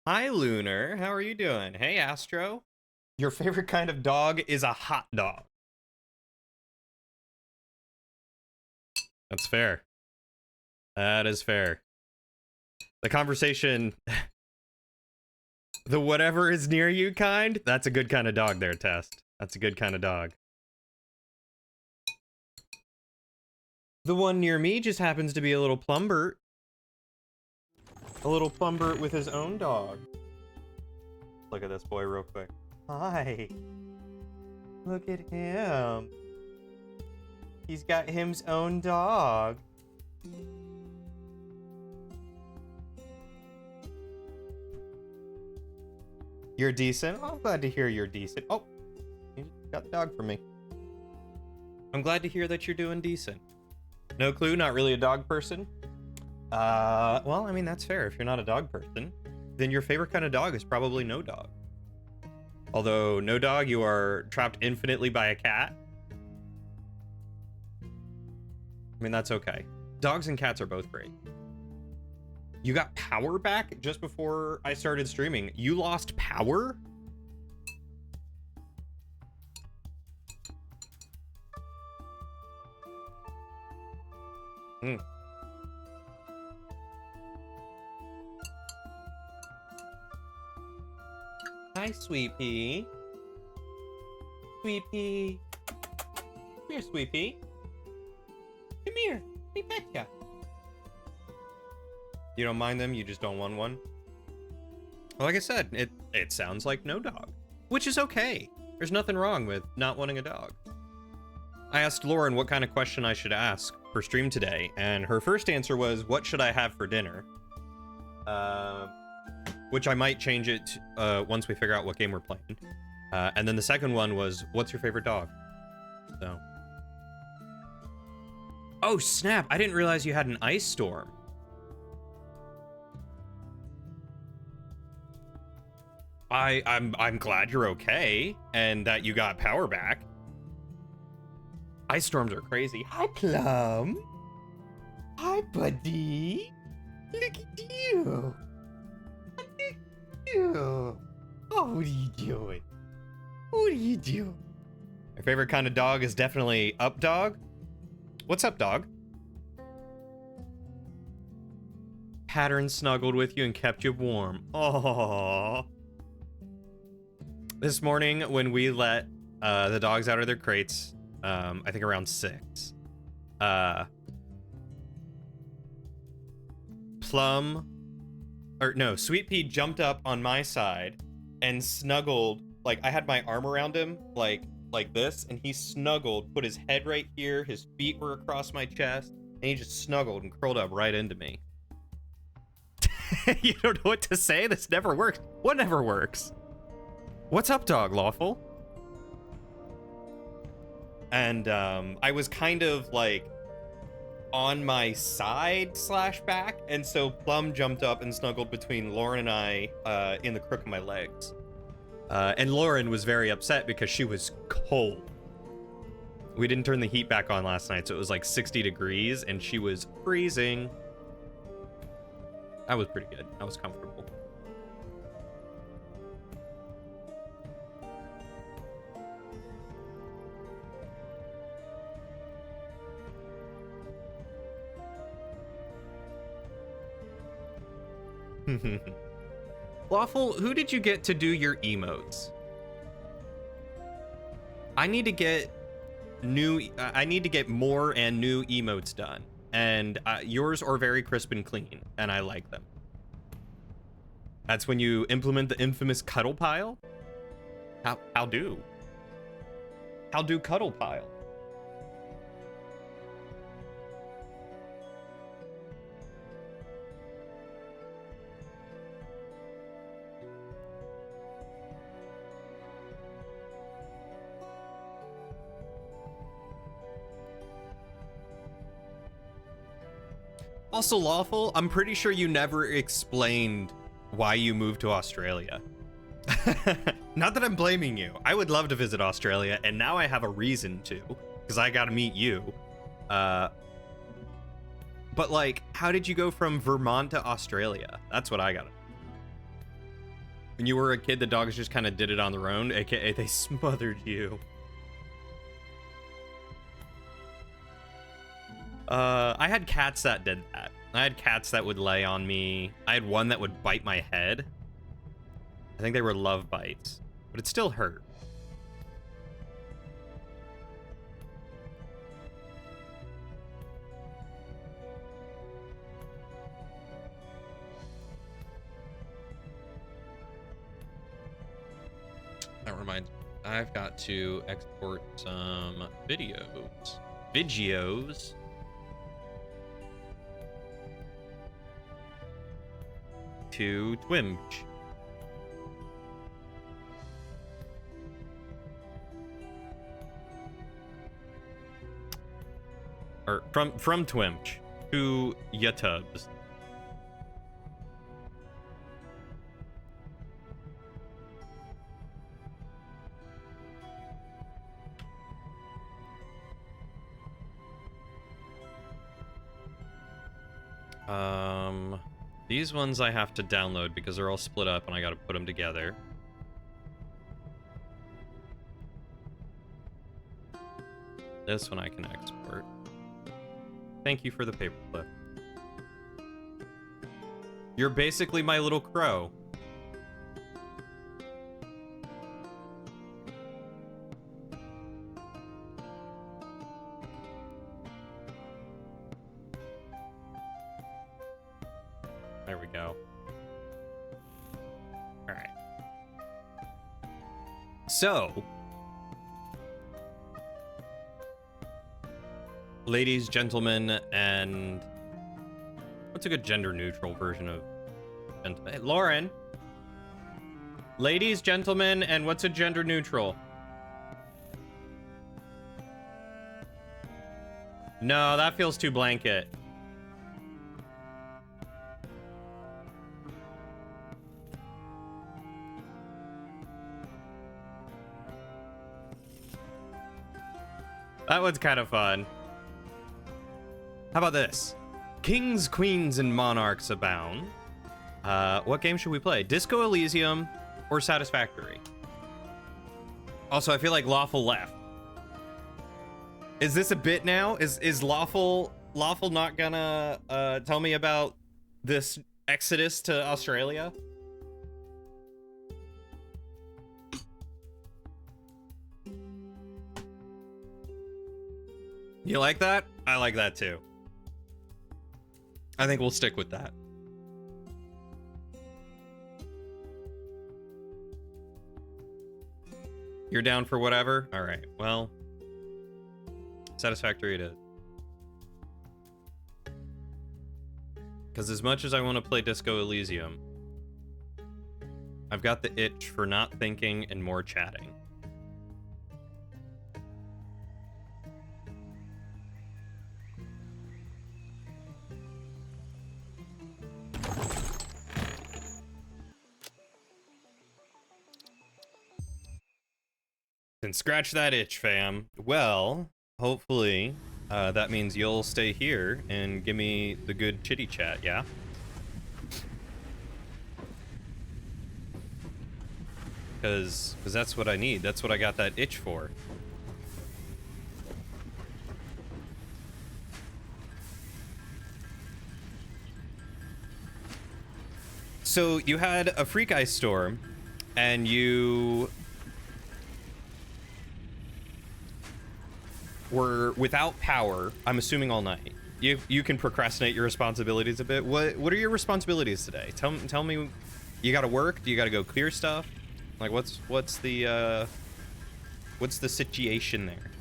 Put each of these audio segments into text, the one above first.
Hi, Lunar. How are you doing? Hey, Astro. Your favorite kind of dog is a hot dog. That's fair. That is fair. The conversation, the whatever is near you kind, that's a good kind of dog there, Test. That's a good kind of dog. The one near me just happens to be a little Plumbert. A little Plumbert with his own dog. Look at this boy real quick. Hi. Look at him. He's got him's own dog. You're decent? Oh, I'm glad to hear you're decent. Oh, you got the dog for me. I'm glad to hear that you're doing decent. No clue, not really a dog person? Well, I mean, that's fair. If you're not a dog person, then your favorite kind of dog is probably no dog. Although, no dog, you are trapped infinitely by a cat. I mean, that's okay. Dogs and cats are both great. You got power back just before I started streaming. You lost power? Hmm. Hi, Sweet Pea. Sweet Pea. Come here, Sweet Pea. Come here. Let me pet ya. You don't mind them, you just don't want one? Well, like I said, it sounds like no dog, which is okay. There's nothing wrong with not wanting a dog. I asked Lauren what kind of question I should ask for stream today, and her first answer was, what should I have for dinner? Which I might change it once we figure out what game we're playing. And then the second one was, what's your favorite dog? So. Oh, snap. I didn't realize you had an ice storm. I'm glad you're okay and that you got power back. Ice storms are crazy. Hi, Plum. Hi, buddy. Look at you. Look at you. Oh, what are you doing? What are you doing? My favorite kind of dog is definitely Up Dog. What's up, dog? Pattern snuggled with you and kept you warm. Aww. This morning, when we let the dogs out of their crates, I think around 6, Sweet Pea jumped up on my side and snuggled, like I had my arm around him, like this, and he snuggled, put his head right here, his feet were across my chest, and he just snuggled and curled up right into me. You don't know what to say? This never works. What never works? What's up, dog, Lawful? And I was kind of like on my side / back, and so Plum jumped up and snuggled between Lauren and I in the crook of my legs. And Lauren was very upset because she was cold. We didn't turn the heat back on last night, so it was like 60 degrees, and she was freezing. That was pretty good. I was comfortable. Lawful, who did you get to do your emotes? I need to get more and new emotes done, and yours are very crisp and clean, and I like them. That's when you implement the infamous cuddle pile. How do cuddle pile? Also, Lawful, I'm pretty sure you never explained why you moved to Australia. Not that I'm blaming you. I would love to visit Australia, and now I have a reason to, because I gotta meet you. But like, how did you go from Vermont to Australia? That's what I gotta know. When you were a kid, the dogs just kind of did it on their own, aka they smothered you. I had cats that did that. I had cats that would lay on me. I had one that would bite my head. I think they were love bites, but it still hurt. That reminds me, I've got to export some videos. To Twimch. Or from Twimch to YouTubes. These ones I have to download because they're all split up and I gotta put them together. This one I can export. Thank you for the paperclip. You're basically my little crow. There we go. All right. So, ladies, gentlemen, and what's a good gender-neutral version of hey, Lauren? Ladies, gentlemen, and what's a gender-neutral? No, that feels too blanket. That one's kind of fun. How about this? Kings, queens, and monarchs abound. What game should we play? Disco Elysium or Satisfactory? Also, I feel like Lawful left. Is this a bit now? Is Lawful not gonna tell me about this exodus to Australia? You like that? I like that too. I think we'll stick with that. You're down for whatever? All right, well, Satisfactory it is. Because as much as I want to play Disco Elysium, I've got the itch for not thinking and more chatting. Then scratch that itch, fam. Well, hopefully, that means you'll stay here and give me the good chitty chat, yeah? Because that's what I need. That's what I got that itch for. So you had a Freak Ice Storm, and you were without power, I'm assuming all night. You can procrastinate your responsibilities a bit. What are your responsibilities today? Tell me, you gotta work? Do you gotta go clear stuff? Like what's the situation there?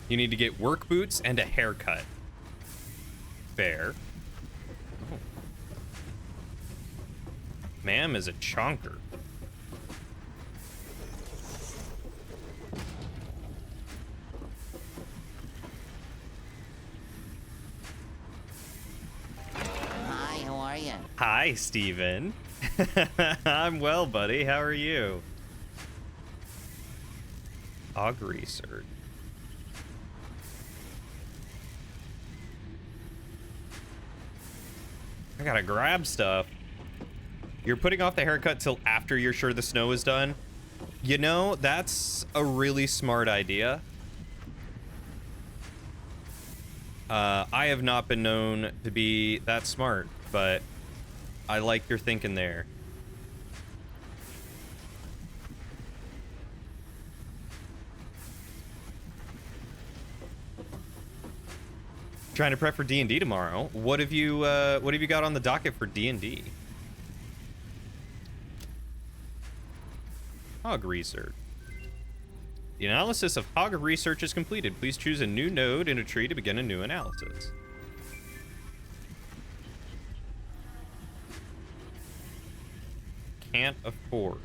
You need to get work boots and a haircut. Fair. Oh. Ma'am is a chonker. Hi, how are you? Hi, Steven. I'm well, buddy. How are you? Augury Surge. I gotta grab stuff. You're putting off the haircut till after you're sure the snow is done. You know, that's a really smart idea. I have not been known to be that smart, but I like your thinking there. Trying to prep for D&D tomorrow. What have you got on the docket for D&D? Hog research. The analysis of Hog research is completed. Please choose a new node in a tree to begin a new analysis. Can't afford.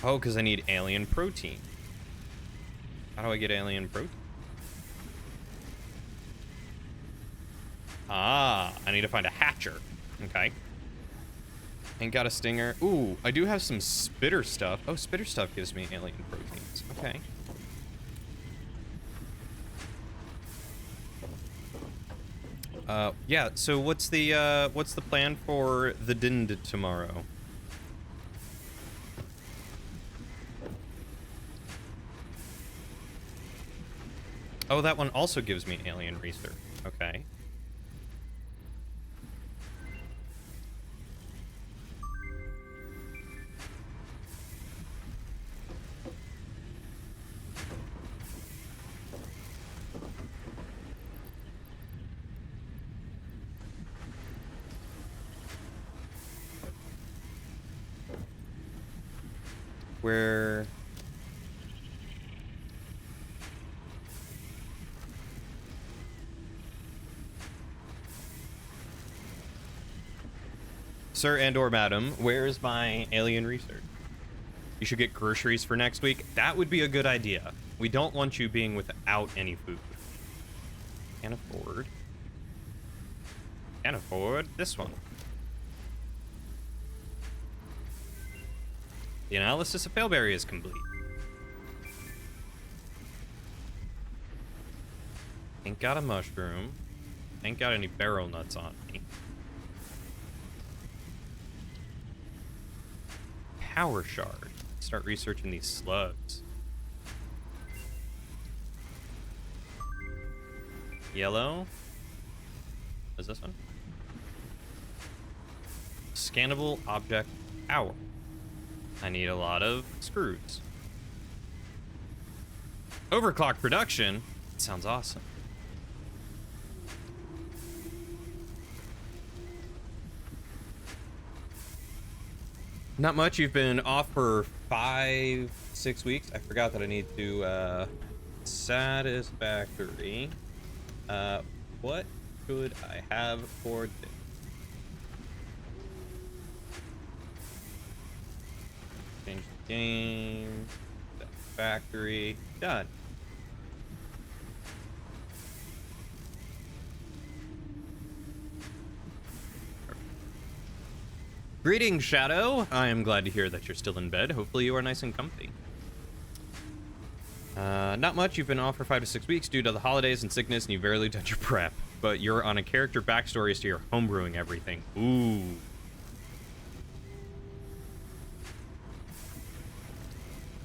Oh, because I need alien protein. How do I get alien protein? Ah, I need to find a hatcher. Okay. Ain't got a stinger. Ooh, I do have some spitter stuff. Oh, spitter stuff gives me alien proteins. Okay. Yeah, so what's the plan for the Dind tomorrow? Oh, that one also gives me alien research. Okay. Where... Sir and/or madam, where is my alien research? You should get groceries for next week. That would be a good idea. We don't want you being without any food. Can't afford. Can't afford this one. The analysis of Paleberry is complete. Ain't got a mushroom. Ain't got any barrel nuts on me. Power shard. Start researching these slugs. Yellow. Is this one? Scannable object power. I need a lot of screws. Overclock production. Sounds awesome. Not much. You've been off for 5-6 weeks. I forgot that I need to satisfactory. What should I have for this? Change the game. Factory. Done. Greetings, Shadow. I am glad to hear that you're still in bed. Hopefully you are nice and comfy. Not much. You've been off for 5 to 6 weeks due to the holidays and sickness, and you've barely done your prep. But you're on a character backstory, so you're homebrewing everything. Ooh.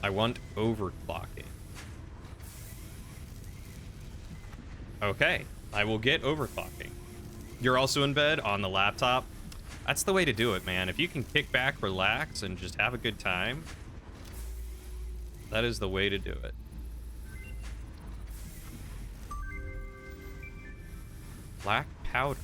I want overclocking. Okay, I will get overclocking. You're also in bed on the laptop. That's the way to do it, man. If you can kick back, relax, and just have a good time, that is the way to do it. Black powder.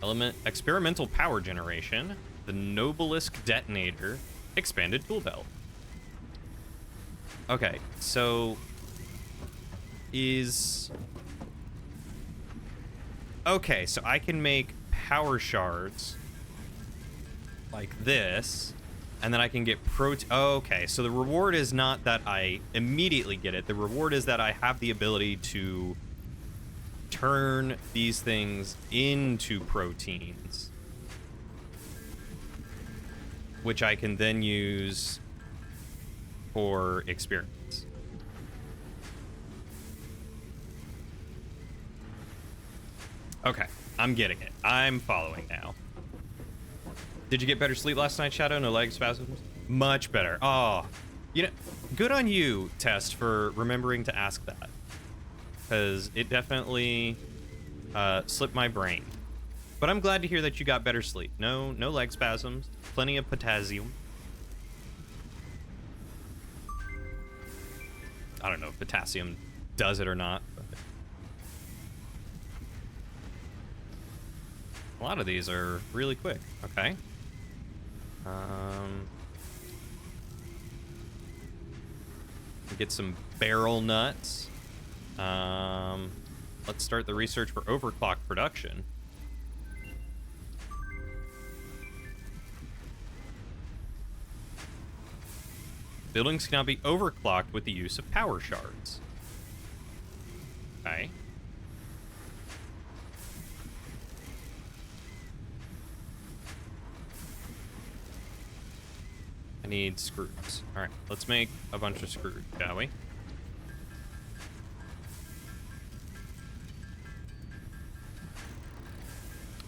Element experimental power generation. The Nobelisk detonator. Expanded tool belt. Okay, so okay, so I can make power shards like this, and then I can get okay, so the reward is not that I immediately get it. The reward is that I have the ability to turn these things into proteins, which I can then use for experiments. Okay, I'm getting it. I'm following now. Did you get better sleep last night, Shadow? No leg spasms? Much better. Oh, you know, good on you, Test, for remembering to ask that. Because it definitely slipped my brain. But I'm glad to hear that you got better sleep. No leg spasms. Plenty of potassium. I don't know if potassium does it or not. But a lot of these are really quick. Okay. Get some barrel nuts. Let's start the research for overclock production. Buildings cannot be overclocked with the use of power shards. Okay. I need screws. All right, let's make a bunch of screws, shall we?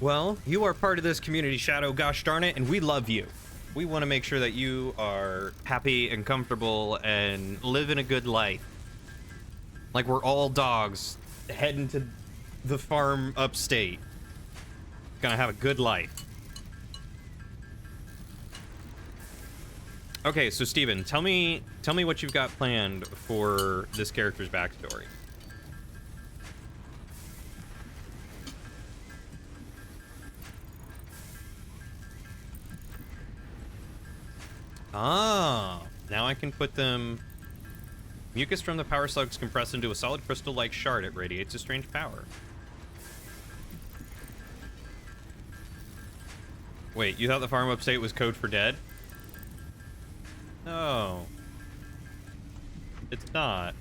Well, you are part of this community, Shadow, gosh darn it, and we love you. We want to make sure that you are happy and comfortable and living a good life. Like we're all dogs heading to the farm upstate. Gonna have a good life. Okay, so Steven, tell me what you've got planned for this character's backstory. Ah, now I can put them... Mucus from the power slugs compressed into a solid crystal-like shard. It radiates a strange power. Wait, you thought the farm upstate was code for dead? No. It's not.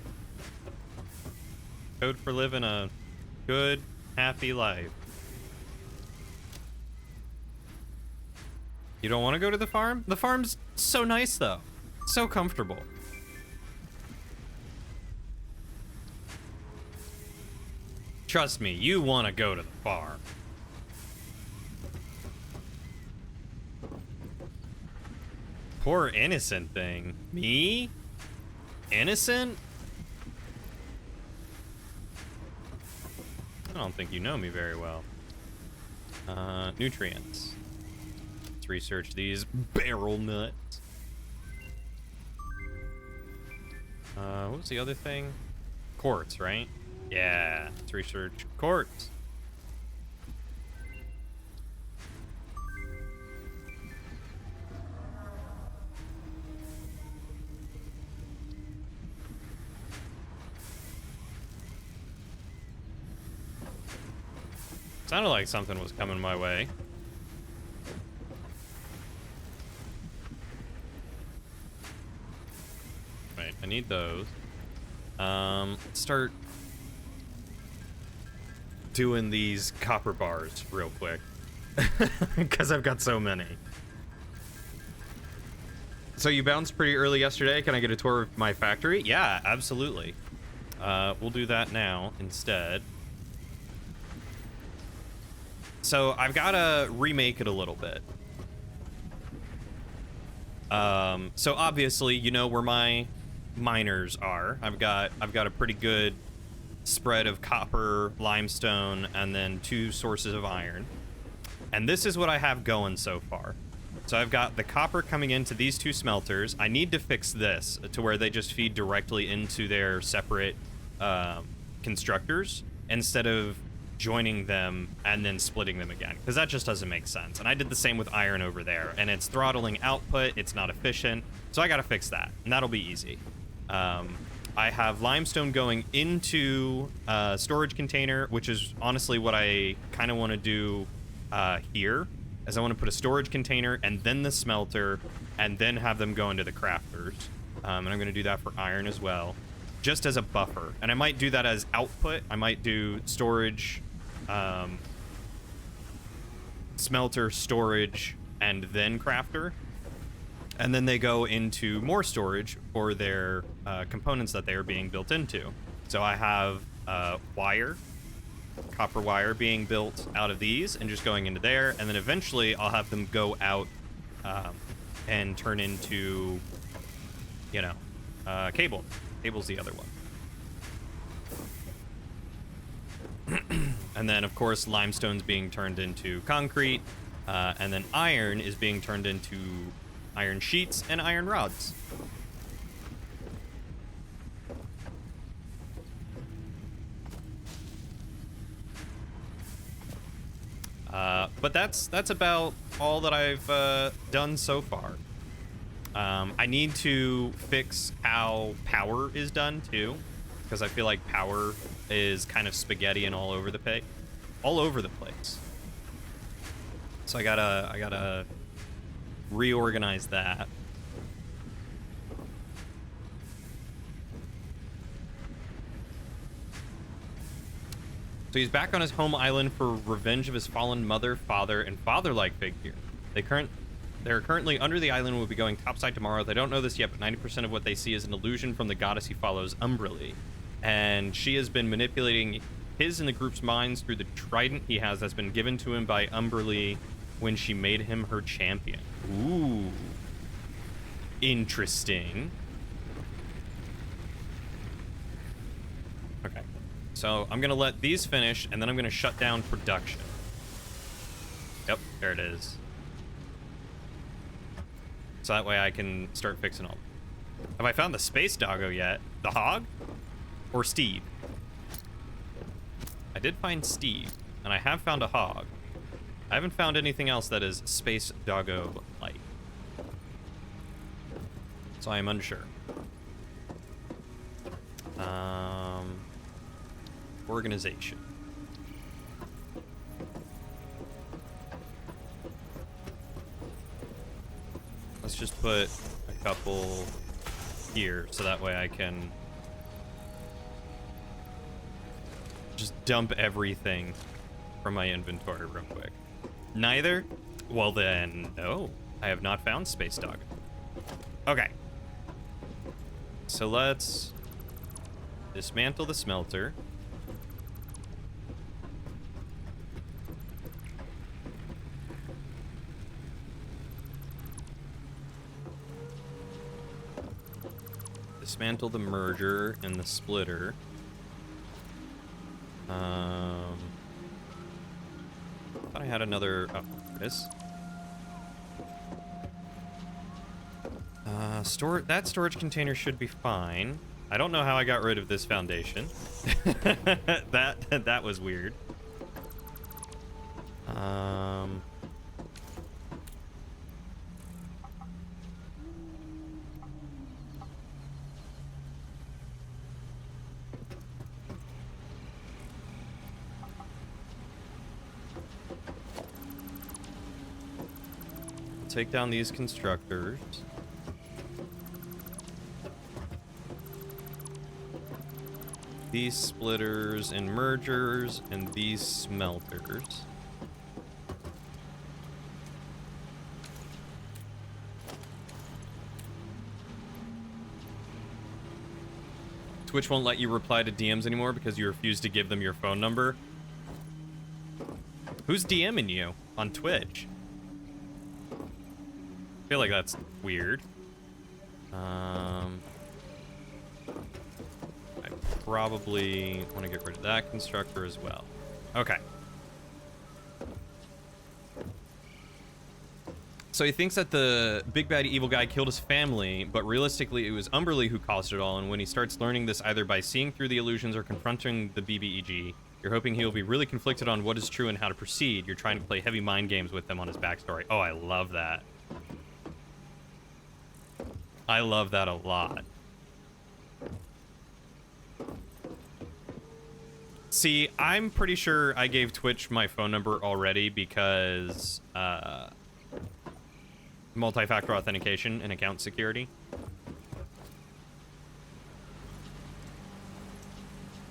Code for living a good, happy life. You don't want to go to the farm? The farm's so nice, though. So comfortable. Trust me, you want to go to the farm. Poor innocent thing. Me? Innocent? I don't think you know me very well. Nutrients. Let's research these barrel nuts. What was the other thing? Quartz, right? Yeah, let's research quartz. Sounded like something was coming my way. Wait, I need those. Let's start doing these copper bars real quick. Because I've got so many. So you bounced pretty early yesterday. Can I get a tour of my factory? Yeah, absolutely. We'll do that now instead. So I've got to remake it a little bit. So obviously, you know where my miners are. I've got a pretty good spread of copper, limestone, and then 2 sources of iron. And this is what I have going so far. So I've got the copper coming into these 2 smelters. I need to fix this to where they just feed directly into their separate constructors instead of joining them and then splitting them again, because that just doesn't make sense. And I did the same with iron over there, and it's throttling output. It's not efficient, so I got to fix that, and that'll be easy. I have limestone going into a storage container, which is honestly what I kind of want to do here, as I want to put a storage container and then the smelter and then have them go into the crafters. And I'm going to do that for iron as well, just as a buffer. And I might do that as output. I might do storage, smelter, storage, and then crafter. And then they go into more storage for their components that they are being built into. So I have wire, copper wire being built out of these and just going into there, and then eventually I'll have them go out and turn into, you know, cable. Cable's the other one. And then, of course, limestone's being turned into concrete, and then iron is being turned into iron sheets and iron rods. But that's about all that I've done so far. I need to fix how power is done too, because I feel like power is kind of spaghetti and all over the place. So I gotta reorganize that. So he's back on his home island for revenge of his fallen mother, father, and father-like figure. They're currently under the island and will be going topside tomorrow. They don't know this yet, but 90% of what they see is an illusion from the goddess he follows, Umberlee. And she has been manipulating his and the group's minds through the trident he has that's been given to him by Umberlee when she made him her champion. Ooh. Interesting. Okay. So I'm going to let these finish, and then I'm going to shut down production. Yep, there it is. So that way I can start fixing all. Have I found the space doggo yet? The hog? Or Steve? I did find Steve, and I have found a hog. I haven't found anything else that is space doggo-like. So I am unsure. Organization. Let's just put a couple here, so that way I can just dump everything from my inventory real quick. Neither? Well then, no. I have not found Space Dog. Okay. So let's dismantle the smelter. Dismantle the merger and the splitter. Thought I had another. Oh, this. That storage container should be fine. I don't know how I got rid of this foundation. that was weird. Take down these constructors. These splitters and mergers and these smelters. Twitch won't let you reply to DMs anymore because you refuse to give them your phone number. Who's DMing you on Twitch? I feel like that's weird. I probably want to get rid of that constructor as well. Okay. So he thinks that the big bad evil guy killed his family, but realistically it was Umberlee who caused it all, and when he starts learning this either by seeing through the illusions or confronting the BBEG, you're hoping he will be really conflicted on what is true and how to proceed. You're trying to play heavy mind games with him on his backstory. Oh, I love that. I love that a lot. See, I'm pretty sure I gave Twitch my phone number already because multi-factor authentication and account security.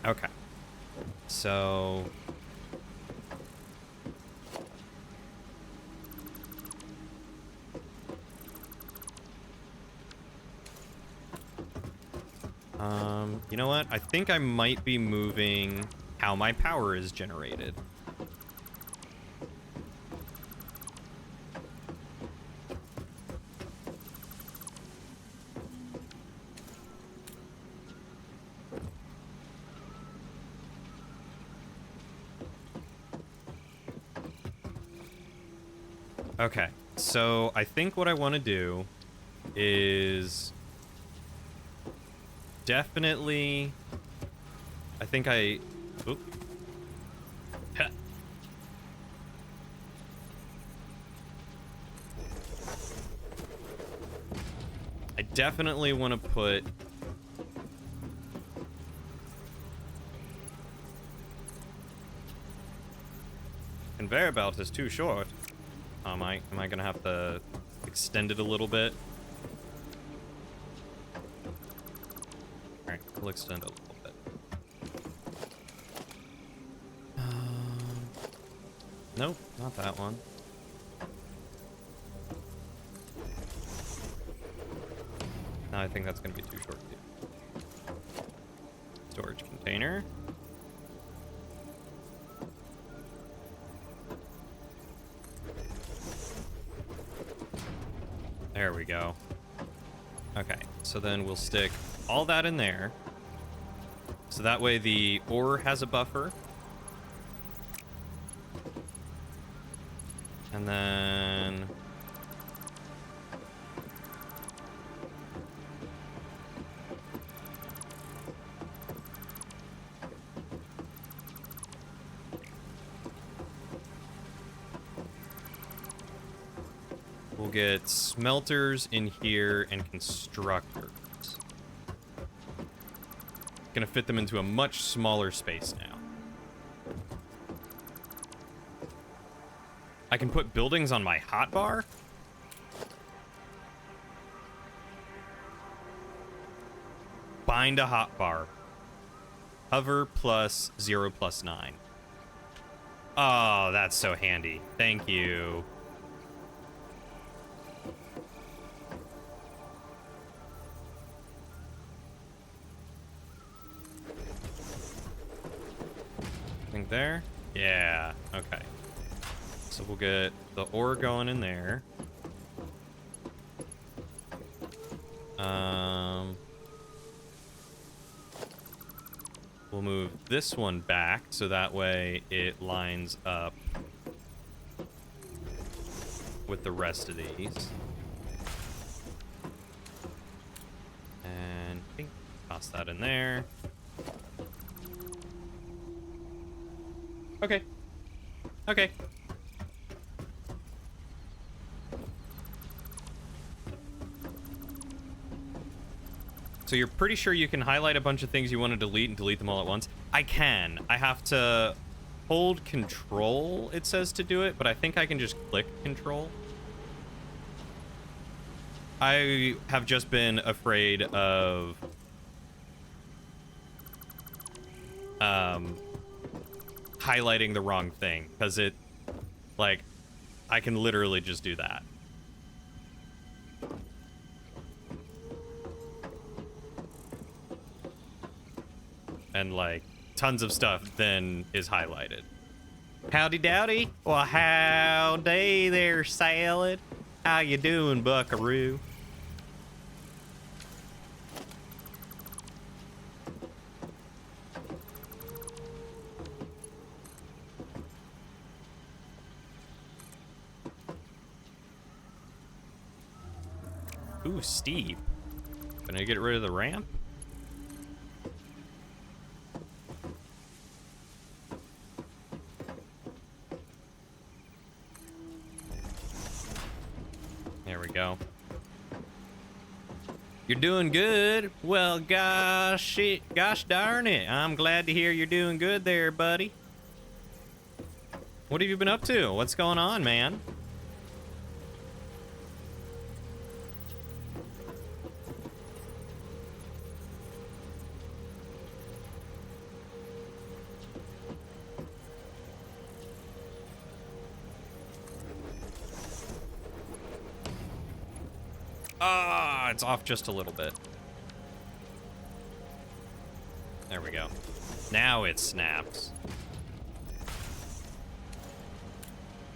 Okay. So you know what? I think I might be moving how my power is generated. Okay, so I think what I want to do is definitely, I think I, oop. Heh. I definitely want to put conveyor belt is too short. Am I gonna have to extend it a little bit? Alright, we'll extend a little bit. Nope, not that one. No, I think that's gonna be too short too. Storage container. There we go. Okay, so then we'll stick all that in there. So that way the ore has a buffer. And then... we'll get smelters in here and constructors. Gonna fit them into a much smaller space now. I can put buildings on my hotbar? Bind a hotbar. Hover plus 0 plus 9. Oh, that's so handy. Thank you. Think there? Yeah, okay. So we'll get the ore going in there. We'll move this one back so that way it lines up with the rest of these. And I think toss that in there. Okay. Okay. So you're pretty sure you can highlight a bunch of things you want to delete and delete them all at once? I can. I have to hold control, it says to do it, but I think I can just click control. I have just been afraid of highlighting the wrong thing, because it, like, I can literally just do that. And, like, tons of stuff then is highlighted. Howdy dowdy. Well, howdy there, salad. How you doing, buckaroo? Ooh, steep. Gonna get rid of the ramp? There we go. You're doing good. Well, gosh darn it. I'm glad to hear you're doing good there, buddy. What have you been up to? What's going on, man? Ah, it's off just a little bit. There we go. Now it snaps.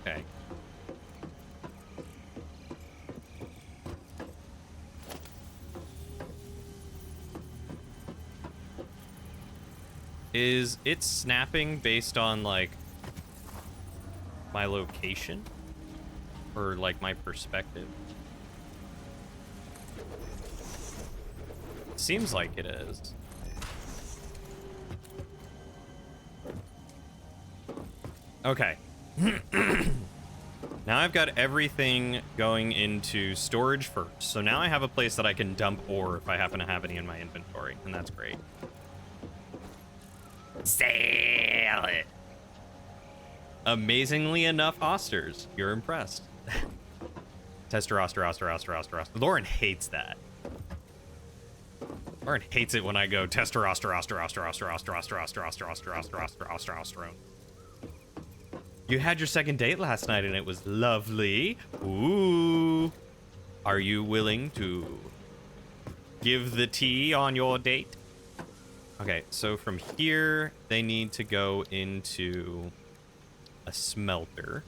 Okay. Is it snapping based on, like, my location? Or, like, my perspective? Seems like it is. Okay. Now I've got everything going into storage first. So now I have a place that I can dump ore if I happen to have any in my inventory, and that's great. Sail it! Amazingly enough, Osters. You're impressed. Tester, Oster. Lauren hates that. Lauren hates it when I go Tester, Oster. You had your second date last night and it was lovely. Ooh. Are you willing to give the tea on your date? Okay, so from here, they need to go into a smelter.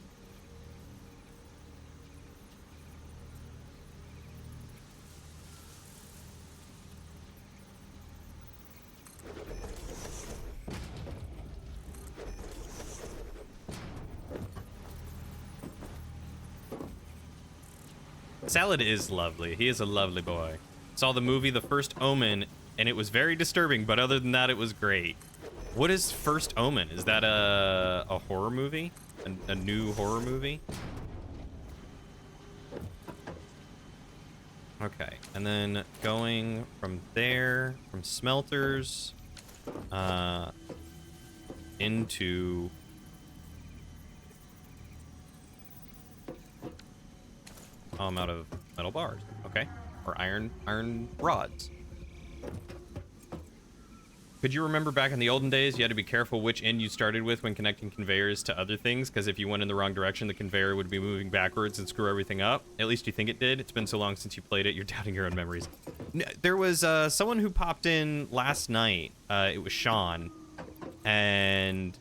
Salad is lovely. He is a lovely boy. Saw the movie The First Omen, and it was very disturbing, but other than that, it was great. What is First Omen? Is that a horror movie? A new horror movie? Okay, and then going from there, from smelters, into... Oh, I'm out of metal bars. Okay. Or iron rods. Could you remember back in the olden days, you had to be careful which end you started with when connecting conveyors to other things, because if you went in the wrong direction, the conveyor would be moving backwards and screw everything up? At least you think it did. It's been so long since you played it, you're doubting your own memories. There was someone who popped in last night. It was Sean. And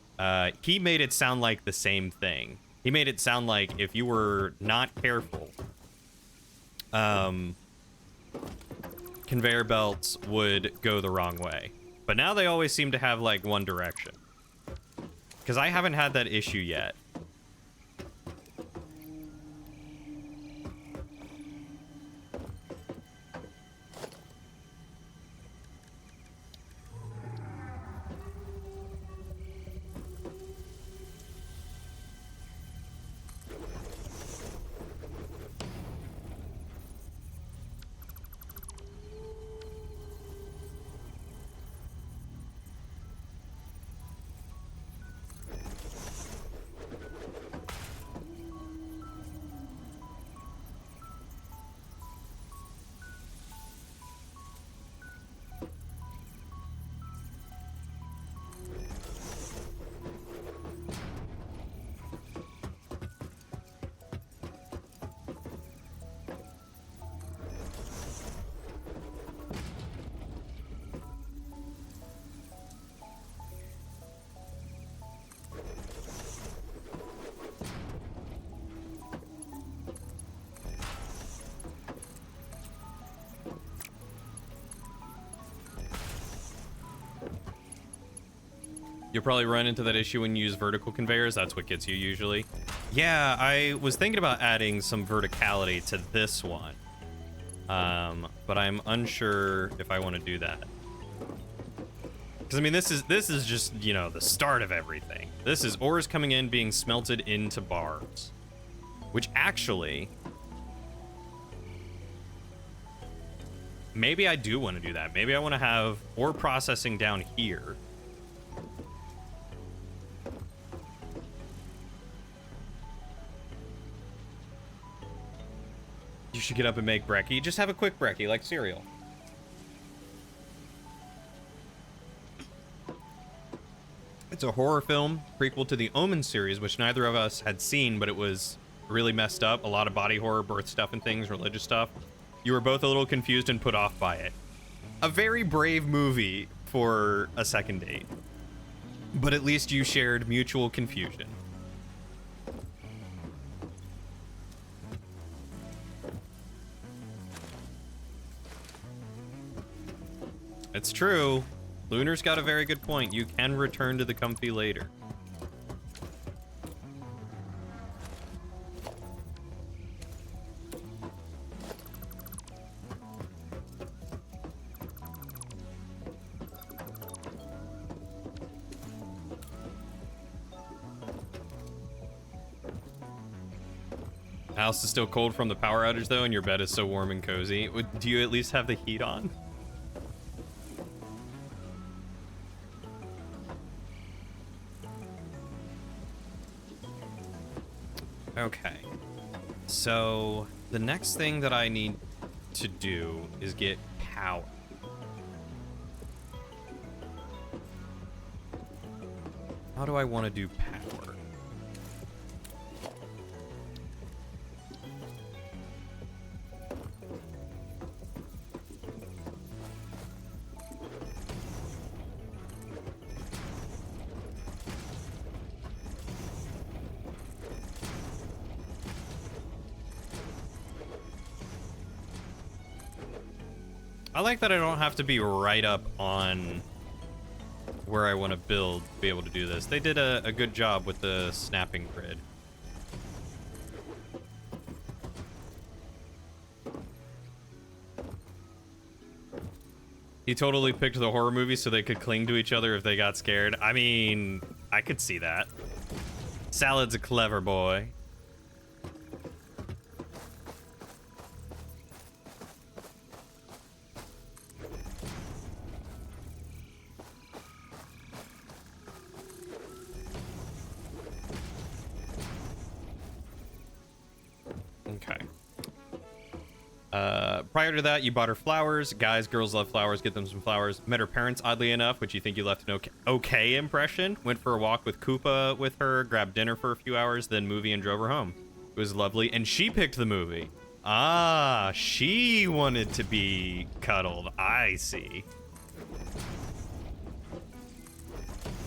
he made it sound like the same thing. He made it sound like if you were not careful, conveyor belts would go the wrong way. But now they always seem to have, like, one direction. Because I haven't had that issue yet. You'll probably run into that issue when you use vertical conveyors. That's what gets you usually. Yeah, I was thinking about adding some verticality to this one. But I'm unsure if I want to do that. Because I mean, this is just, you know, the start of everything. This is ores coming in, being smelted into bars. Which actually, maybe I do want to do that. Maybe I want to have ore processing down here. You should get up and make brekkie. Just have a quick brekkie, like cereal. It's a horror film, prequel to the Omen series, which neither of us had seen, but it was really messed up. A lot of body horror, birth stuff and things, religious stuff. You were both a little confused and put off by it. A very brave movie for a second date. But at least you shared mutual confusion. It's true. Lunar's got a very good point. You can return to the comfy later. House is still cold from the power outage though, and your bed is so warm and cozy. Do you at least have the heat on? Okay. So the next thing that I need to do is get power. How do I want to do power? I like that I don't have to be right up on where I want to build to be able to do this. They did a good job with the snapping grid. He totally picked the horror movie so they could cling to each other if they got scared. I mean, I could see that. Salad's a clever boy. Prior to that, you bought her flowers. Guys, girls love flowers. Get them some flowers. Met her parents, oddly enough, which you think you left an okay impression. Went for a walk with Koopa with her. Grabbed dinner for a few hours, then movie and drove her home. It was lovely. And she picked the movie. Ah, she wanted to be cuddled. I see.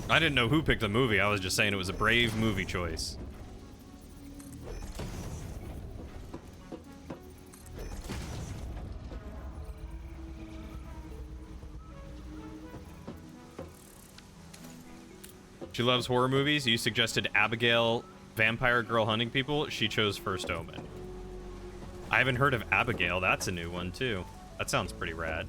I didn't know who picked the movie. I was just saying it was a brave movie choice. She loves horror movies. You suggested Abigail, Vampire Girl Hunting People. She chose First Omen. I haven't heard of Abigail. That's a new one, too. That sounds pretty rad.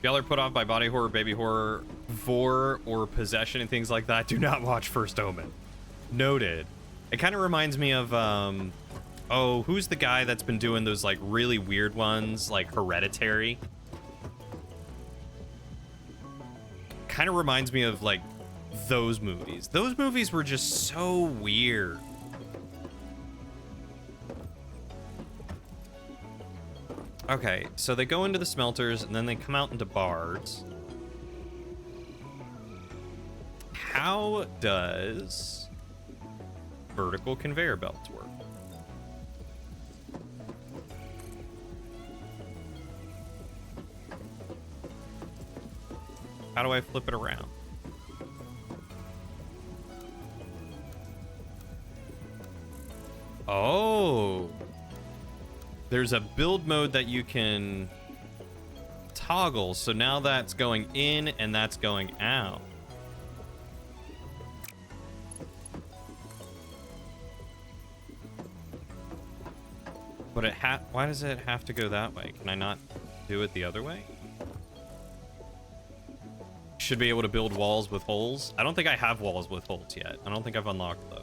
Y'all are put off by body horror, baby horror, vor, or possession and things like that. Do not watch First Omen. Noted. It kind of reminds me of, oh, who's the guy that's been doing those, like, really weird ones, like Hereditary? Kind of reminds me of, like, those movies. Those movies were just so weird. Okay, so they go into the smelters, and then they come out into bars. How does vertical conveyor belts work? How do I flip it around? Oh. There's a build mode that you can toggle, so now that's going in and that's going out. But why does it have to go that way? Can I not do it the other way? Should be able to build walls with holes. I don't think I have walls with holes yet. I don't think I've unlocked those.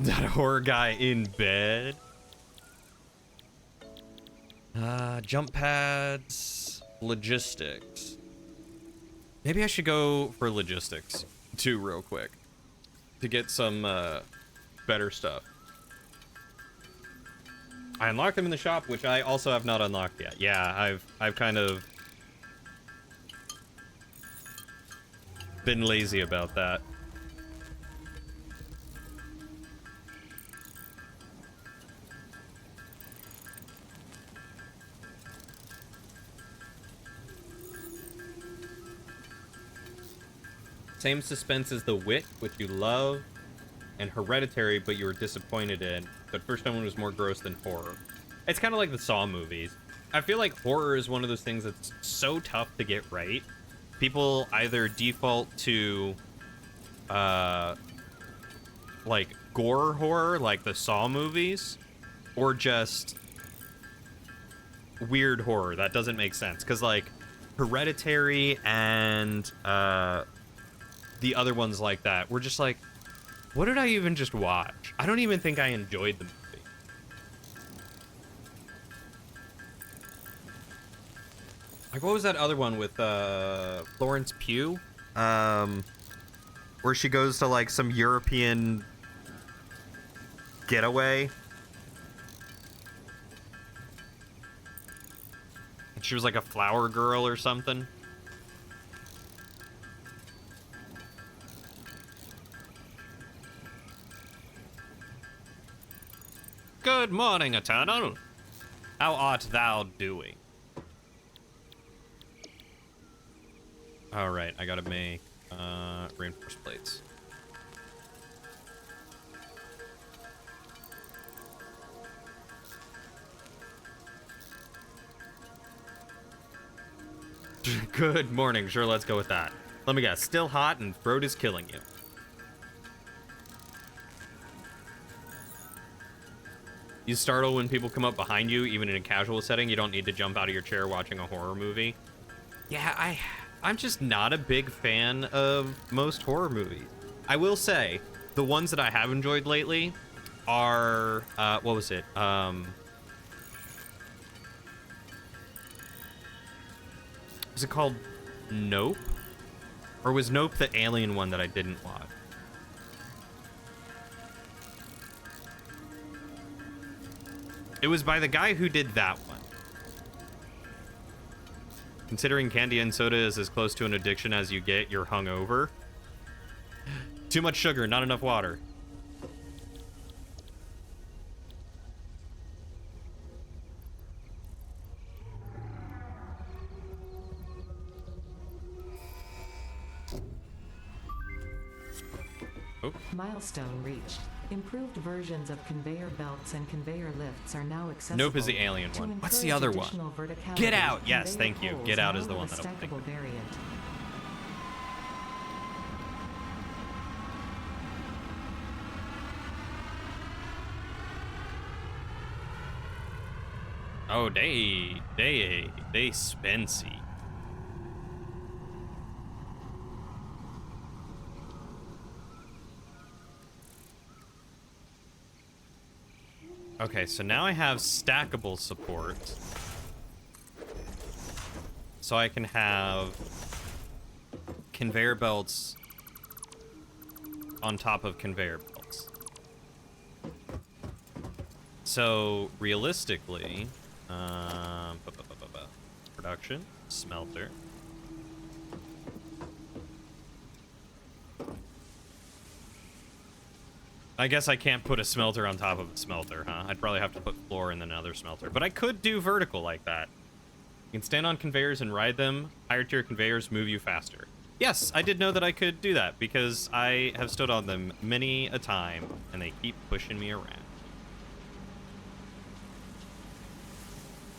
That horror guy in bed. Jump pads, logistics. Maybe I should go for logistics too real quick to get some better stuff. I unlocked them in the shop, which I also have not unlocked yet. Yeah, I've kind of been lazy about that. Same suspense as The Witch, which you love, and Hereditary, but you were disappointed in. But first one was more gross than horror. It's kind of like the Saw movies. I feel like horror is one of those things that's so tough to get right. People either default to, like, gore horror, like the Saw movies, or just weird horror that doesn't make sense. Because, like, Hereditary and, the other ones like that were just like, what did I even just watch? I don't even think I enjoyed the movie. Like, what was that other one with Florence Pugh? Where she goes to like some European getaway. And she was like a flower girl or something. Good morning, Eternal. How art thou doing? Alright, I gotta make reinforced plates. Good morning. Sure, let's go with that. Let me guess. Still hot and throat is killing you. You startle when people come up behind you, even in a casual setting. You don't need to jump out of your chair watching a horror movie. Yeah, I'm just not a big fan of most horror movies. I will say, the ones that I have enjoyed lately are, what was it? Was it called Nope? Or was Nope the alien one that I didn't watch? It was by the guy who did that one. Considering candy and soda is as close to an addiction as you get, you're hungover. Too much sugar, not enough water. Oh. Milestone reached. Improved versions of conveyor belts and conveyor lifts are now accessible. Nope is the alien one. What's the other one? Get Out. Yes, thank you. Get Out is the one that I'm thinking. Oh, they spency. Okay, so now I have stackable support. So I can have conveyor belts on top of conveyor belts. So realistically, production, smelter. I guess I can't put a smelter on top of a smelter, huh? I'd probably have to put floor and then another smelter. But I could do vertical like that. You can stand on conveyors and ride them. Higher tier conveyors move you faster. Yes, I did know that I could do that because I have stood on them many a time and they keep pushing me around.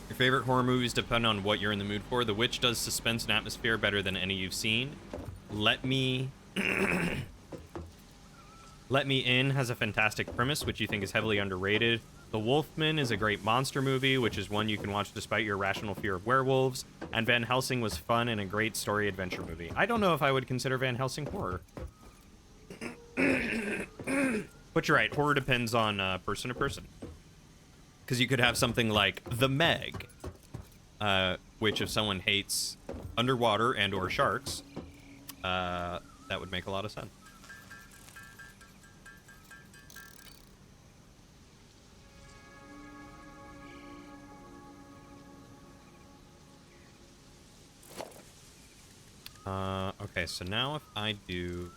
Your favorite horror movies depend on what you're in the mood for. The Witch does suspense and atmosphere better than any you've seen. Let Me In has a fantastic premise, which you think is heavily underrated. The Wolfman is a great monster movie, which is one you can watch despite your irrational fear of werewolves. And Van Helsing was fun and a great story adventure movie. I don't know if I would consider Van Helsing horror. But you're right, horror depends on person to person. Because you could have something like The Meg, which if someone hates underwater and or sharks, that would make a lot of sense. Okay, so now if I do...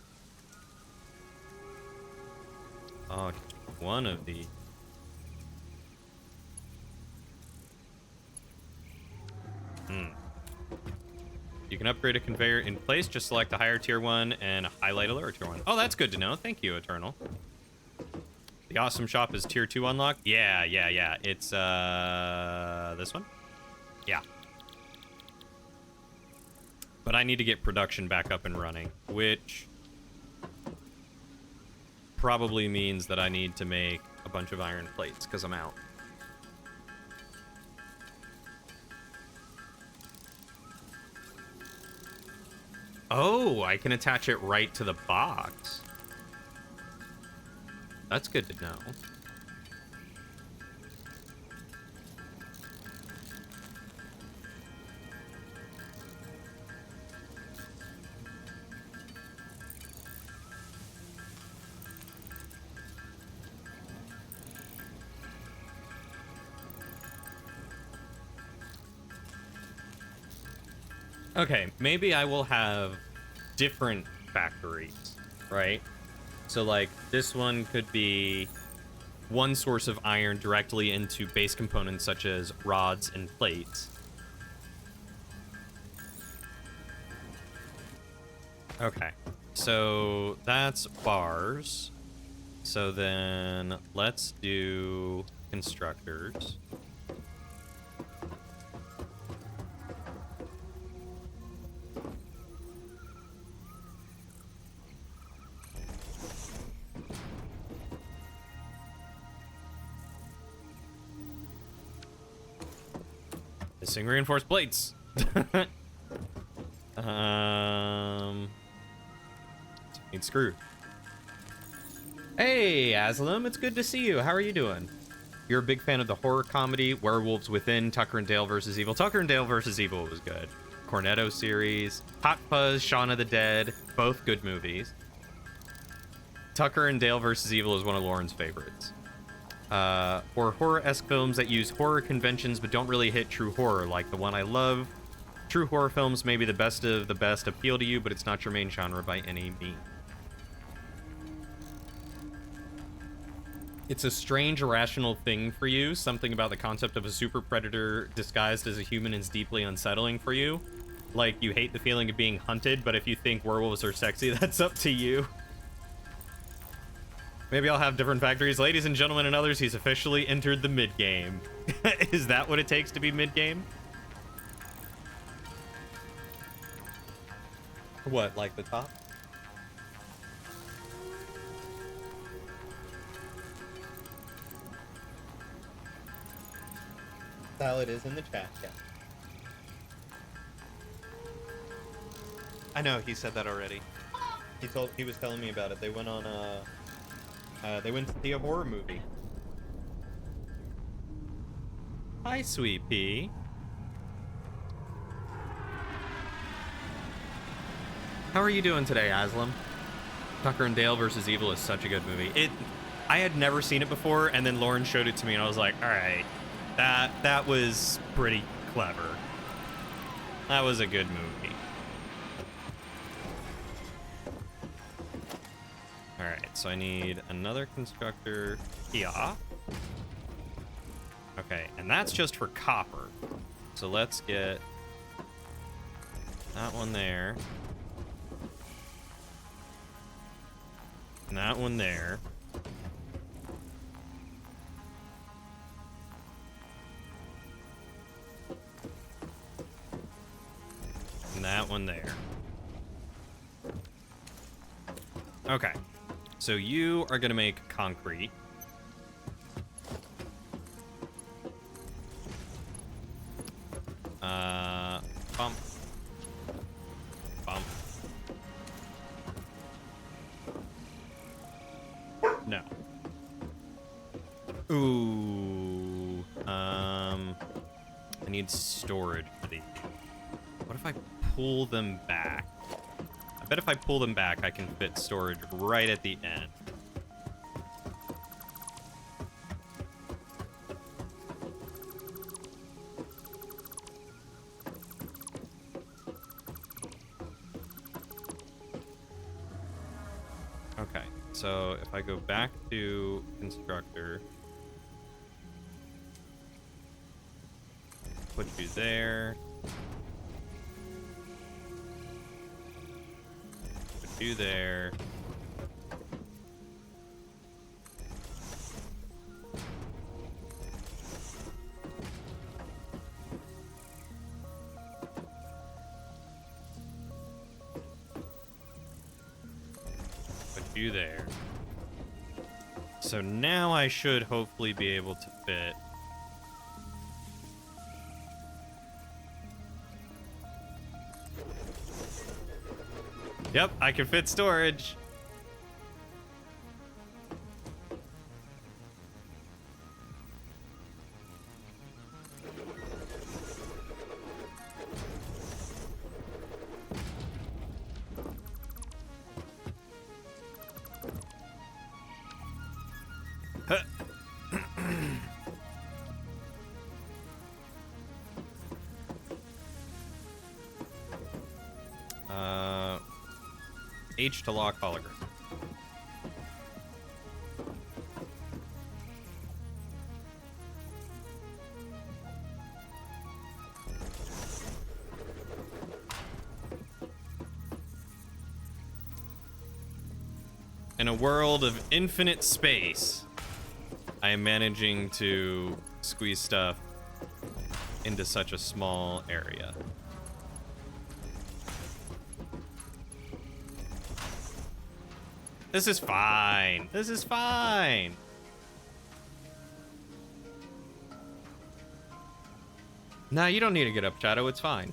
Oh, one of the... You can upgrade a conveyor in place, just select a higher tier one and highlight a lower tier one. Oh, that's good to know. Thank you, Eternal. The awesome shop is tier 2 unlocked? Yeah. It's, this one? Yeah. But I need to get production back up and running, which probably means that I need to make a bunch of iron plates, because I'm out. Oh, I can attach it right to the box. That's good to know. Okay, maybe I will have different factories, right? So, like, this one could be one source of iron directly into base components such as rods and plates. Okay, so that's bars. So then let's do constructors. Missing reinforced plates. Need screw. Hey, Aslam, it's good to see you. How are you doing? You're a big fan of the horror comedy Werewolves Within, Tucker and Dale vs. Evil. Tucker and Dale vs. Evil was good. Cornetto series, Hot Fuzz, Shaun of the Dead, both good movies. Tucker and Dale vs. Evil is one of Lauren's favorites. Or horror-esque films that use horror conventions but don't really hit true horror, like the one I love. True horror films may be the best of the best appeal to you, but it's not your main genre by any means. It's a strange, irrational thing for you. Something about the concept of a super predator disguised as a human is deeply unsettling for you. Like, you hate the feeling of being hunted, but if you think werewolves are sexy, that's up to you. Maybe I'll have different factories. Ladies and gentlemen and others, he's officially entered the mid-game. Is that what it takes to be mid-game? What, like the top? Salad is in the chat, yeah. I know, he said that already. He was telling me about it. They went on they went to see a horror movie. Hi, Sweet Pea. How are you doing today, Aslam? Tucker and Dale vs. Evil is such a good movie. I had never seen it before, and then Lauren showed it to me, and I was like, all right, that was pretty clever. That was a good movie. All right, so I need another constructor here. Okay, and that's just for copper. So let's get that one there. And that one there. And that one there. Okay. So you are going to make concrete. Bump. Bump. No. What if I pull them back? I bet if I pull them back, I can fit storage right at the end. Okay, so if I go back to constructor, put you there. Put you there. Put you there. So now I should hopefully be able to fit. Yep, I can fit storage. Huh. H to lock hologram. In a world of infinite space, I am managing to squeeze stuff into such a small area. This is fine. This is fine. Nah, you don't need to get up, Shadow. It's fine.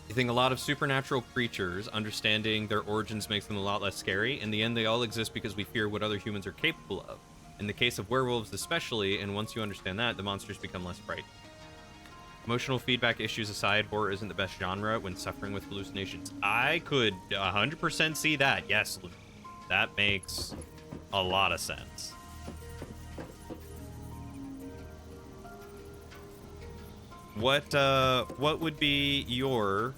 You think a lot of supernatural creatures, understanding their origins makes them a lot less scary. In the end, they all exist because we fear what other humans are capable of. In the case of werewolves especially, and once you understand that, the monsters become less frightening. Emotional feedback issues aside, horror isn't the best genre when suffering with hallucinations. I could 100% see that. Yes, that makes a lot of sense. What would be your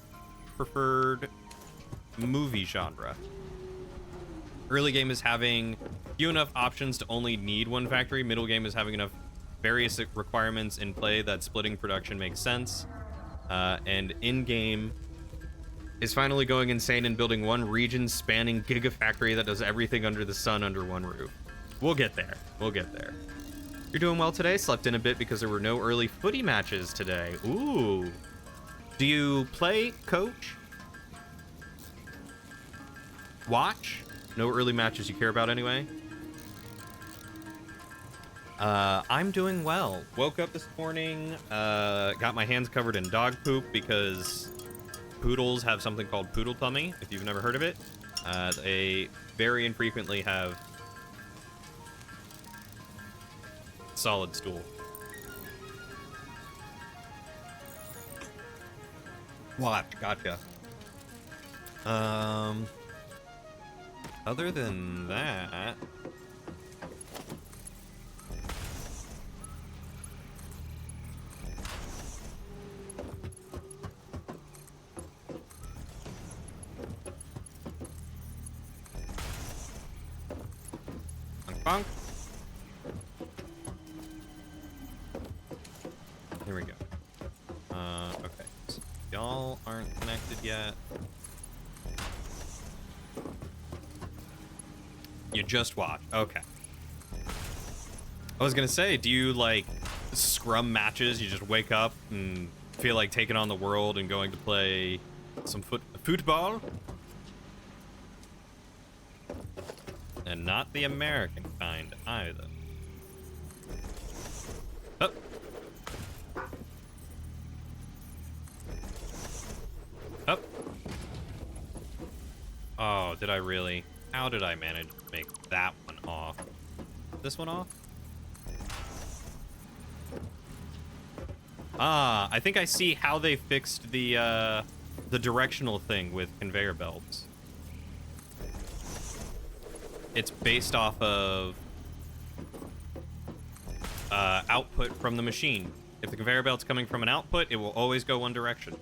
preferred movie genre? Early game is having few enough options to only need one factory. Middle game is having enough various requirements in play that splitting production makes sense. And in-game is finally going insane and building one region-spanning gigafactory that does everything under the sun under one roof. We'll get there. We'll get there. You're doing well today? Slept in a bit because there were no early footy matches today. Ooh. Do you play, coach? Watch? No early matches you care about anyway? I'm doing well. Woke up this morning, got my hands covered in dog poop because poodles have something called poodle tummy, if you've never heard of it. They very infrequently have solid stool. What? Gotcha. Other than that... Bonk. Here we go. Okay. So y'all aren't connected yet. You just watched. Okay. I was gonna say, do you like scrum matches? You just wake up and feel like taking on the world and going to play some football? And not the American kind either. Oh. Oh. Oh, did I really? How did I manage to make that one off? This one off? Ah, I think I see how they fixed the directional thing with conveyor belts. It's based off of output from the machine. If the conveyor belt's coming from an output, it will always go one direction.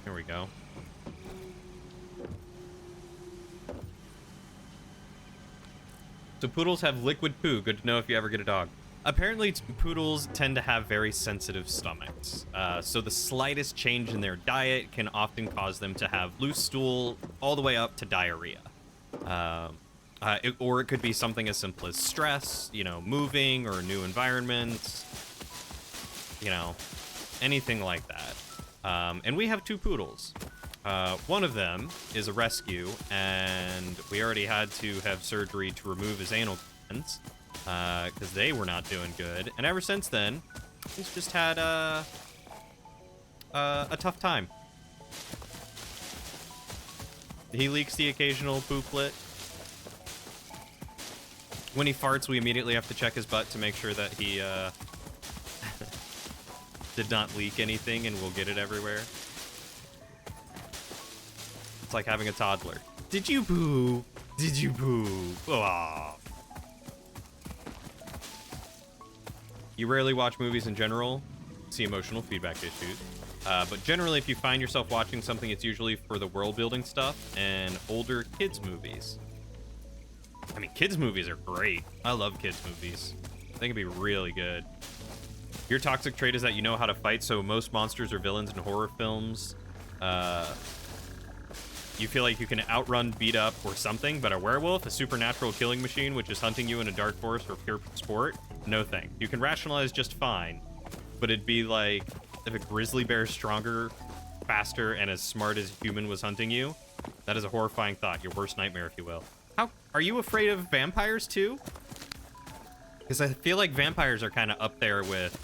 There we go. So poodles have liquid poo. Good to know if you ever get a dog. Apparently, poodles tend to have very sensitive stomachs. So the slightest change in their diet can often cause them to have loose stool all the way up to diarrhea. Or it could be something as simple as stress, you know, moving or new environments, you know, anything like that. And we have 2 poodles. One of them is a rescue, and we already had to have surgery to remove his anal glands, because they were not doing good. And ever since then, he's just had a tough time. He leaks the occasional pooplet. When he farts, we immediately have to check his butt to make sure that he did not leak anything, and we'll get it everywhere. It's like having a toddler. Did you poo? Did you poo? Aww. You rarely watch movies in general, see emotional feedback issues. But generally, if you find yourself watching something, it's usually for the world-building stuff and older kids' movies. I mean, kids' movies are great. I love kids' movies. They can be really good. Your toxic trait is that you know how to fight, so most monsters or villains in horror films, you feel like you can outrun, beat up, or something, but a werewolf, a supernatural killing machine, which is hunting you in a dark forest for pure sport, no thanks. You can rationalize just fine, but it'd be like if a grizzly bear is stronger, faster, and as smart as a human was hunting you. That is a horrifying thought, your worst nightmare, if you will. How are you afraid of vampires too? Because I feel like vampires are kind of up there with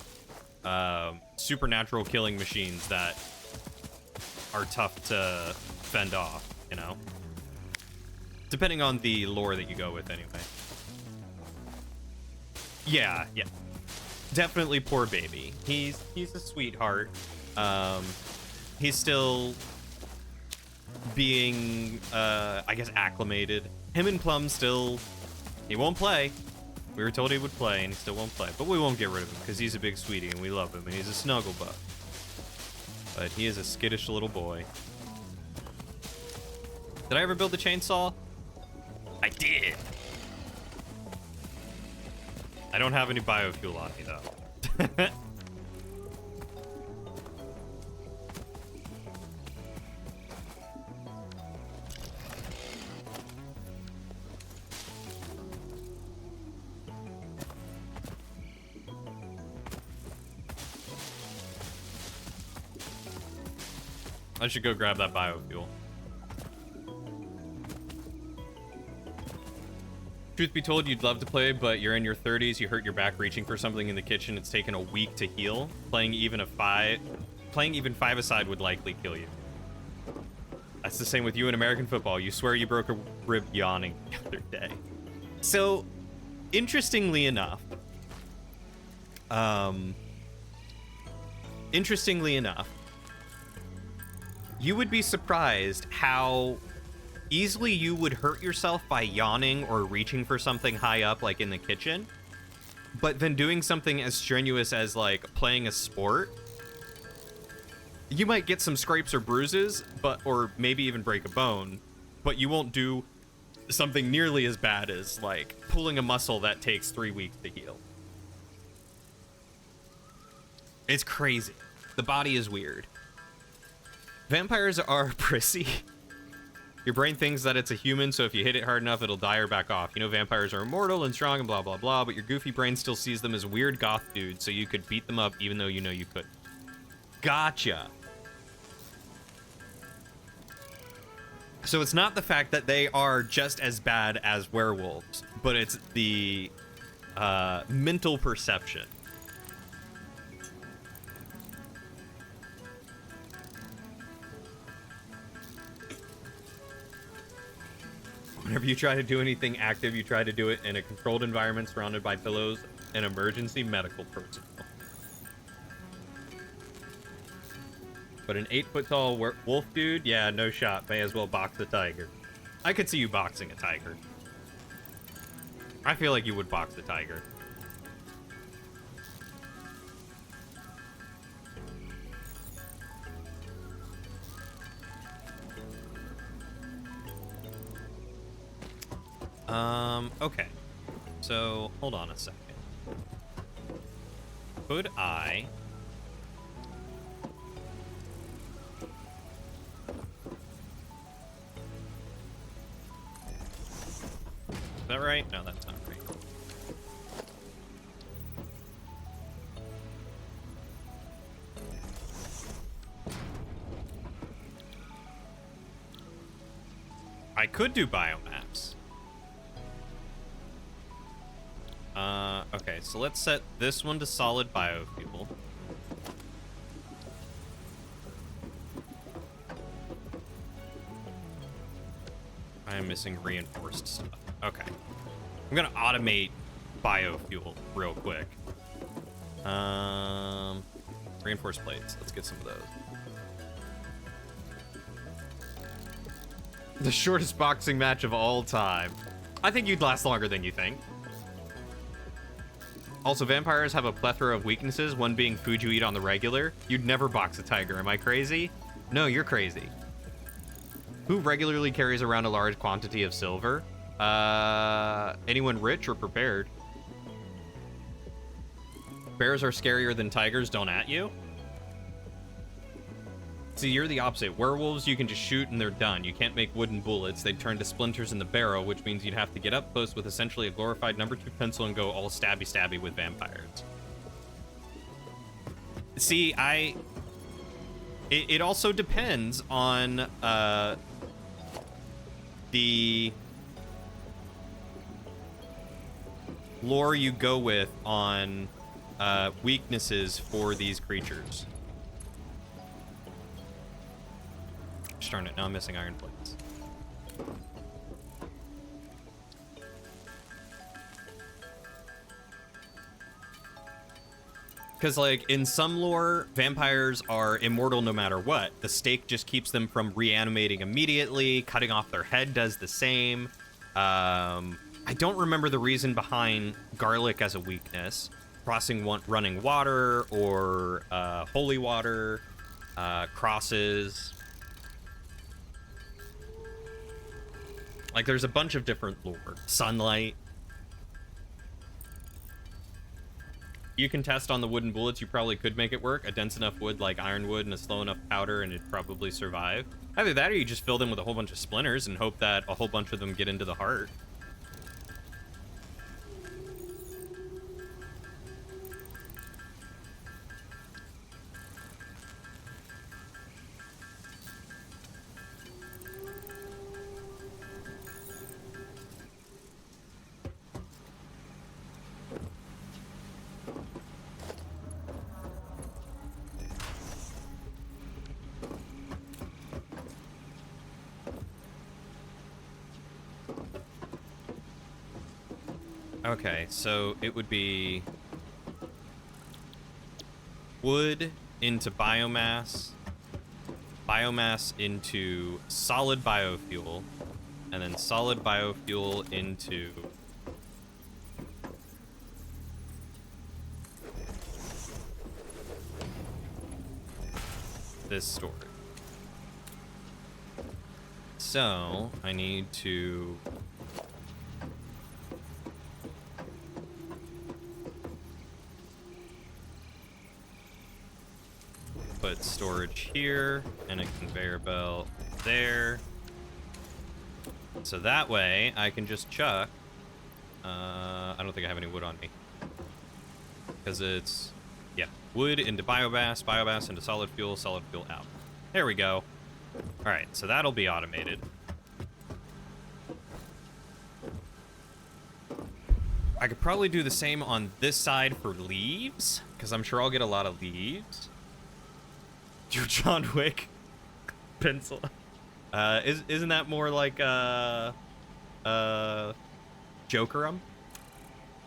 supernatural killing machines that are tough to fend off, you know? Depending on the lore that you go with, anyway. Yeah. Definitely poor baby. He's a sweetheart. He's still being, I guess, acclimated. Him and Plum still, he won't play. We were told he would play, and he still won't play. But we won't get rid of him, because he's a big sweetie, and we love him, and he's a snuggle butt. But he is a skittish little boy. Did I ever build the chainsaw? I did. I don't have any biofuel on me, though. I should go grab that biofuel. Truth be told, you'd love to play, but you're in your 30s, you hurt your back reaching for something in the kitchen, it's taken a week to heal. Playing even 5-a-side would likely kill you. That's the same with you in American football. You swear you broke a rib yawning the other day. So, interestingly enough, you would be surprised how easily you would hurt yourself by yawning or reaching for something high up, like in the kitchen. But then doing something as strenuous as, like, playing a sport, you might get some scrapes or bruises, or maybe even break a bone, but you won't do something nearly as bad as, like, pulling a muscle that takes 3 weeks to heal. It's crazy. The body is weird. Vampires are prissy. Your brain thinks that it's a human, so if you hit it hard enough, it'll die or back off. You know vampires are immortal and strong and blah, blah, blah, but your goofy brain still sees them as weird goth dudes, so you could beat them up even though you know you couldn't. Gotcha. So it's not the fact that they are just as bad as werewolves, but it's the mental perception. Whenever you try to do anything active, you try to do it in a controlled environment surrounded by pillows and emergency medical personnel. But an 8-foot tall wolf dude, yeah, no shot. May as well box a tiger. I could see you boxing a tiger. I feel like you would box a tiger. Okay. So, hold on a second. Could I... Is that right? No, that's not right. I could do biomass. Okay, so let's set this one to solid biofuel. I am missing reinforced stuff. Okay. I'm gonna automate biofuel real quick. Reinforced plates. Let's get some of those. The shortest boxing match of all time. I think you'd last longer than you think. Also, vampires have a plethora of weaknesses, one being food you eat on the regular. You'd never box a tiger. Am I crazy? No, you're crazy. Who regularly carries around a large quantity of silver? Anyone rich or prepared? Bears are scarier than tigers, don't at you? See, you're the opposite. Werewolves, you can just shoot and they're done. You can't make wooden bullets. They'd turn to splinters in the barrel, which means you'd have to get up close with essentially a glorified number 2 pencil and go all stabby-stabby with vampires. See, It also depends on, the lore you go with on, weaknesses for these creatures. Darn it, now I'm missing iron plates. Because, like, in some lore, vampires are immortal no matter what. The stake just keeps them from reanimating immediately. Cutting off their head does the same. I don't remember the reason behind garlic as a weakness. Crossing running water or holy water, crosses. Like, there's a bunch of different lore. Sunlight. You can test on the wooden bullets. You probably could make it work. A dense enough wood like ironwood and a slow enough powder and it'd probably survive. Either that or you just fill them with a whole bunch of splinters and hope that a whole bunch of them get into the heart. Okay, so it would be wood into biomass, biomass into solid biofuel, and then solid biofuel into this storage. So I need to put storage here and a conveyor belt there. So that way I can just chuck. I don't think I have any wood on me. Because it's, yeah, wood into biomass, biomass into solid fuel out. There we go. All right, so that'll be automated. I could probably do the same on this side for leaves, because I'm sure I'll get a lot of leaves. Your John Wick pencil. Isn't that more like Jokerum?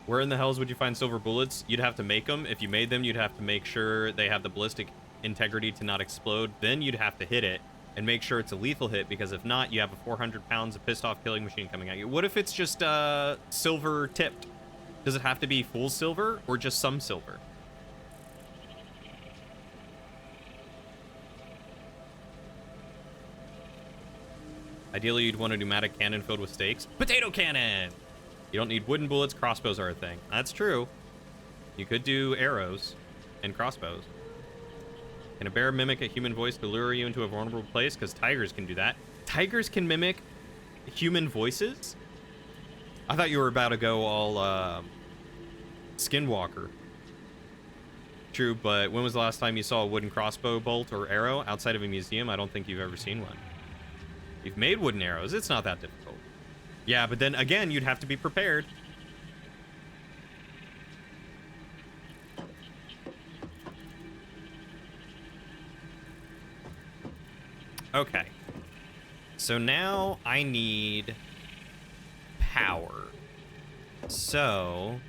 Where in the hells would you find silver bullets? You'd have to make them. If you made them, you'd have to make sure they have the ballistic integrity to not explode. Then you'd have to hit it and make sure it's a lethal hit, because if not, you have a 400 pounds of pissed off killing machine coming at you. What if it's just silver tipped? Does it have to be full silver or just some silver? Ideally, you'd want a pneumatic cannon filled with stakes. Potato cannon! You don't need wooden bullets. Crossbows are a thing. That's true. You could do arrows and crossbows. Can a bear mimic a human voice to lure you into a vulnerable place? Because tigers can do that. Tigers can mimic human voices? I thought you were about to go all Skinwalker. True, but when was the last time you saw a wooden crossbow bolt or arrow outside of a museum? I don't think you've ever seen one. You've made wooden arrows. It's not that difficult. Yeah, but then again, you'd have to be prepared. Okay. So now I need power. So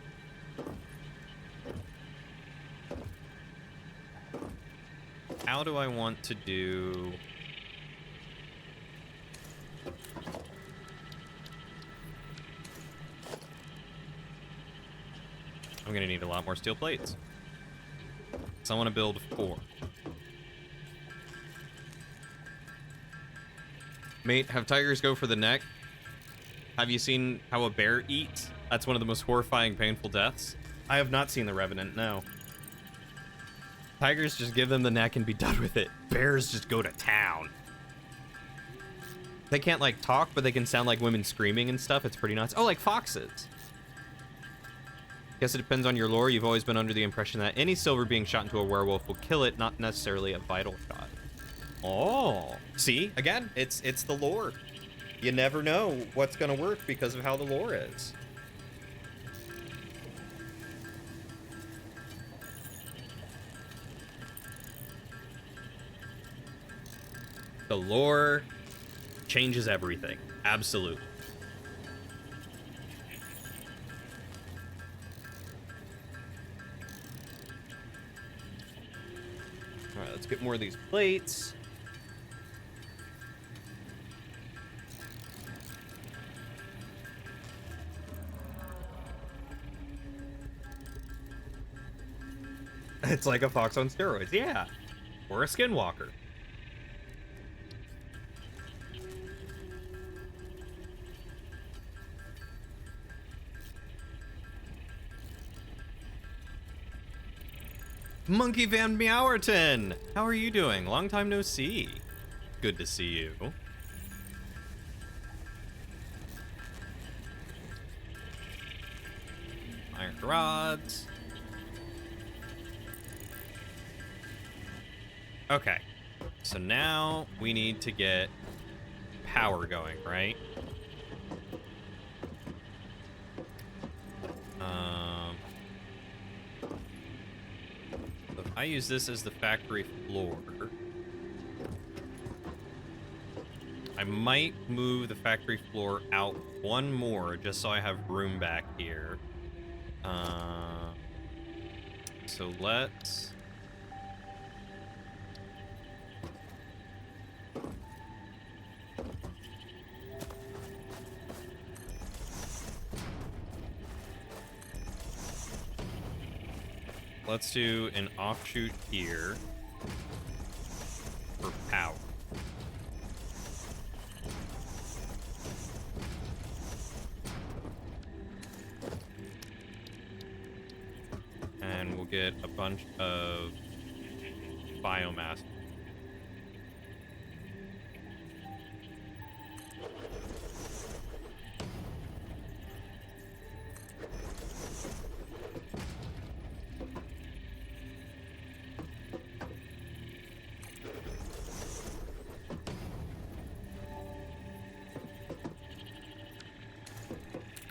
how do I want to do... I'm gonna need a lot more steel plates. So I want to build 4. Mate, have tigers go for the neck? Have you seen how a bear eats? That's one of the most horrifying, painful deaths. I have not seen The Revenant, no. Tigers just give them the neck and be done with it. Bears just go to town. They can't, like, talk, but they can sound like women screaming and stuff. It's pretty nuts. Oh, like foxes. Guess it depends on your lore. You've always been under the impression that any silver being shot into a werewolf will kill it, not necessarily a vital shot. Oh, see, again, it's the lore. You never know what's gonna work because of how the lore is. The lore changes everything. Absolutely. All right, let's get more of these plates. It's like a fox on steroids, yeah. Or a skinwalker. Monkey Van Meowerton! How are you doing? Long time no see. Good to see you. Iron rods. Okay. So now we need to get power going, right? So if I use this as the factory floor, I might move the factory floor out one more just so I have room back here. So let's... Let's do an offshoot here for power. And we'll get a bunch of biomass.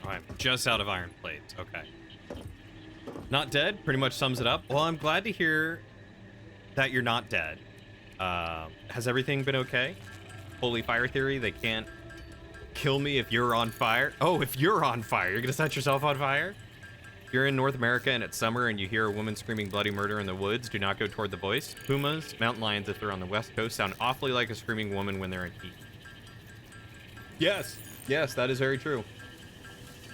I'm just out of iron plates. Okay. Not dead pretty much sums it up. Well, I'm glad to hear that you're not dead. Has everything been okay? Holy fire theory, they can't kill me if you're on fire. Oh, if you're on fire, you're gonna set yourself on fire? If you're in North America and it's summer and you hear a woman screaming bloody murder in the woods, do not go toward the voice. Pumas, mountain lions, if they're on the west coast, sound awfully like a screaming woman when they're in heat. Yes, yes, that is very true.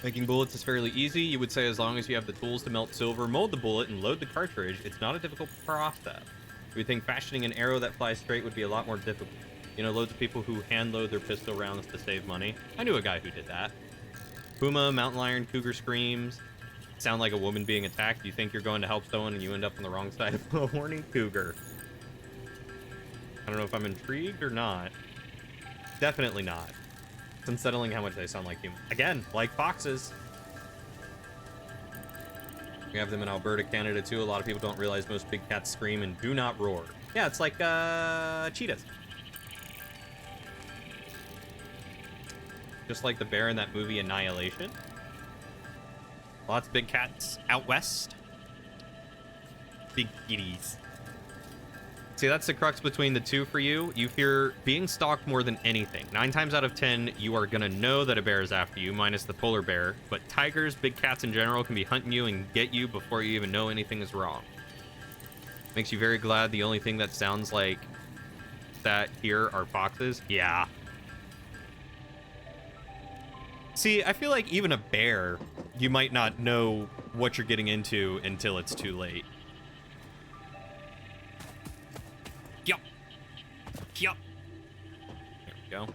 Making bullets is fairly easy. You would say as long as you have the tools to melt silver, mold the bullet, and load the cartridge, it's not a difficult process. You would think fashioning an arrow that flies straight would be a lot more difficult. You know, loads of people who hand load their pistol rounds to save money. I knew a guy who did that. Puma, mountain lion, cougar screams. Sound like a woman being attacked. You think you're going to help someone and you end up on the wrong side of a horny cougar. I don't know if I'm intrigued or not. Definitely not. It's unsettling how much they sound like humans. Again, like foxes. We have them in Alberta, Canada too. A lot of people don't realize most big cats scream and do not roar. Yeah, it's like cheetahs. Just like the bear in that movie Annihilation. Lots of big cats out west. Big kitties. See, that's the crux between the two for you. You fear being stalked more than anything. 9 times out of 10, you are gonna know that a bear is after you, minus the polar bear. But tigers, big cats in general, can be hunting you and get you before you even know anything is wrong. Makes you very glad the only thing that sounds like that here are foxes? Yeah. See, I feel like even a bear, you might not know what you're getting into until it's too late. Yup. Yup. There we go.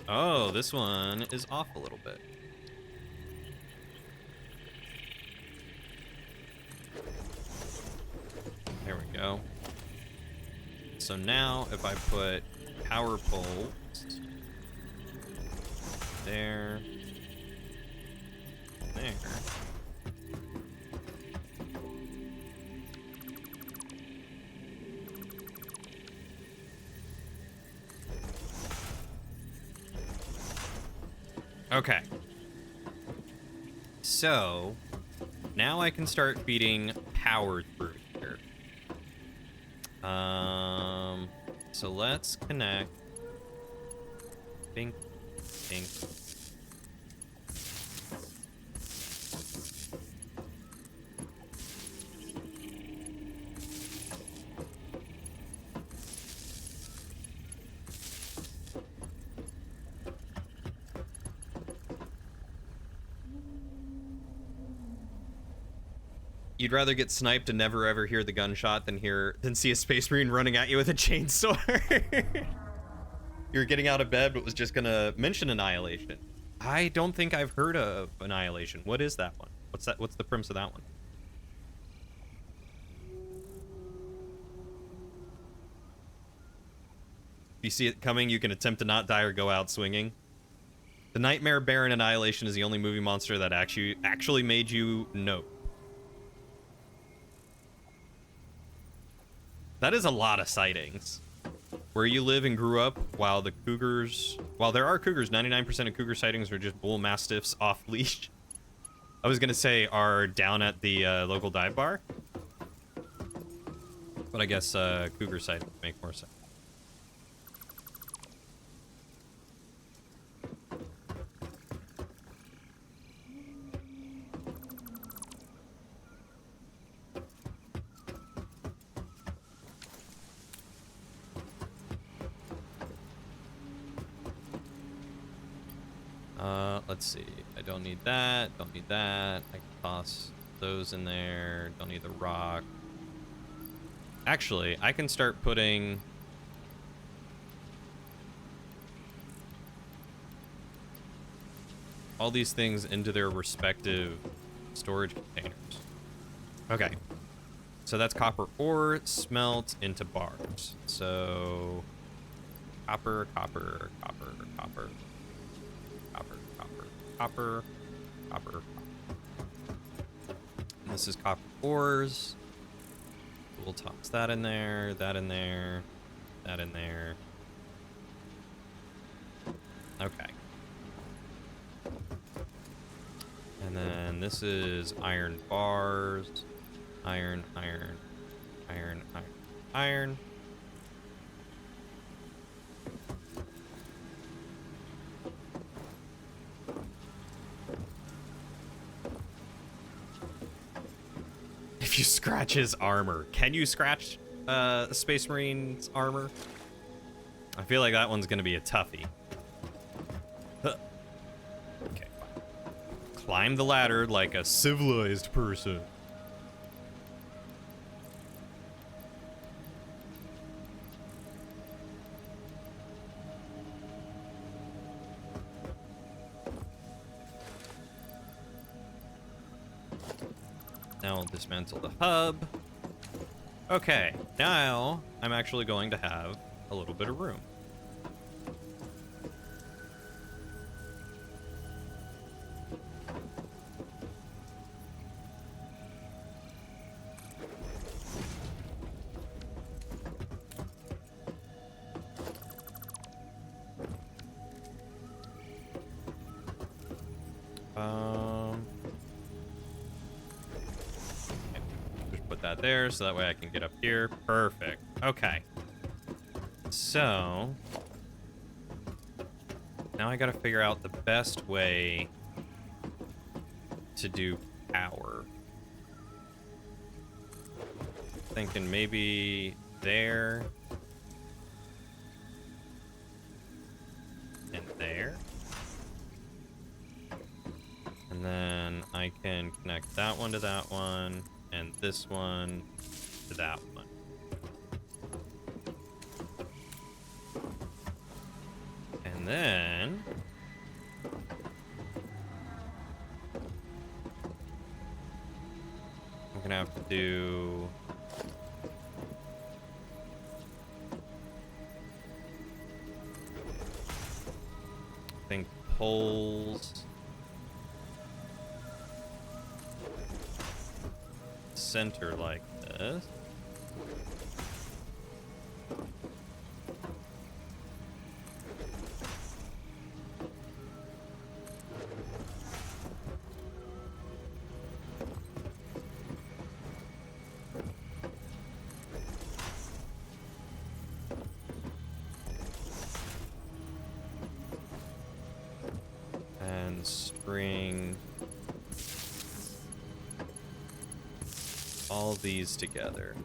Oh, this one is off a little bit. There we go. So now if I put power poles there, there. Okay. So now I can start feeding power through here. So let's connect. Bink, bink. You'd rather get sniped and never ever hear the gunshot than see a space marine running at you with a chainsaw. You're getting out of bed but was just gonna mention Annihilation. I don't think I've heard of Annihilation. What is that one? What's the premise of that one? If you see it coming, you can attempt to not die or go out swinging. The Nightmare Bear in Annihilation is the only movie monster that actually made you nope. That is a lot of sightings. Where you live and grew up, while there are cougars, 99% of cougar sightings are just bull mastiffs off leash. I was gonna say are down at the local dive bar, but I guess cougar sightings make more sense. Let's see. I don't need that. Don't need that. I can toss those in there. Don't need the rock. Actually, I can start putting all these things into their respective storage containers. Okay. So that's copper ore smelt into bars. So copper, copper, copper, copper. Copper, copper, copper, copper. And this is copper ores. We'll toss that in there, that in there, that in there. Okay. And then this is iron bars. Iron, iron, Iron, iron, iron. If you scratch his armor, can you scratch Space Marine's armor? I feel like that one's gonna be a toughie. Huh. Okay. Climb the ladder like a civilized person. Now I'll dismantle the hub. Okay, now I'm actually going to have a little bit of room. Just put that there so that way I can get up here. Perfect. Okay. So now I gotta figure out the best way to do power. Thinking maybe there and there. And then I can connect that one to that one and this one to that one. And then I'm gonna have to do I think poles center like this. And string all these together.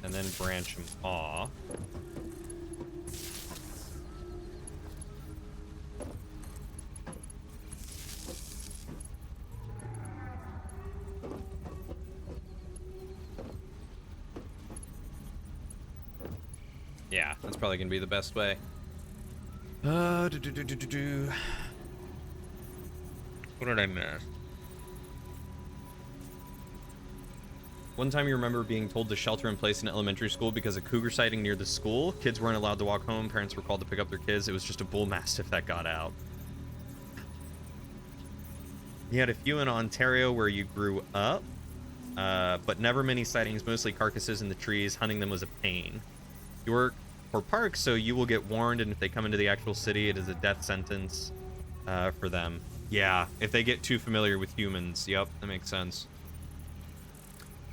And then branch them off. Yeah, that's probably gonna be the best way. What did I miss? One time you remember being told to shelter in place in elementary school because of cougar sighting near the school. Kids weren't allowed to walk home. Parents were called to pick up their kids. It was just a bull mastiff that got out. You had a few in Ontario where you grew up, but never many sightings, mostly carcasses in the trees. Hunting them was a pain. You work for parks, so you will get warned, and if they come into the actual city, it is a death sentence for them. Yeah, if they get too familiar with humans. Yep, that makes sense.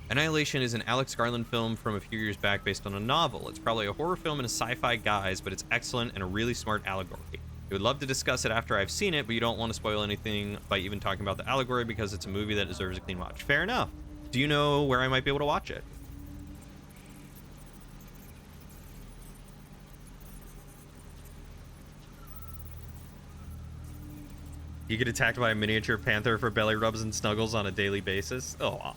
Annihilation is an Alex Garland film from a few years back based on a novel. It's probably a horror film in a sci-fi guise, but it's excellent and a really smart allegory. I would love to discuss it after I've seen it, but you don't want to spoil anything by even talking about the allegory because it's a movie that deserves a clean watch. Fair enough. Do you know where I might be able to watch it? You get attacked by a miniature panther for belly rubs and snuggles on a daily basis? Oh.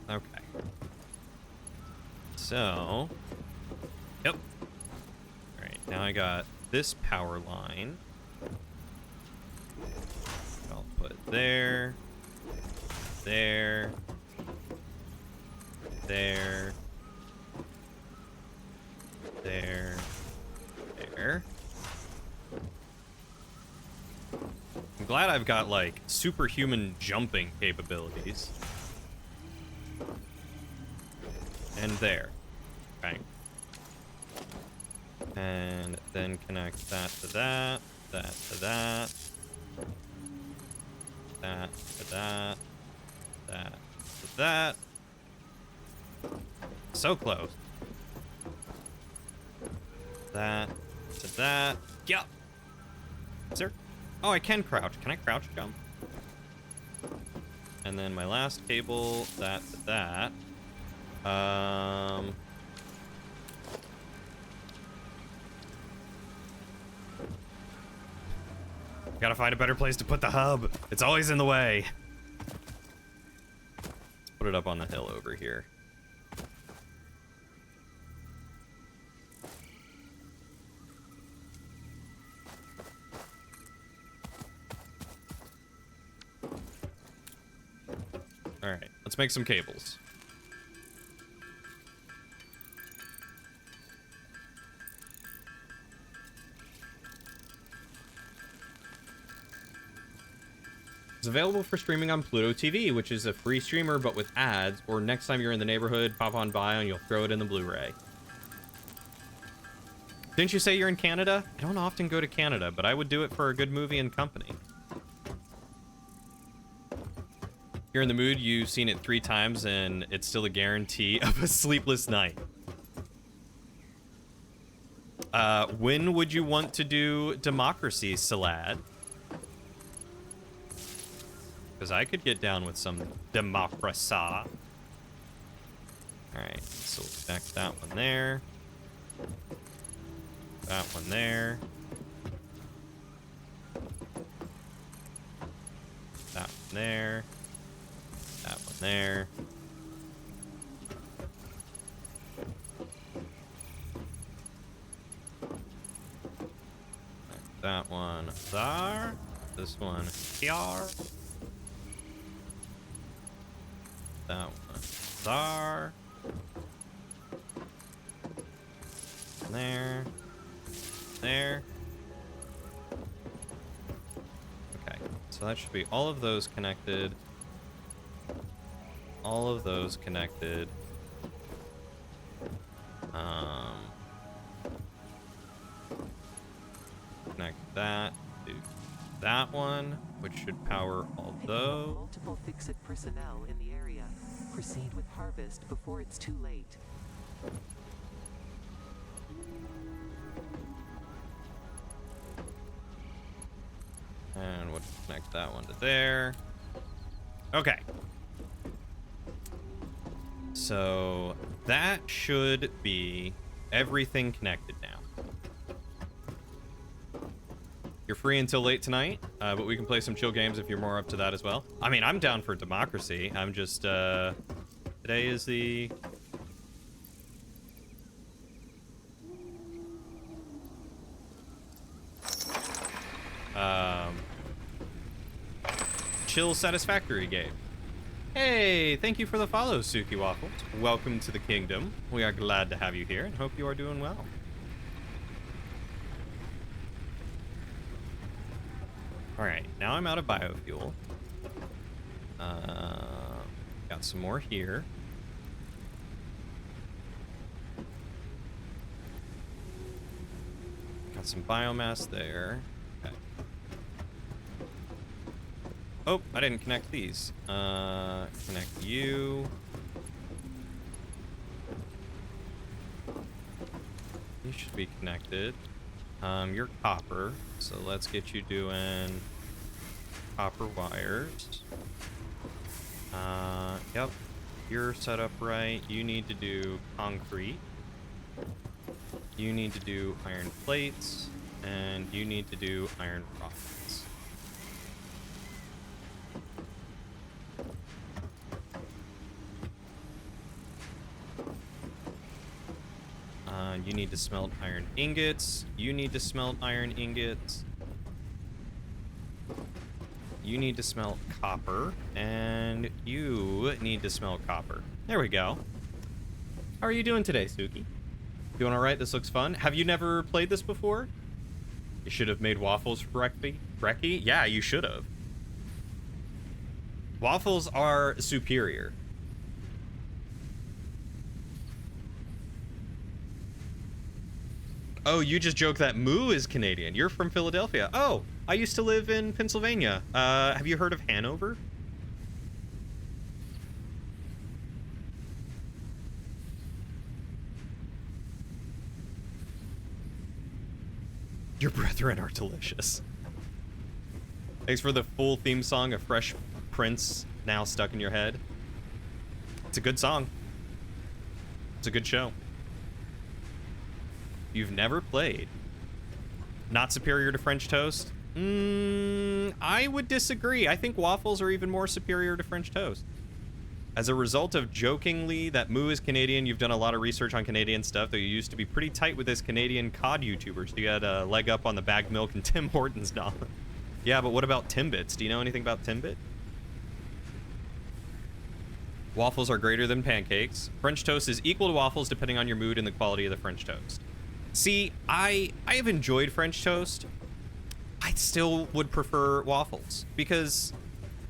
Okay. So, yep. All right, now I got this power line. I'll put it there, there, there, there, there. glad I've got, like, superhuman jumping capabilities. And there. Okay. And then connect that to that, that to that, that to that, that to that. So close. That to that. Yup. Sir. Oh, I can crouch. Can I crouch jump? And then my last cable, that to that. Gotta find a better place to put the hub. It's always in the way. Let's put it up on the hill over here. All right, let's make some cables. It's available for streaming on Pluto TV, which is a free streamer but with ads, or next time you're in the neighborhood, pop on by and you'll throw it in the Blu-ray. Didn't you say you're in Canada? I don't often go to Canada, but I would do it for a good movie and company. If you're in the mood, you've seen it 3 times and it's still a guarantee of a sleepless night. When would you want to do Democracy, Salad? Because I could get down with some democracy. Alright, so we'll connect that one there. That one there. That one there. That one there. That one there. This one here. That one there. There. There. Okay, so that should be all of those connected. All of those connected. Connect that to that one, which should power all those. Multiple Fix-It personnel in the area. Proceed with harvest before it's too late. And we'll connect that one to there. Okay. So that should be everything connected now. You're free until late tonight, but we can play some chill games if you're more up to that as well. I mean, I'm down for Democracy. I'm just, today is the... Chill Satisfactory game. Hey, thank you for the follow, Suki Waffles. Welcome to the kingdom. We are glad to have you here and hope you are doing well. Alright, now I'm out of biofuel. Got some more here. Got some biomass there. Okay. Oh, I didn't connect these. Connect you. You should be connected. You're copper, so let's get you doing copper wires. Yep, you're set up right. You need to do concrete. You need to do iron plates, and you need to do iron rods. You need to smelt iron ingots. You need to smelt iron ingots. You need to smelt copper. And you need to smelt copper. There we go. How are you doing today, Suki? Doing alright? This looks fun. Have you never played this before? You should have made waffles for Brekkie? Yeah, you should have. Waffles are superior. Oh, you just joked that Moo is Canadian. You're from Philadelphia. Oh, I used to live in Pennsylvania. Have you heard of Hanover? Your brethren are delicious. Thanks for the full theme song of Fresh Prince now stuck in your head. It's a good song. It's a good show. You've never played. Not superior to French toast? I would disagree. I think waffles are even more superior to French toast. As a result of jokingly that Moo is Canadian, you've done a lot of research on Canadian stuff, though you used to be pretty tight with this Canadian COD YouTuber, so you had a leg up on the bagged milk and Tim Hortons knowledge. Yeah, but what about Timbits? Do you know anything about Timbit? Waffles are greater than pancakes. French toast is equal to waffles depending on your mood and the quality of the French toast. See, I have enjoyed French toast. I still would prefer waffles because,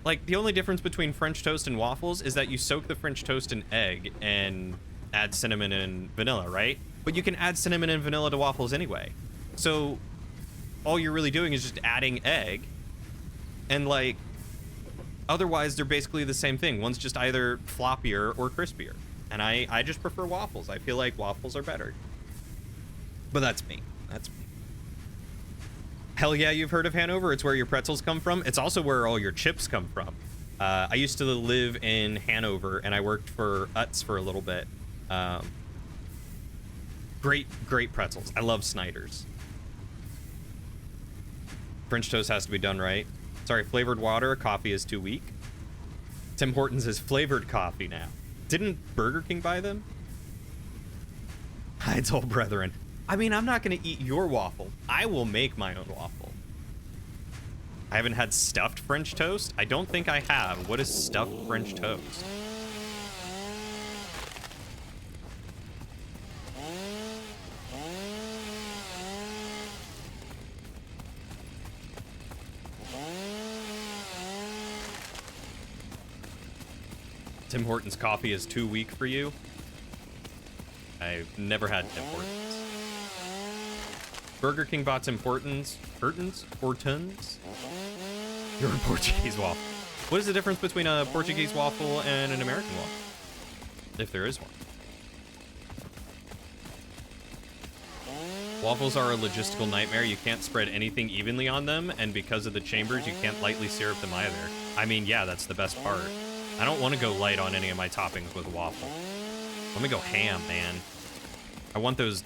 like, the only difference between French toast and waffles is that you soak the French toast in egg and add cinnamon and vanilla, right? But you can add cinnamon and vanilla to waffles anyway. So all you're really doing is just adding egg, and like, otherwise they're basically the same thing. One's just either floppier or crispier. And I just prefer waffles. I feel like waffles are better. But that's me. That's me. Hell yeah, you've heard of Hanover. It's where your pretzels come from. It's also where all your chips come from. I used to live in Hanover, and I worked for Utz for a little bit. Great pretzels. I love Snyder's. French toast has to be done right. Sorry, flavored water. Coffee is too weak. Tim Hortons is flavored coffee now. Didn't Burger King buy them? I told brethren. I mean, I'm not going to eat your waffle. I will make my own waffle. I haven't had stuffed French toast. I don't think I have. What is stuffed French toast? Tim Hortons coffee is too weak for you? I've never had Tim Hortons. Burger King bought Tim Hortons. Hortons? You're a Portuguese waffle. What is the difference between a Portuguese waffle and an American waffle? If there is one. Waffles are a logistical nightmare. You can't spread anything evenly on them, and because of the chambers, you can't lightly syrup them either. I mean, yeah, that's the best part. I don't want to go light on any of my toppings with a waffle. Let me go ham, man. I want those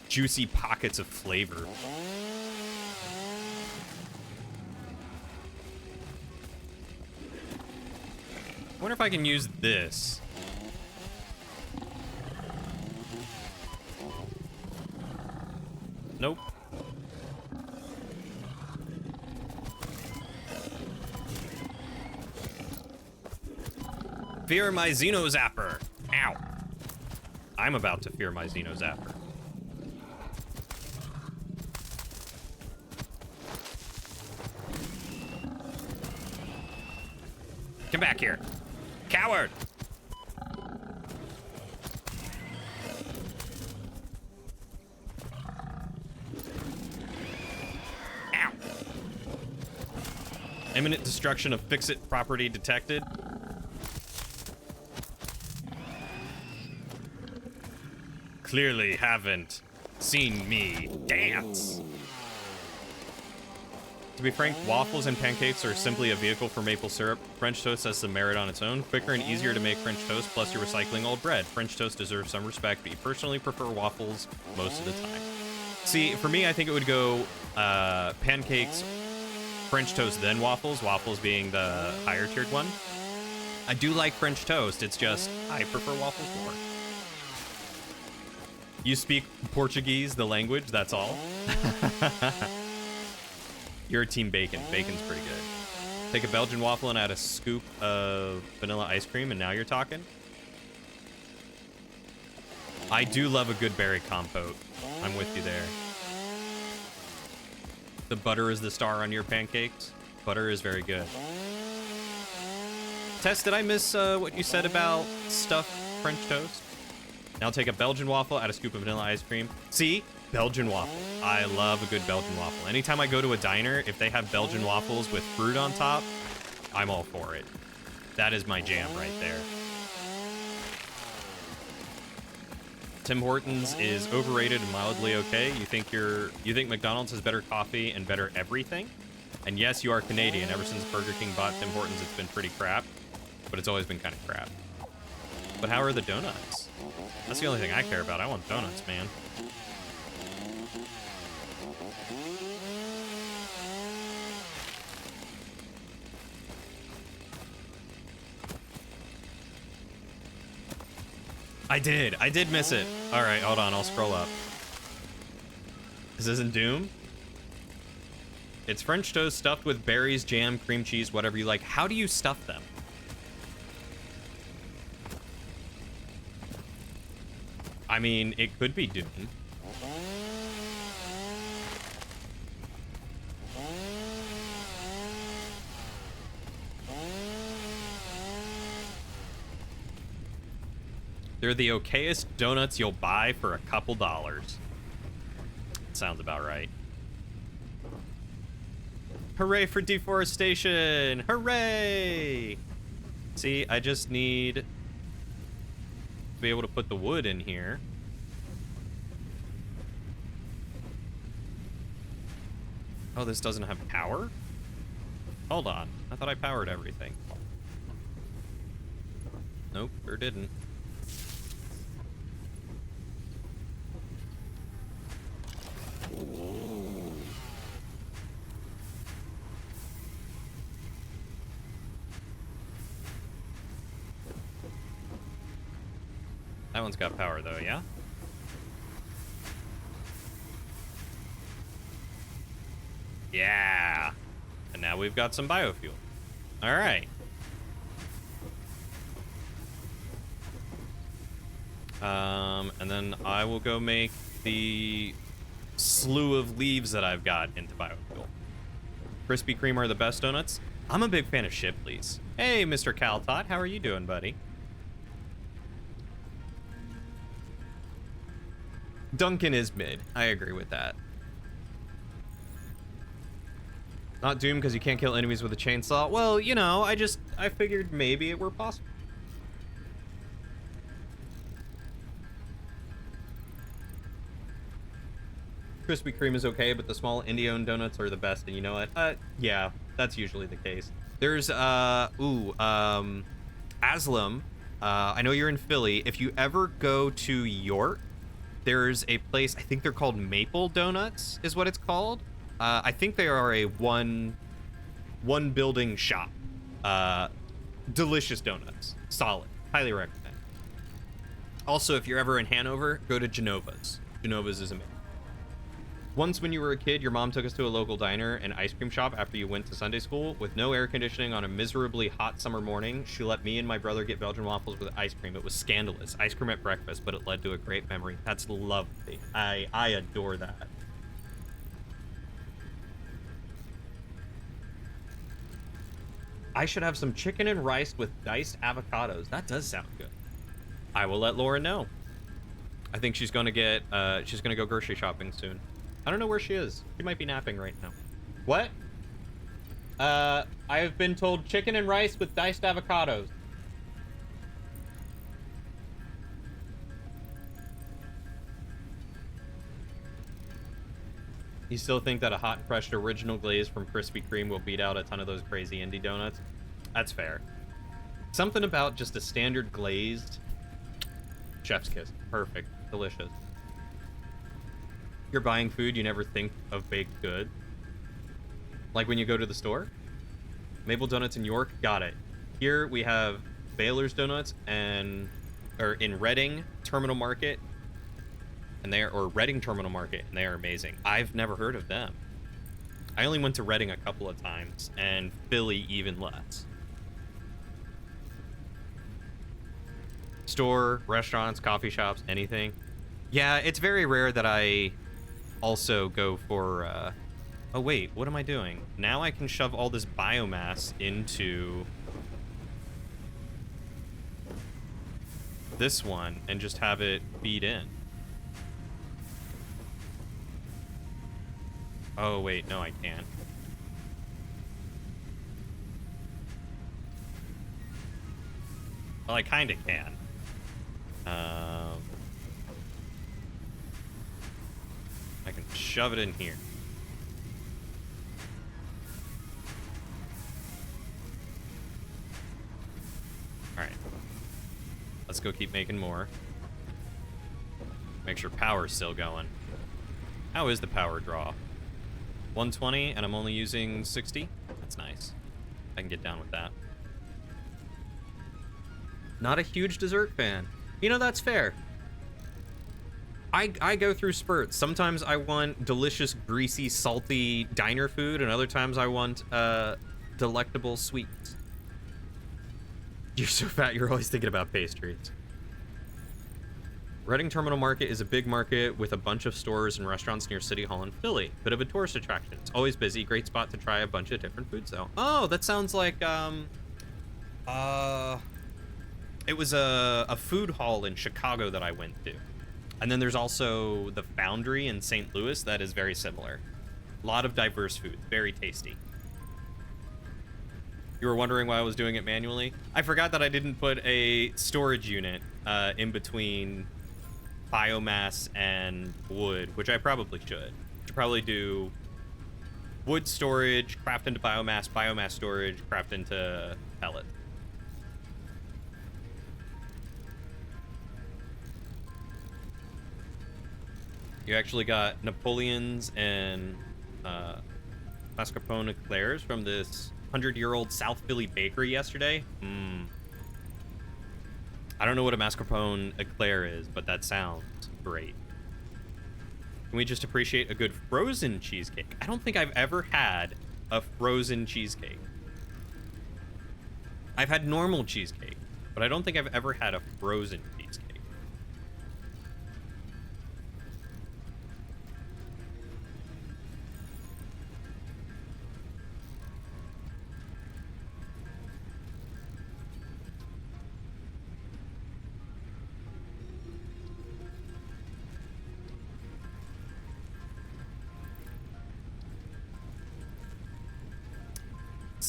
juicy pockets of flavor. I wonder if I can use this. Nope. Fear my Xeno Zapper. Ow. I'm about to fear my Xeno Zapper. Come back here. Coward! Ow. Imminent destruction of Fix-It property detected. Clearly haven't seen me dance. To be frank, waffles and pancakes are simply a vehicle for maple syrup. French toast has some merit on its own. Quicker and easier to make French toast, plus you're recycling old bread. French toast deserves some respect, but you personally prefer waffles most of the time. See, for me, I think it would go pancakes, French toast, then waffles, waffles being the higher tiered one. I do like French toast, it's just I prefer waffles more. You speak Portuguese, the language, that's all. You're a team bacon. Bacon's pretty good. Take a Belgian waffle and add a scoop of vanilla ice cream, and now you're talking. I do love a good berry compote. I'm with you there. The butter is the star on your pancakes. Butter is very good. Tess, did I miss what you said about stuffed French toast? Now take a Belgian waffle, add a scoop of vanilla ice cream. See? Belgian waffle. I love a good Belgian waffle. Anytime I go to a diner, if they have Belgian waffles with fruit on top, I'm all for it. That is my jam right there. Tim Hortons is overrated and mildly okay. You think McDonald's has better coffee and better everything? And yes, you are Canadian. Ever since Burger King bought Tim Hortons, it's been pretty crap. But it's always been kind of crap. But how are the donuts? That's the only thing I care about. I want donuts, man. I did miss it. All right, hold on, I'll scroll up. This isn't Doom? It's French toast stuffed with berries, jam, cream cheese, whatever you like. How do you stuff them? I mean, it could be Doom. They're the okayest donuts you'll buy for a couple dollars. Sounds about right. Hooray for deforestation! Hooray! See, I just need to be able to put the wood in here. Oh, this doesn't have power? Hold on. I thought I powered everything. Nope, sure didn't. That one's got power though, yeah? Yeah. And now we've got some biofuel. All right. And then I will go make the slew of leaves that I've got into biofuel. Krispy Kreme are the best donuts. I'm a big fan of Shipley's. Hey, Mr. Caltot, how are you doing, buddy? Dunkin' is mid. I agree with that. Not Doom because you can't kill enemies with a chainsaw. Well, you know, I figured maybe it were possible. Krispy Kreme is okay, but the small indie-owned donuts are the best, and you know what? Yeah, that's usually the case. There's, Aslam. I know you're in Philly. If you ever go to York, there's a place, I think they're called Maple Donuts, is what it's called. I think they are a one building shop. Delicious donuts. Solid. Highly recommend. Also, if you're ever in Hanover, go to Genova's. Genova's is amazing. Once when you were a kid, your mom took us to a local diner and ice cream shop after you went to Sunday school. With no air conditioning on a miserably hot summer morning, she let me and my brother get Belgian waffles with ice cream. It was scandalous. Ice cream at breakfast, but it led to a great memory. That's lovely. I adore that. I should have some chicken and rice with diced avocados. That does sound good. I will let Laura know. I think she's gonna go grocery shopping soon. I don't know where she is. She might be napping right now. What? I have been told chicken and rice with diced avocados. You still think that a hot and fresh original glaze from Krispy Kreme will beat out a ton of those crazy indie donuts? That's fair. Something about just a standard glazed chef's kiss. Perfect. Delicious. You're buying food, you never think of baked goods. Like when you go to the store. Maple Donuts in York, got it. Here we have Baylor's Donuts in Reading Terminal Market. Or Reading Terminal Market, and they are amazing. I've never heard of them. I only went to Reading a couple of times, and Philly even less. Store, restaurants, coffee shops, anything. Yeah, it's very rare that I also go for, Oh, wait, what am I doing? Now I can shove all this biomass into this one and just have it feed in. Oh, wait, no, I can't. Well, I kind of can. I can shove it in here. Alright. Let's go keep making more. Make sure power's still going. How is the power draw? 120, and I'm only using 60? That's nice. I can get down with that. Not a huge dessert fan. You know, that's fair. I go through spurts. Sometimes I want delicious, greasy, salty diner food, and other times I want delectable sweets. You're so fat, you're always thinking about pastries. Reading Terminal Market is a big market with a bunch of stores and restaurants near City Hall in Philly. Bit of a tourist attraction. It's always busy. Great spot to try a bunch of different foods, though. Oh, that sounds like, it was a food hall in Chicago that I went to. And then there's also the Foundry in St. Louis that is very similar. A lot of diverse food. Very tasty. You were wondering why I was doing it manually? I forgot that I didn't put a storage unit in between biomass and wood, which I probably should. Should probably do wood storage, craft into biomass, biomass storage, craft into pellet. You actually got Napoleons and mascarpone eclairs from this 100-year-old South Philly bakery yesterday. I don't know what a mascarpone eclair is, but that sounds great. Can we just appreciate a good frozen cheesecake? I don't think I've ever had a frozen cheesecake. I've had normal cheesecake, but I don't think I've ever had a frozen cheesecake.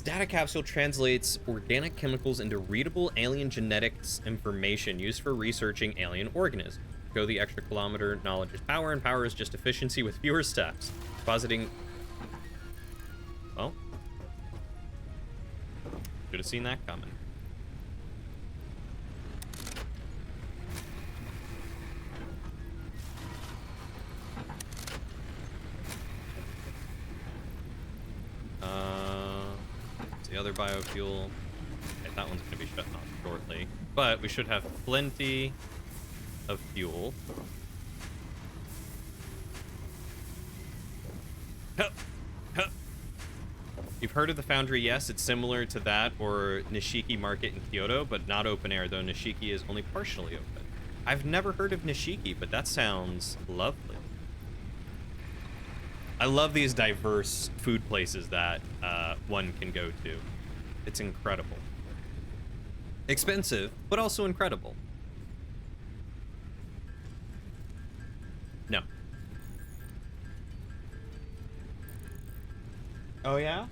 Data capsule translates organic chemicals into readable alien genetics information used for researching alien organisms. Go the extra kilometer. Knowledge is power, and power is just efficiency with fewer steps. Positing. Well, should have seen that coming. The other biofuel. Okay, that one's going to be shut off shortly. But we should have plenty of fuel. Hup, hup. You've heard of the Foundry? Yes, it's similar to that or Nishiki Market in Kyoto, but not open air, though Nishiki is only partially open. I've never heard of Nishiki, but that sounds lovely. I love these diverse food places that one can go to. It's incredible. Expensive, but also incredible. No. Oh, yeah?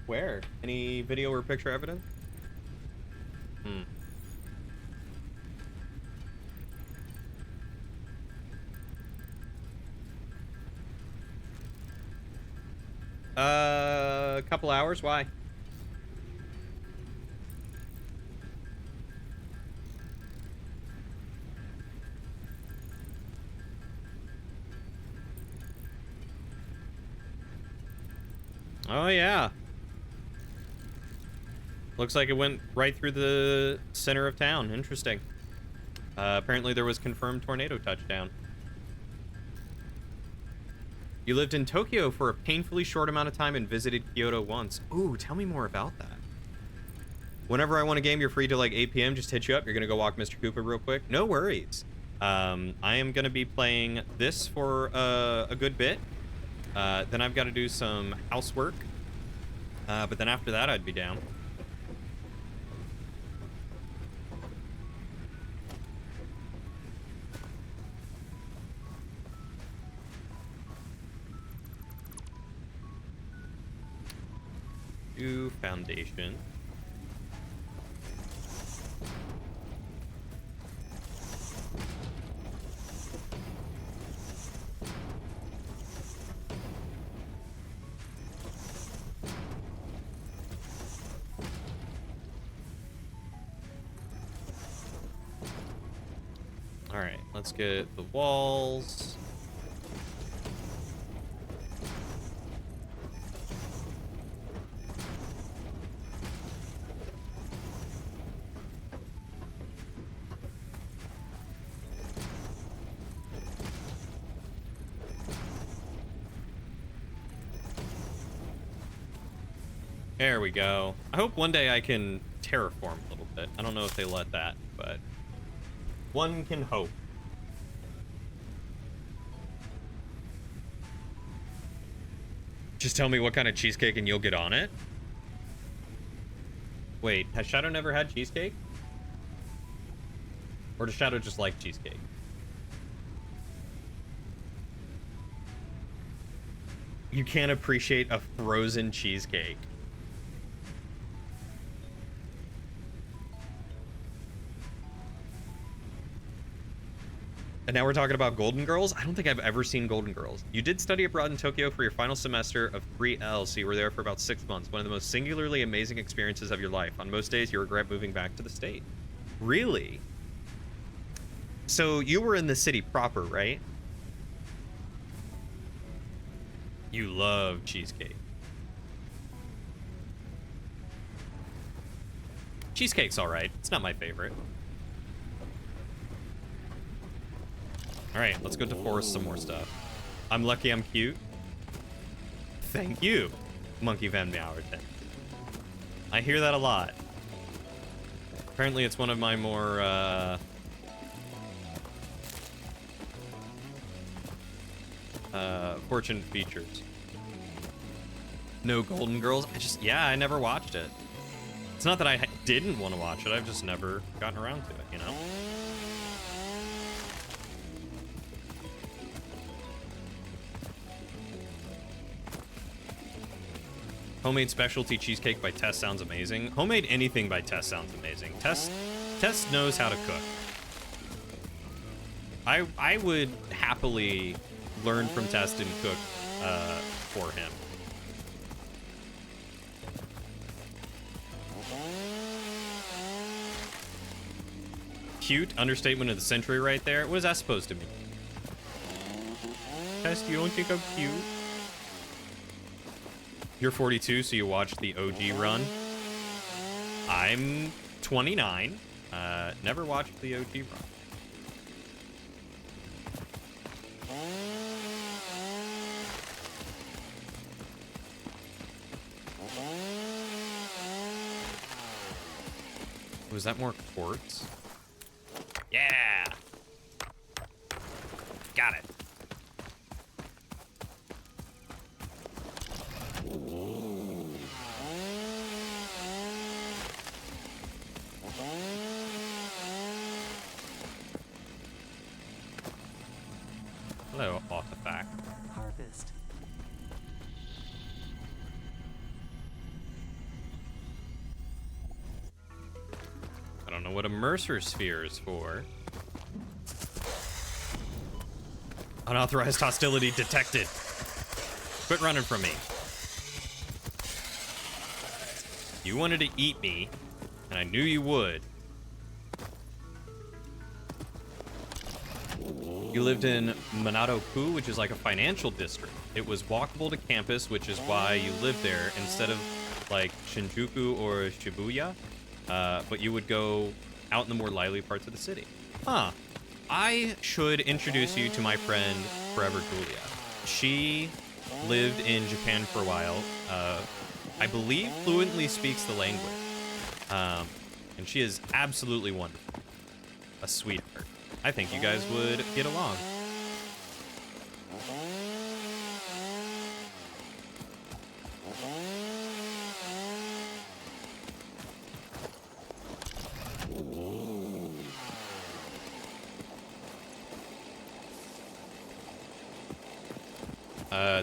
Where? Any video or picture evidence? A couple hours. Why? Oh, yeah. Looks like it went right through the center of town. Interesting. Apparently there was confirmed tornado touchdown. You lived in Tokyo for a painfully short amount of time and visited Kyoto once. Ooh, tell me more about that. Whenever I want a game, you're free till like 8 p.m. Just hit you up. You're going to go walk Mr. Koopa real quick. No worries. I am going to be playing this for a good bit. Then I've got to do some housework. But then after that, I'd be down. Do foundation. All right, let's get the walls. There we go. I hope one day I can terraform a little bit. I don't know if they let that, but one can hope. Just tell me what kind of cheesecake and you'll get on it. Wait, has Shadow never had cheesecake? Or does Shadow just like cheesecake? You can't appreciate a frozen cheesecake. And now we're talking about Golden Girls? I don't think I've ever seen Golden Girls. You did study abroad in Tokyo for your final semester of 3L, so you were there for about 6 months. One of the most singularly amazing experiences of your life. On most days, you regret moving back to the state. Really? So you were in the city proper, right? You love cheesecake. Cheesecake's all right. It's not my favorite. All right, let's go deforest some more stuff. I'm lucky I'm cute. Thank you, Monkey Van Meowerton. I hear that a lot. Apparently it's one of my more, fortunate features. No Golden Girls? I never watched it. It's not that I didn't want to watch it, I've just never gotten around to it, you know? Homemade specialty cheesecake by Tess sounds amazing. Homemade anything by Tess sounds amazing. Tess knows how to cook. I would happily learn from Tess and cook for him. Cute, understatement of the century right there. What is that supposed to mean? Tess, you don't think I'm cute? You're 42, so you watched the OG run. I'm 29. Never watched the OG run. Was that more quartz? Yeah! Got it. Hello, artifact. Harvest. I don't know what a Mercer sphere is for. Unauthorized hostility detected. Quit running from me. You wanted to eat me, and I knew you would. You lived in Minato-ku, which is like a financial district. It was walkable to campus, which is why you lived there instead of like Shinjuku or Shibuya. But you would go out in the more lively parts of the city. Huh. I should introduce you to my friend, Forever Julia. She lived in Japan for a while. I believe fluently speaks the language. And she is absolutely wonderful. A sweetheart. I think you guys would get along.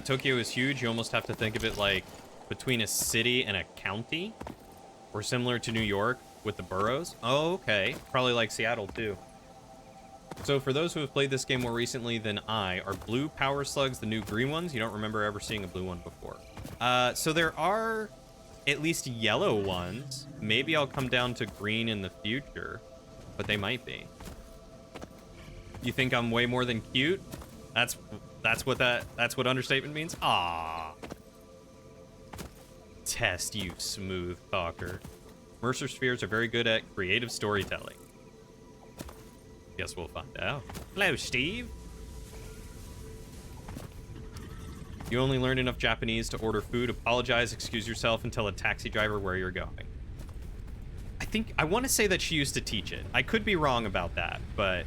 Tokyo is huge. You almost have to think of it like between a city and a county, or similar to New York with the boroughs. Oh, okay. Probably like Seattle too. So for those who have played this game more recently than I, are blue power slugs the new green ones? You don't remember ever seeing a blue one before. So there are at least yellow ones. Maybe I'll come down to green in the future, but they might be. You think I'm way more than cute? That's what understatement means? Ah. Test, you smooth talker. Mercer spheres are very good at creative storytelling. Guess we'll find out. Hello, Steve. You only learned enough Japanese to order food, apologize, excuse yourself, and tell a taxi driver where you're going. I want to say that she used to teach it. I could be wrong about that, but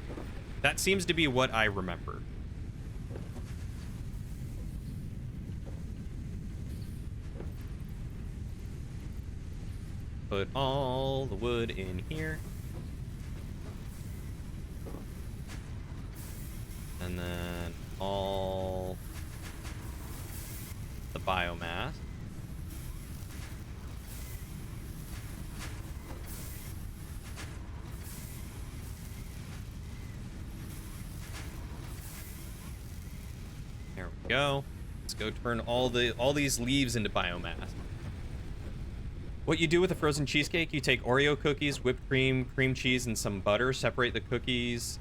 that seems to be what I remember. Put all the wood in here. And then all the biomass. There we go. Let's go turn all these leaves into biomass. What you do with a frozen cheesecake, you take Oreo cookies, whipped cream, cream cheese, and some butter, separate the cookies,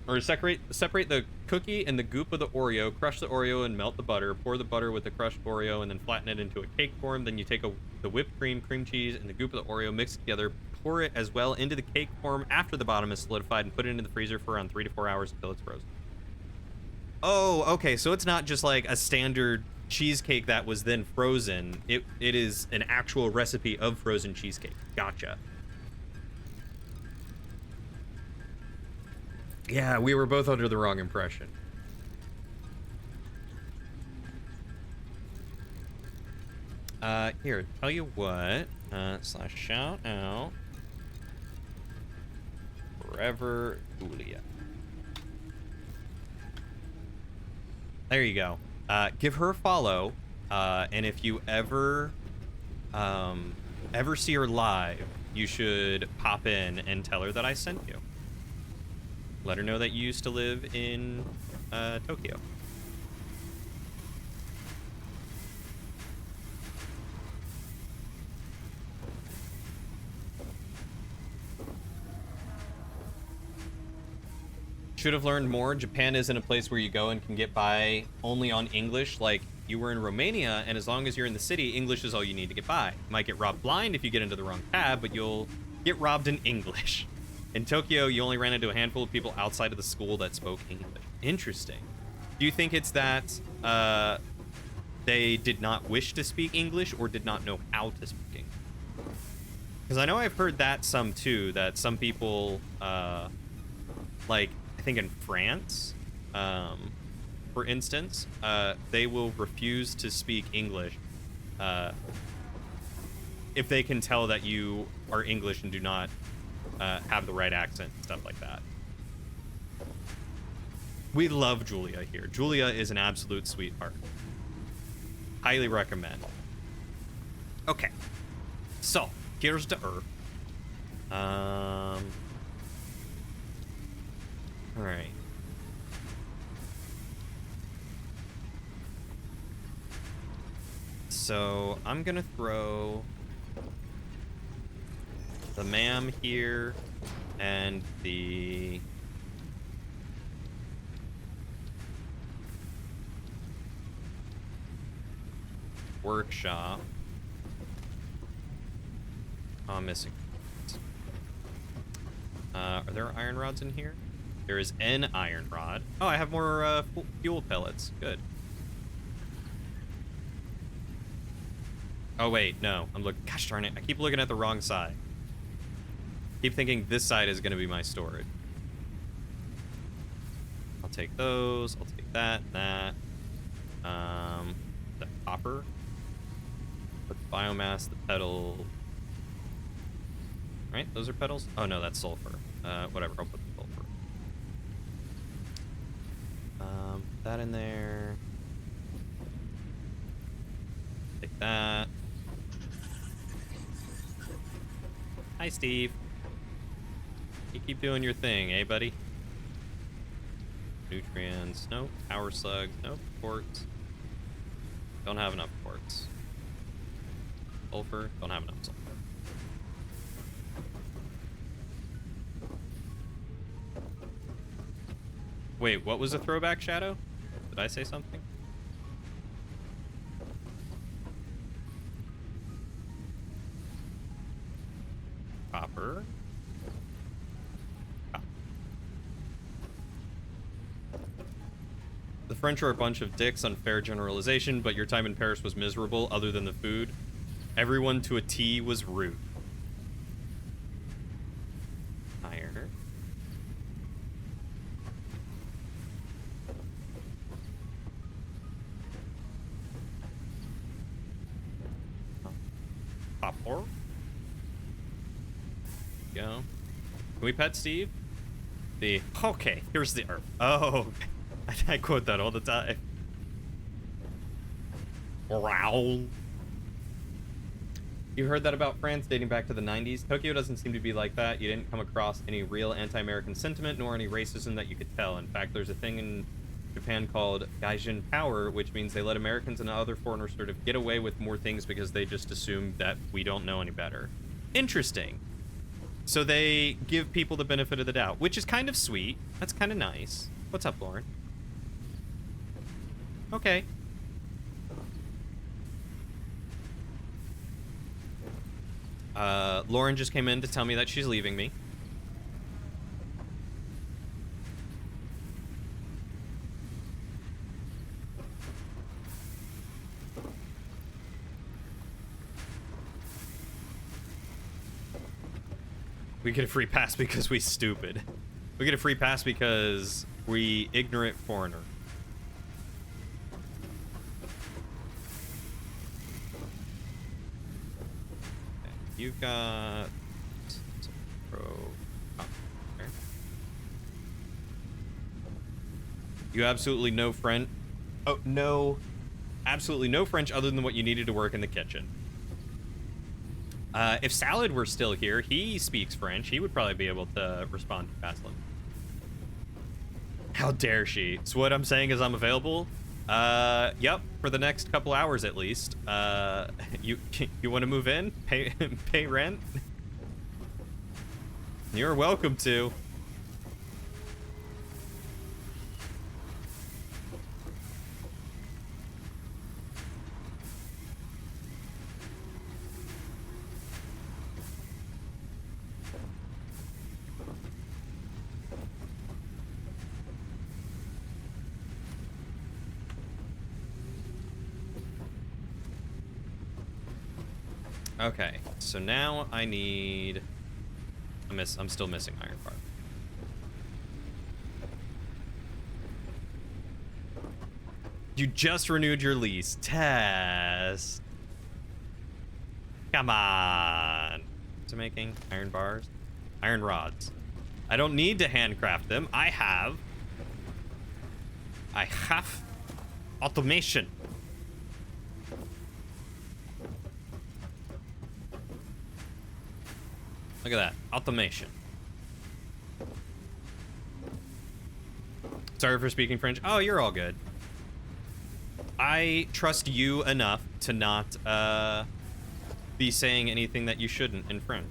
or separate the cookie and the goop of the Oreo, crush the Oreo and melt the butter, pour the butter with the crushed Oreo, and then flatten it into a cake form. Then you take the whipped cream, cream cheese, and the goop of the Oreo, mix it together, pour it as well into the cake form after the bottom is solidified, and put it into the freezer for around 3 to 4 hours until it's frozen. Oh, okay, so it's not just like a standard cheesecake that was then frozen. It is an actual recipe of frozen cheesecake. Gotcha. Yeah, we were both under the wrong impression. Here, tell you what, slash shout out Forever Julia. There you go. Give her a follow, and if you ever see her live, you should pop in and tell her that I sent you. Let her know that you used to live in Tokyo. Should have learned more. Japan isn't a place where you go and can get by only on English like you were in Romania, and as long as you're in the city, English is all you need to get by. You might get robbed blind if you get into the wrong cab, but you'll get robbed in English. In Tokyo, you only ran into a handful of people outside of the school that spoke English. Interesting. Do you think it's that they did not wish to speak English or did not know how to speak English? Because I know I've heard that some too, that some people, like, I think in France, for instance, they will refuse to speak English if they can tell that you are English and do not have the right accent and stuff like that. We love Julia here. Julia is an absolute sweetheart. Highly recommend. Okay, so here's the Earth. All right. So I'm gonna throw the ma'am here and the workshop. Oh, I'm missing. Are there iron rods in here? There is an iron rod. Oh, I have more fuel pellets. Good. Oh wait, no. I'm looking. Gosh darn it! I keep looking at the wrong side. Keep thinking this side is going to be my storage. I'll take those. I'll take that. That. The copper. Put the biomass. The pedal. Right? Those are petals. Oh no, that's sulfur. Whatever. I'll put the sulfur. That in there. Take that. Hi, Steve. You keep doing your thing, eh, buddy? Nutrients. Nope. Power slugs. Nope. Quartz. Don't have enough quartz. Sulfur. Don't have enough sulfur. Wait, what was a throwback shadow? Did I say something? Copper. The French are a bunch of dicks, unfair generalization, but your time in Paris was miserable other than the food. Everyone to a T was rude. Iron. Copper. Go. Can we pet Steve? Okay, here's the herb. Oh, I quote that all the time. Growl. You heard that about France dating back to the 90s? Tokyo doesn't seem to be like that. You didn't come across any real anti-American sentiment, nor any racism that you could tell. In fact, there's a thing in Japan called Gaijin Power, which means they let Americans and other foreigners sort of get away with more things because they just assume that we don't know any better. Interesting. So they give people the benefit of the doubt, which is kind of sweet. That's kind of nice. What's up, Lauren? Okay. Lauren just came in to tell me that she's leaving me. We get a free pass because we stupid. We get a free pass because we ignorant foreigner. Okay, you've got pro. Oh, okay. You absolutely no French. Oh no, absolutely no French other than what you needed to work in the kitchen. If Salad were still here, he speaks French. He would probably be able to respond to Baslin. How dare she? So what I'm saying is I'm available. Yep, for the next couple hours at least. You want to move in? Pay rent? You're welcome to. Okay, so now I need... I'm still missing iron bar. You just renewed your lease. Test. Come on. What's it making? Iron bars? Iron rods. I don't need to handcraft them. I have automation. Look at that. Automation. Sorry for speaking French. Oh, you're all good. I trust you enough to not be saying anything that you shouldn't in French.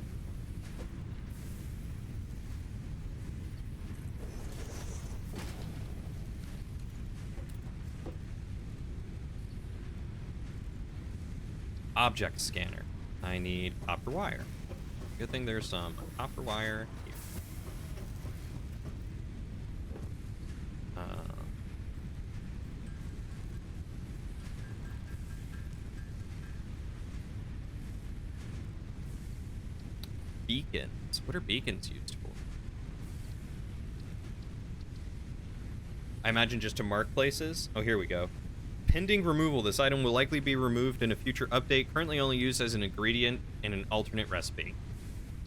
Object scanner. I need copper wire. Good thing there's some copper wire here. Beacons. What are beacons used for? I imagine just to mark places. Oh, here we go. Pending removal. This item will likely be removed in a future update. Currently only used as an ingredient in an alternate recipe.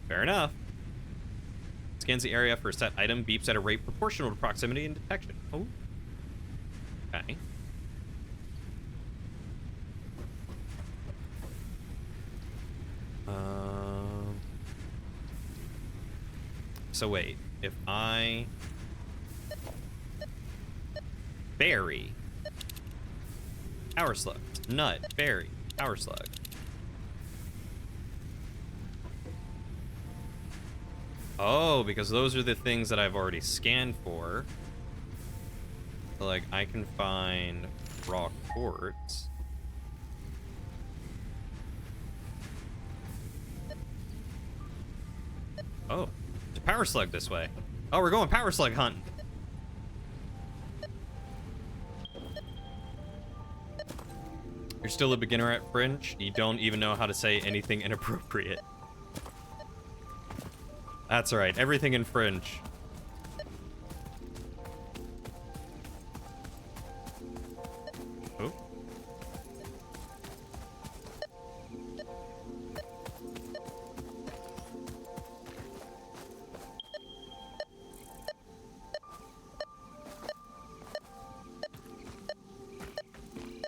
Fair enough. Scans the area for a set item. Beeps at a rate proportional to proximity and detection. Oh. Okay. So wait, if I berry, power slug, nut, berry, power slug. Oh, because those are the things that I've already scanned for. So, like, I can find raw quartz. Oh, there's a power slug this way. Oh, we're going power slug hunting. You're still a beginner at French. You don't even know how to say anything inappropriate. That's right, everything in French. Oh.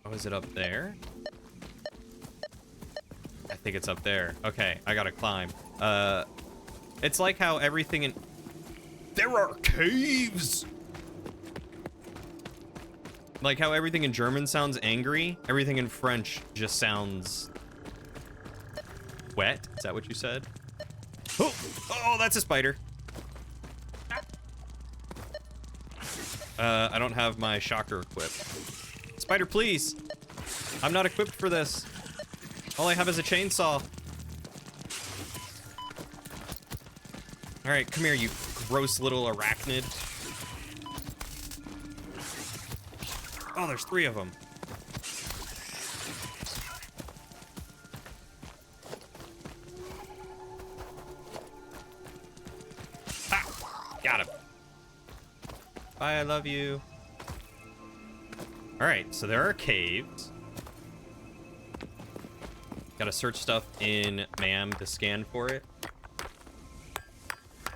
Oh, is it up there? I think it's up there. Okay, I gotta climb. It's like how everything in... There are caves! Like how everything in German sounds angry, everything in French just sounds... wet? Is that what you said? Oh! Oh, that's a spider! I don't have my shocker equipped. Spider, please! I'm not equipped for this. All I have is a chainsaw. All right, come here, you gross little arachnid. Oh, there's 3 of them. Ah, got him. Bye, I love you. All right, so there are caves. Gotta search stuff in MAM to scan for it.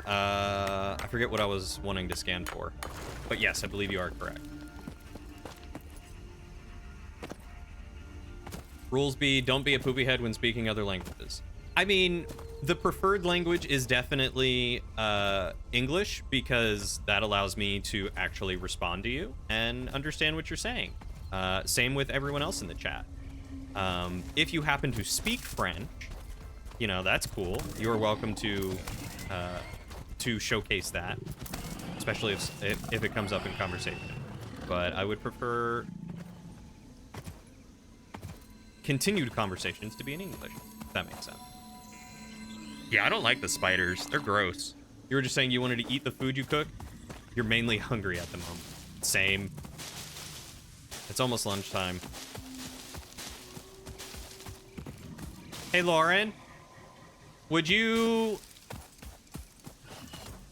I forget what I was wanting to scan for. But yes, I believe you are correct. Rules be, don't be a poopy head when speaking other languages. I mean, the preferred language is definitely English, because that allows me to actually respond to you and understand what you're saying. Same with everyone else in the chat. If you happen to speak French, you know, that's cool. You're welcome to showcase that, especially if it comes up in conversation. But I would prefer continued conversations to be in English, if that makes sense. Yeah, I don't like the spiders. They're gross. You were just saying you wanted to eat the food you cook? You're mainly hungry at the moment. Same. It's almost lunchtime. Hey, Lauren. Would you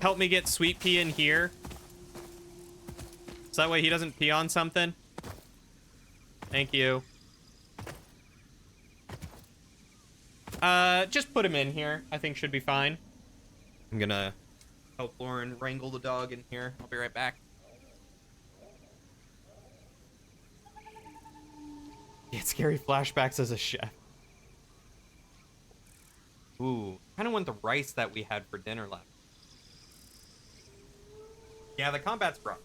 help me get Sweet Pea in here? So that way he doesn't pee on something? Thank you. Just put him in here. I think should be fine. I'm gonna help Lauren wrangle the dog in here. I'll be right back. Get scary flashbacks as a chef. Ooh, kind of want the rice that we had for dinner left. Yeah, the combat's rough.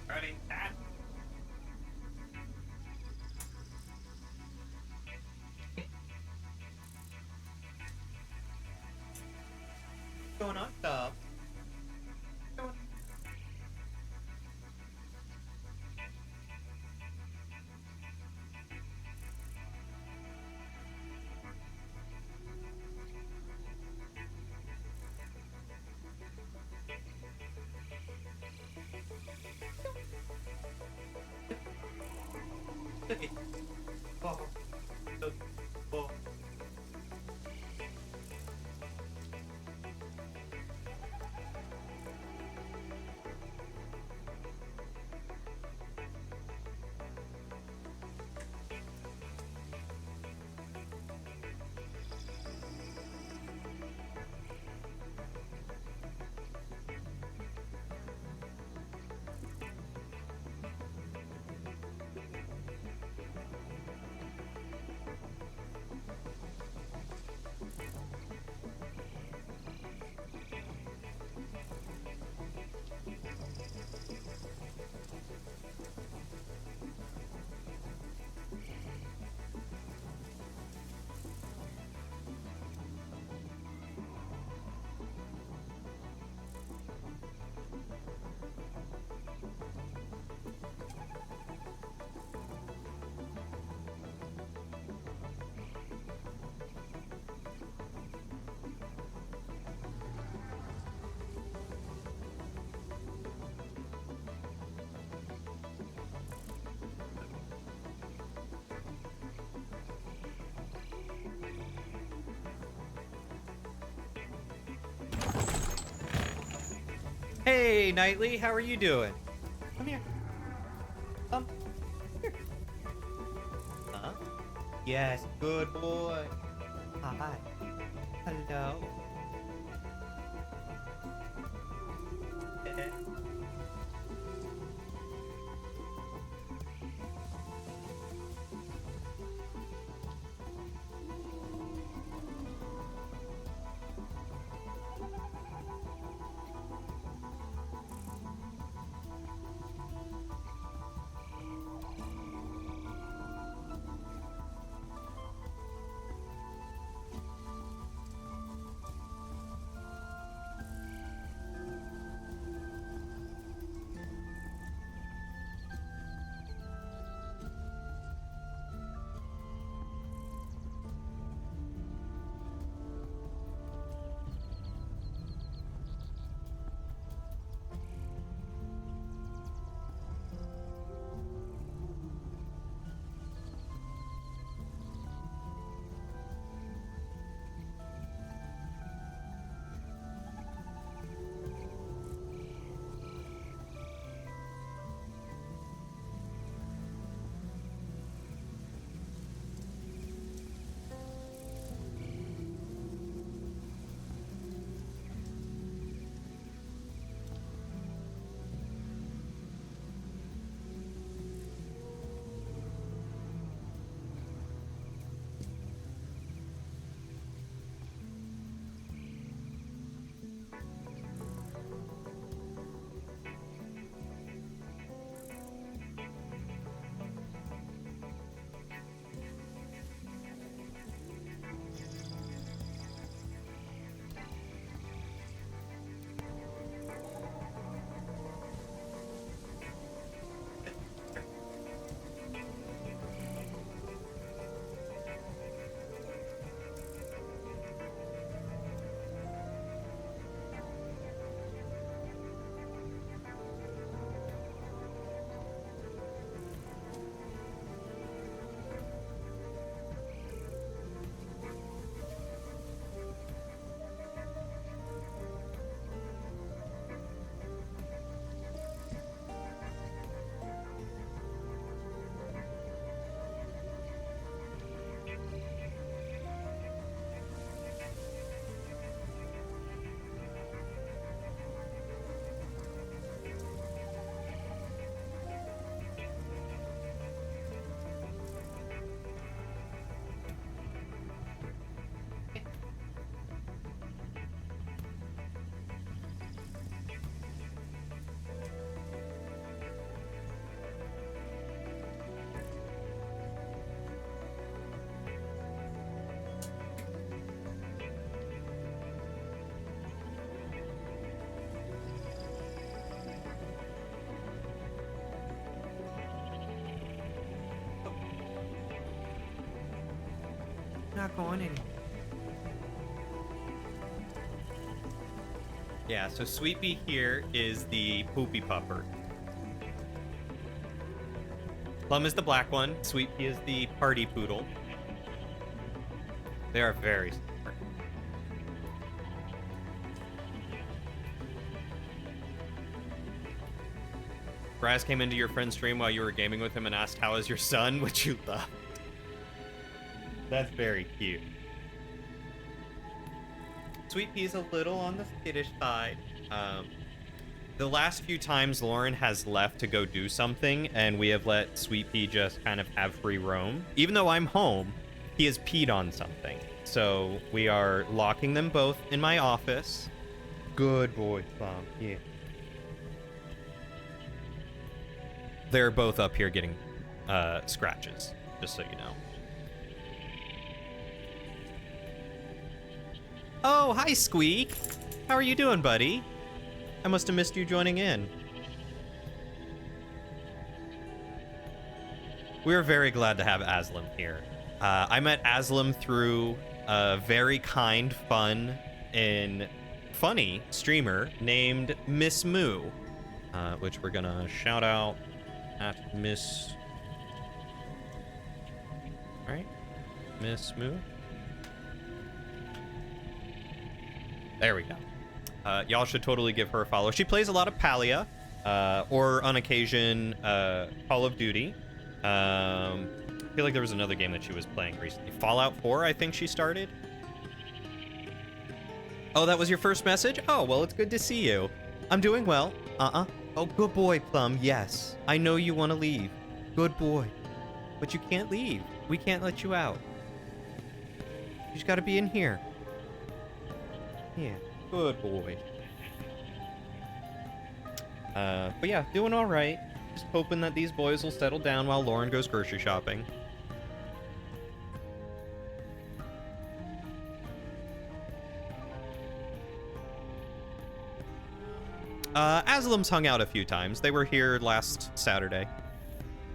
Ready? Dad? What's going on, Dub? What's going on? Hey, Knightley, how are you doing? Come here. Here. Huh? Yes, good boy. Hi. Hello. Not going anywhere. Yeah, so Sweepy here is the poopy pupper. Plum is the black one. Sweet Pea is the party poodle. They are very smart. Braz came into your friend's stream while you were gaming with him and asked, "How is your son?" Which you love. That's very cute. Sweet Pea's a little on the skittish side. The last few times Lauren has left to go do something, and we have let Sweet Pea just kind of have free roam. Even though I'm home, he has peed on something. So we are locking them both in my office. Good boy, Plum. Yeah. They're both up here getting scratches, just so you know. Oh, hi, Squeak. How are you doing, buddy? I must have missed you joining in. We're very glad to have Aslam here. I met Aslam through a very kind, fun, and funny streamer named Miss Moo, which we're gonna shout out at Miss... Right? Miss Moo? There we go. Y'all should totally give her a follow. She plays a lot of Palia, or on occasion, Call of Duty. I feel like there was another game that she was playing recently. Fallout 4, I think she started. Oh, that was your first message? Oh, well, it's good to see you. I'm doing well. Oh, good boy, Plum. Yes. I know you want to leave. Good boy. But you can't leave. We can't let you out. You just got to be in here. Yeah. Good boy. But yeah, doing all right. Just hoping that these boys will settle down while Lauren goes grocery shopping. Aslam's hung out a few times. They were here last Saturday.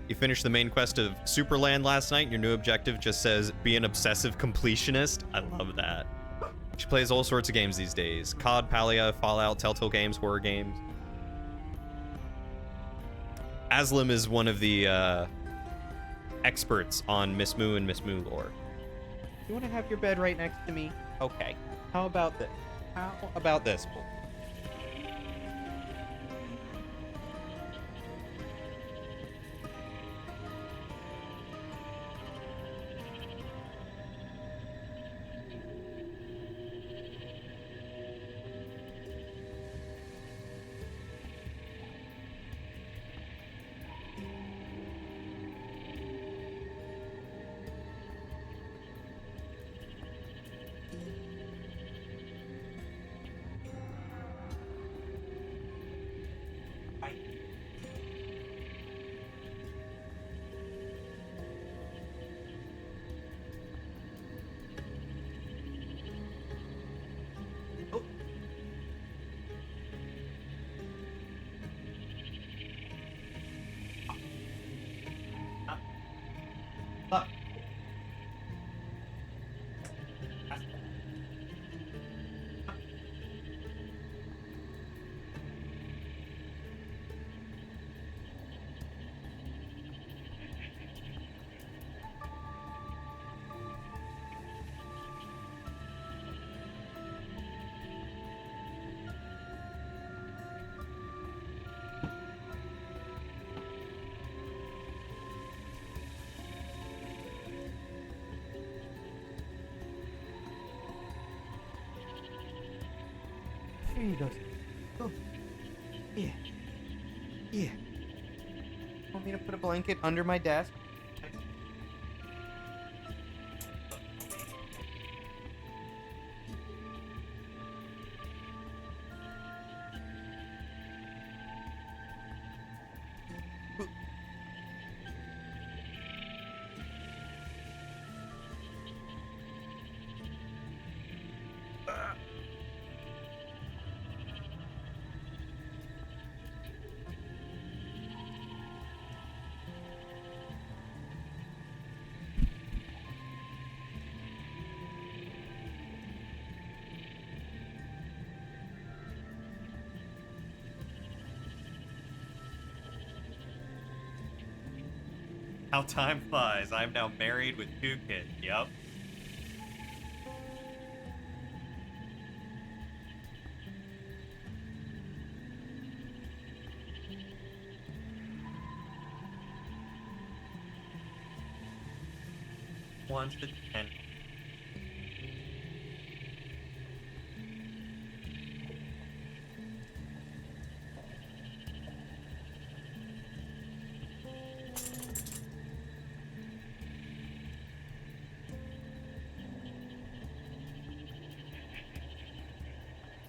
You finished the main quest of Superland last night. Your new objective just says, be an obsessive completionist. I love that. She plays all sorts of games these days. COD, Palia, Fallout, Telltale Games, horror games. Aslam is one of the experts on Miss Moo and Miss Moo lore. You want to have your bed right next to me? Okay. How about this? How about this? There he goes. Oh. Yeah. Yeah. Want me to put a blanket under my desk? How time flies. I'm now married with 2 kids. Yup. Once the 10.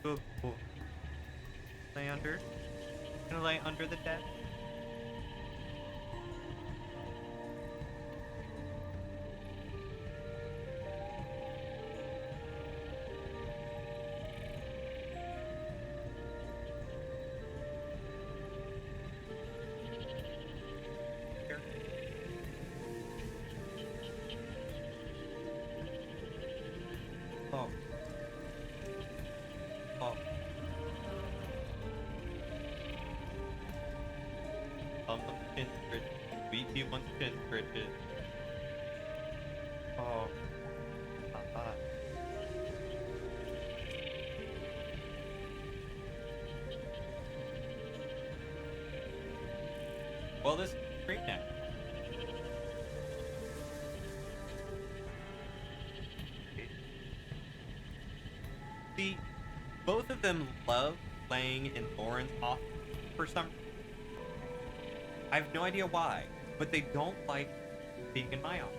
Good boy. Lay under. Gonna lay under the desk. Here. Oh. Oh. Chin stretch. VP wants chin stretches. Oh. Well, this is great now. See, both of them love playing in Lauren's office for some reason. I have no idea why, but they don't like being in my office.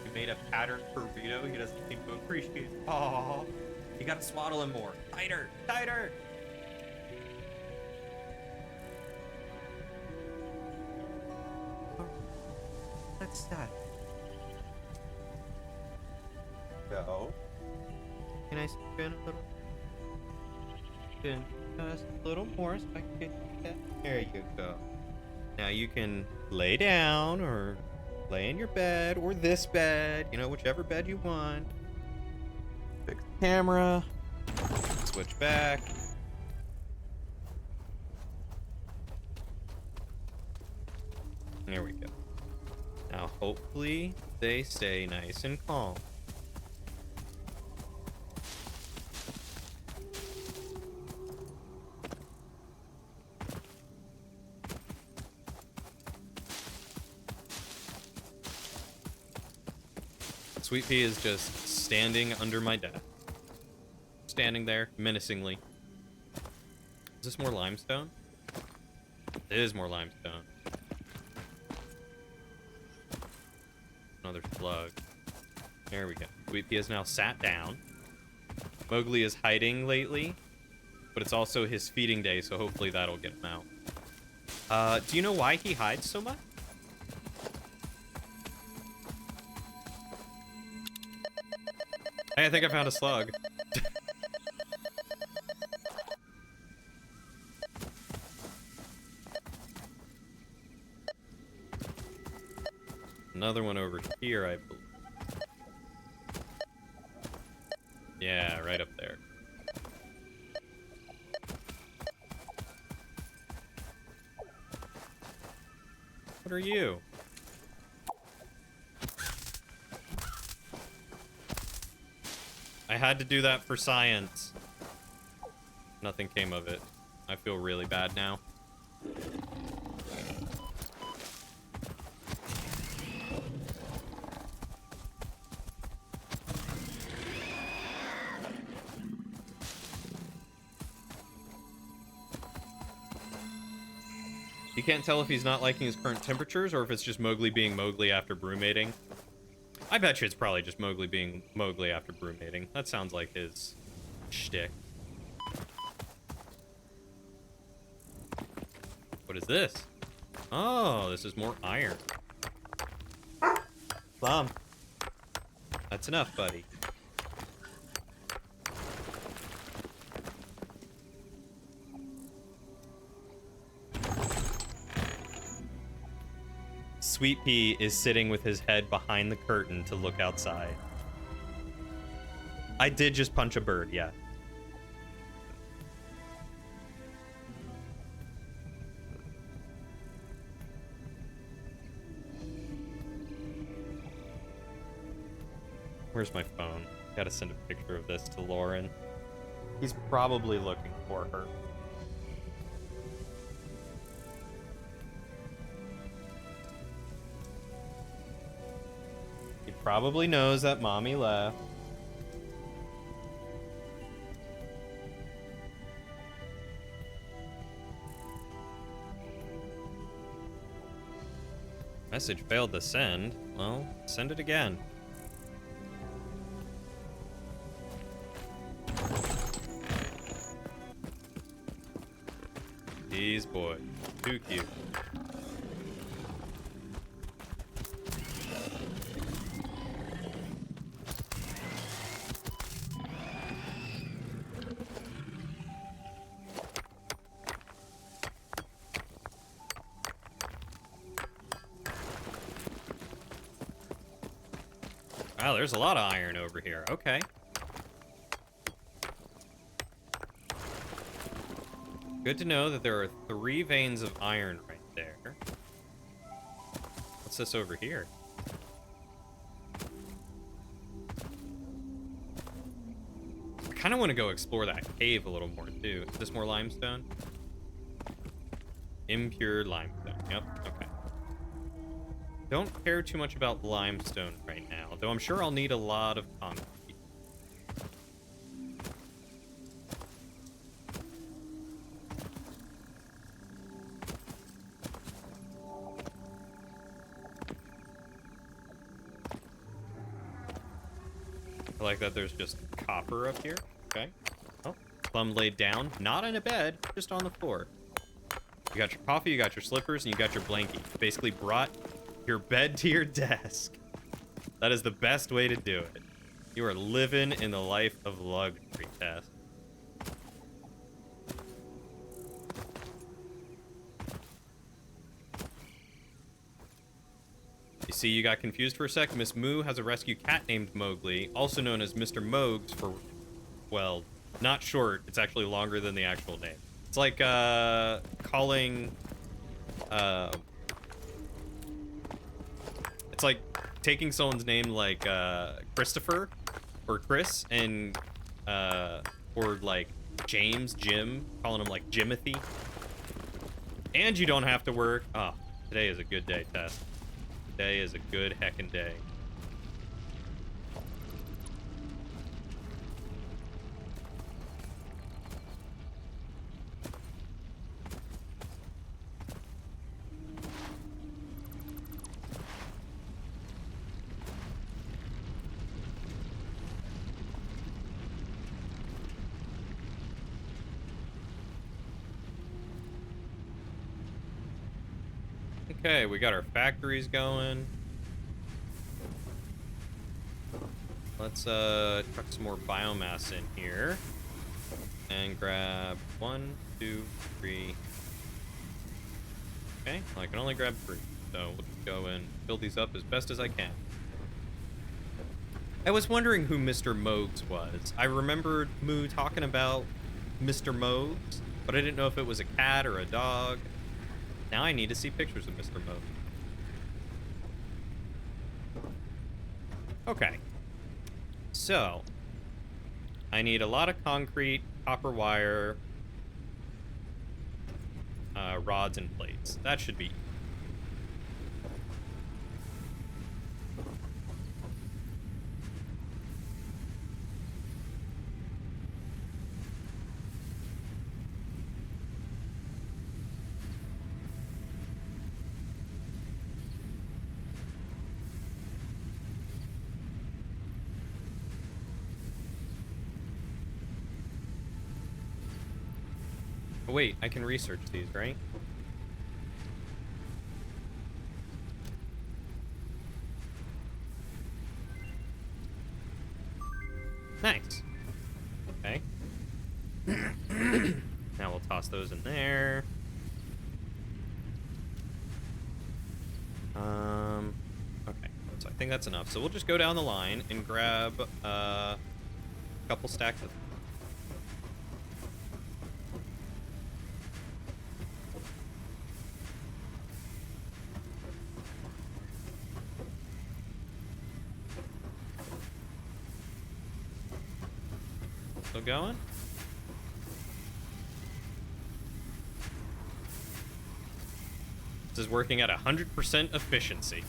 You made a pattern for Rito, he doesn't seem to appreciate it. Oh, you gotta swaddle him more. Tighter, tighter! That's that. Go. Can I spin a little? Spin just a little more so I can get that. There you go. Now you can lay down or lay in your bed or this bed, you know, whichever bed you want. Fix the camera. Switch back. There we go. Now hopefully they stay nice and calm. Sweet Pea is just standing under my desk. Standing there, menacingly. Is this more limestone? It is more limestone. Another slug. There we go. Sweet Pea is now sat down. Mowgli is hiding lately, but it's also his feeding day, so hopefully that'll get him out. Do you know why he hides so much? Hey, I think I found a slug. Another one over here, I believe. Yeah, right up there. What are you? I had to do that for science. Nothing came of it. I feel really bad now. You can't tell if he's not liking his current temperatures or if it's just Mowgli being Mowgli after brew mating. I bet you it's probably just Mowgli being Mowgli after brew mating. That sounds like his shtick. What is this? Oh, this is more iron. Plum. That's enough, buddy. Sweet Pea is sitting with his head behind the curtain to look outside. I did just punch a bird, yeah. Where's my phone? Gotta send a picture of this to Lauren. He's probably looking for her. He probably knows that mommy left. Message failed to send. Well, send it again. These boys. Too cute. Wow, there's a lot of iron over here. Okay. Good to know that there are 3 veins of iron right there. What's this over here? I kind of want to go explore that cave a little more, too. Is this more limestone? Impure limestone. Yep, okay. Don't care too much about limestone right now, though I'm sure I'll need a lot of concrete. I like that there's just copper up here. Okay. Oh, plum laid down. Not in a bed, just on the floor. You got your coffee, you got your slippers, and you got your blankie. Basically brought your bed to your desk. That is the best way to do it. You are living in the life of luxury, Tess. You see, you got confused for a sec. Miss Moo has a rescue cat named Mowgli, also known as Mr. Mogs for, well, not short. It's actually longer than the actual name. It's like, calling, it's like taking someone's name like, Christopher or Chris and, or like James, Jim, calling him like Jimothy. And you don't have to work. Oh, today is a good day, Tess. Today is a good heckin' day. Okay, we got our factories going. Let's chuck some more biomass in here. And grab 1, 2, 3. Okay, well, I can only grab 3. So we'll just go and fill these up as best as I can. I was wondering who Mr. Mogs was. I remembered Moo talking about Mr. Mogs, but I didn't know if it was a cat or a dog. Now I need to see pictures of Mr. Moog. Okay. So, I need a lot of concrete, copper wire, rods and plates. That should be. Oh, wait, I can research these, right? Nice. Okay. Now we'll toss those in there. Okay. So I think that's enough. So we'll just go down the line and grab a couple stacks of. Still going? This is working at 100% efficiency.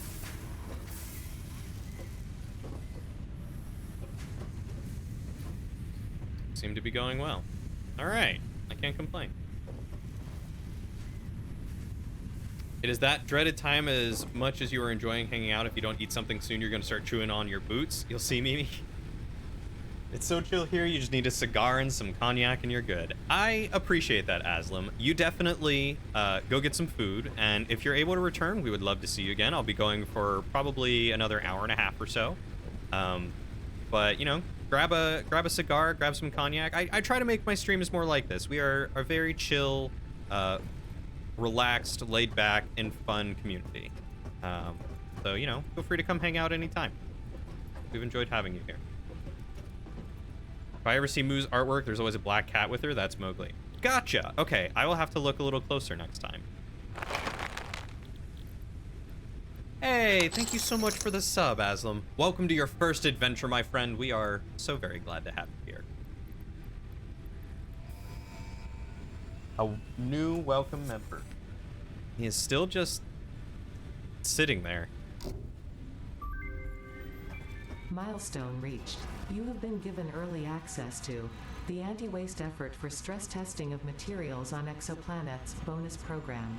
Seem to be going well. All right, I can't complain. It is that dreaded time. As much as you are enjoying hanging out, if you don't eat something soon, you're going to start chewing on your boots. You'll see, Mimi. It's so chill here, you just need a cigar and some cognac and you're good. I appreciate that, Aslam. You definitely go get some food, and if you're able to return, we would love to see you again. I'll be going for probably another hour and a half or so. But, you know, grab a cigar, grab some cognac. I try to make my streams more like this. We are a very chill, relaxed, laid back, and fun community. So, you know, feel free to come hang out anytime. We've enjoyed having you here. If I ever see Moo's artwork, there's always a black cat with her. That's Mowgli. Gotcha. Okay, I will have to look a little closer next time. Hey, thank you so much for the sub, Aslam. Welcome to your first adventure, my friend. We are so very glad to have you here. A new welcome member. He is still just sitting there. Milestone reached. You have been given early access to the Anti-Waste Effort for Stress Testing of Materials on Exoplanets bonus program.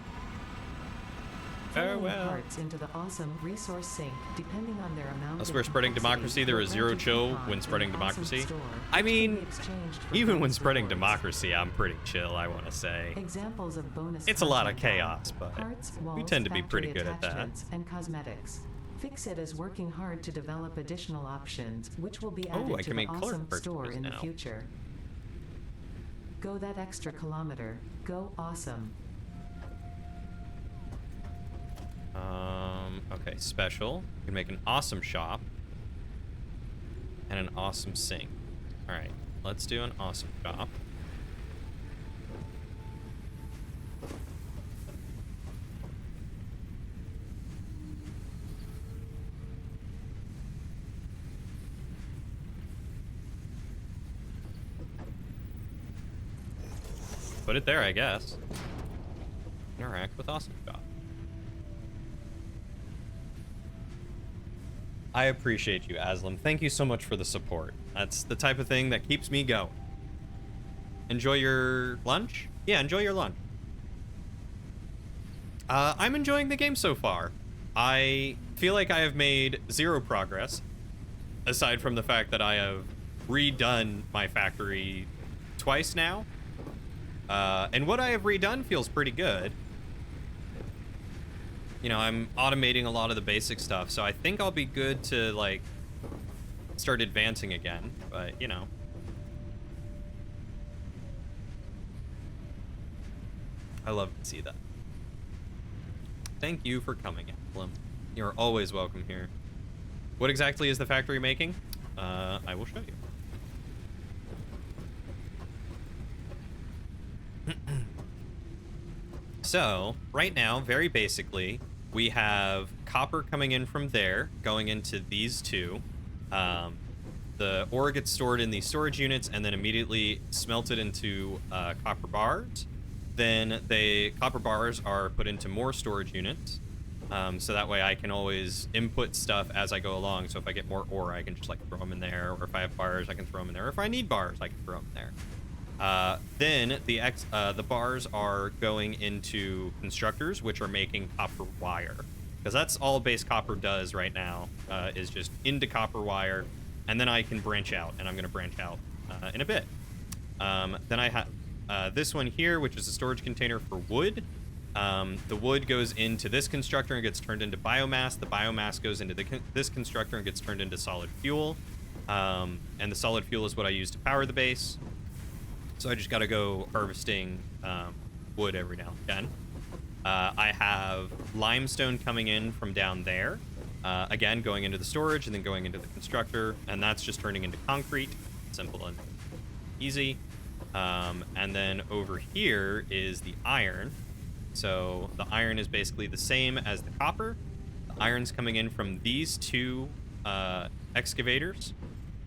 Throwing Farewell. parts into the awesome resource sink, depending on their amount As of we're spreading complexity, democracy, there will is zero grant you chill coupon when in spreading the awesome democracy. store, I which can mean, be exchanged for even when bonus spreading rewards. democracy, I'm pretty chill, I want to say. Examples of bonus It's a lot of content are chaos, but parts, we walls, tend to be factory pretty good at that. attachments, and cosmetics. Fixit is working hard to develop additional options, which will be Oh, added I to can the make color awesome store purchases in the now. future. Go that extra kilometer. Go awesome. Okay, special. We can make an awesome shop. And an awesome sink. Alright, let's do an awesome shop. Put it there, I guess. Interact with awesome shop. I appreciate you, Aslam. Thank you so much for the support. That's the type of thing that keeps me going. Enjoy your lunch? Yeah, enjoy your lunch. I'm enjoying the game so far. I feel like I have made zero progress, aside from the fact that I have redone my factory twice now. And what I have redone feels pretty good. You know, I'm automating a lot of the basic stuff, so I think I'll be good to, like, start advancing again, but, you know. I love to see that. Thank you for coming, Aslam. You're always welcome here. What exactly is the factory making? I will show you. So, right now, very basically, we have copper coming in from there, going into these two. The ore gets stored in these storage units and then immediately smelted into copper bars. Then the copper bars are put into more storage units. So that way I can always input stuff as I go along. So if I get more ore, I can just, like, throw them in there. Or if I have bars, I can throw them in there. Or if I need bars, I can throw them in there. Then the bars are going into constructors, which are making copper wire, because that's all base copper does right now, is just into copper wire, and then I can branch out, and I'm going to branch out in a bit. Then I have this one here, which is a storage container for wood. The wood goes into this constructor and gets turned into biomass. The biomass goes into this constructor and gets turned into solid fuel, and the solid fuel is what I use to power the base. So I just got to go harvesting wood every now and again. I have limestone coming in from down there. Again, going into the storage and then going into the constructor. And that's just turning into concrete. Simple and easy. And then over here is the iron. So the iron is basically the same as the copper. The iron's coming in from these two excavators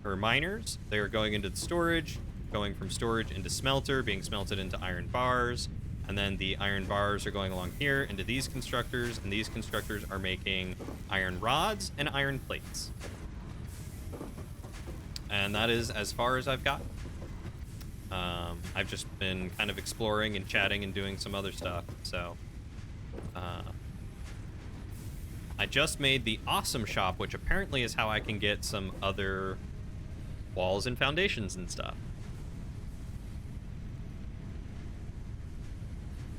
or miners. They're going into the storage. going from storage into smelter, being smelted into iron bars, and then the iron bars are going along here into these constructors, and these constructors are making iron rods and iron plates. And that is as far as I've got. I've just been kind of exploring and chatting and doing some other stuff, so I just made the awesome shop, which apparently is how I can get some other walls and foundations and stuff.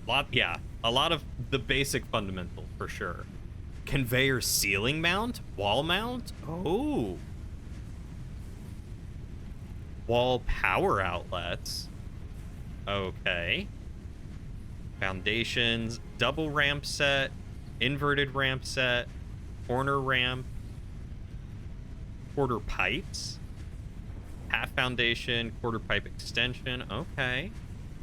A lot of the basic fundamental for sure. Conveyor ceiling mount, wall mount. Oh, wall power outlets. Okay. Foundations, double ramp set, inverted ramp set, corner ramp, quarter pipes, half foundation, quarter pipe extension. Okay.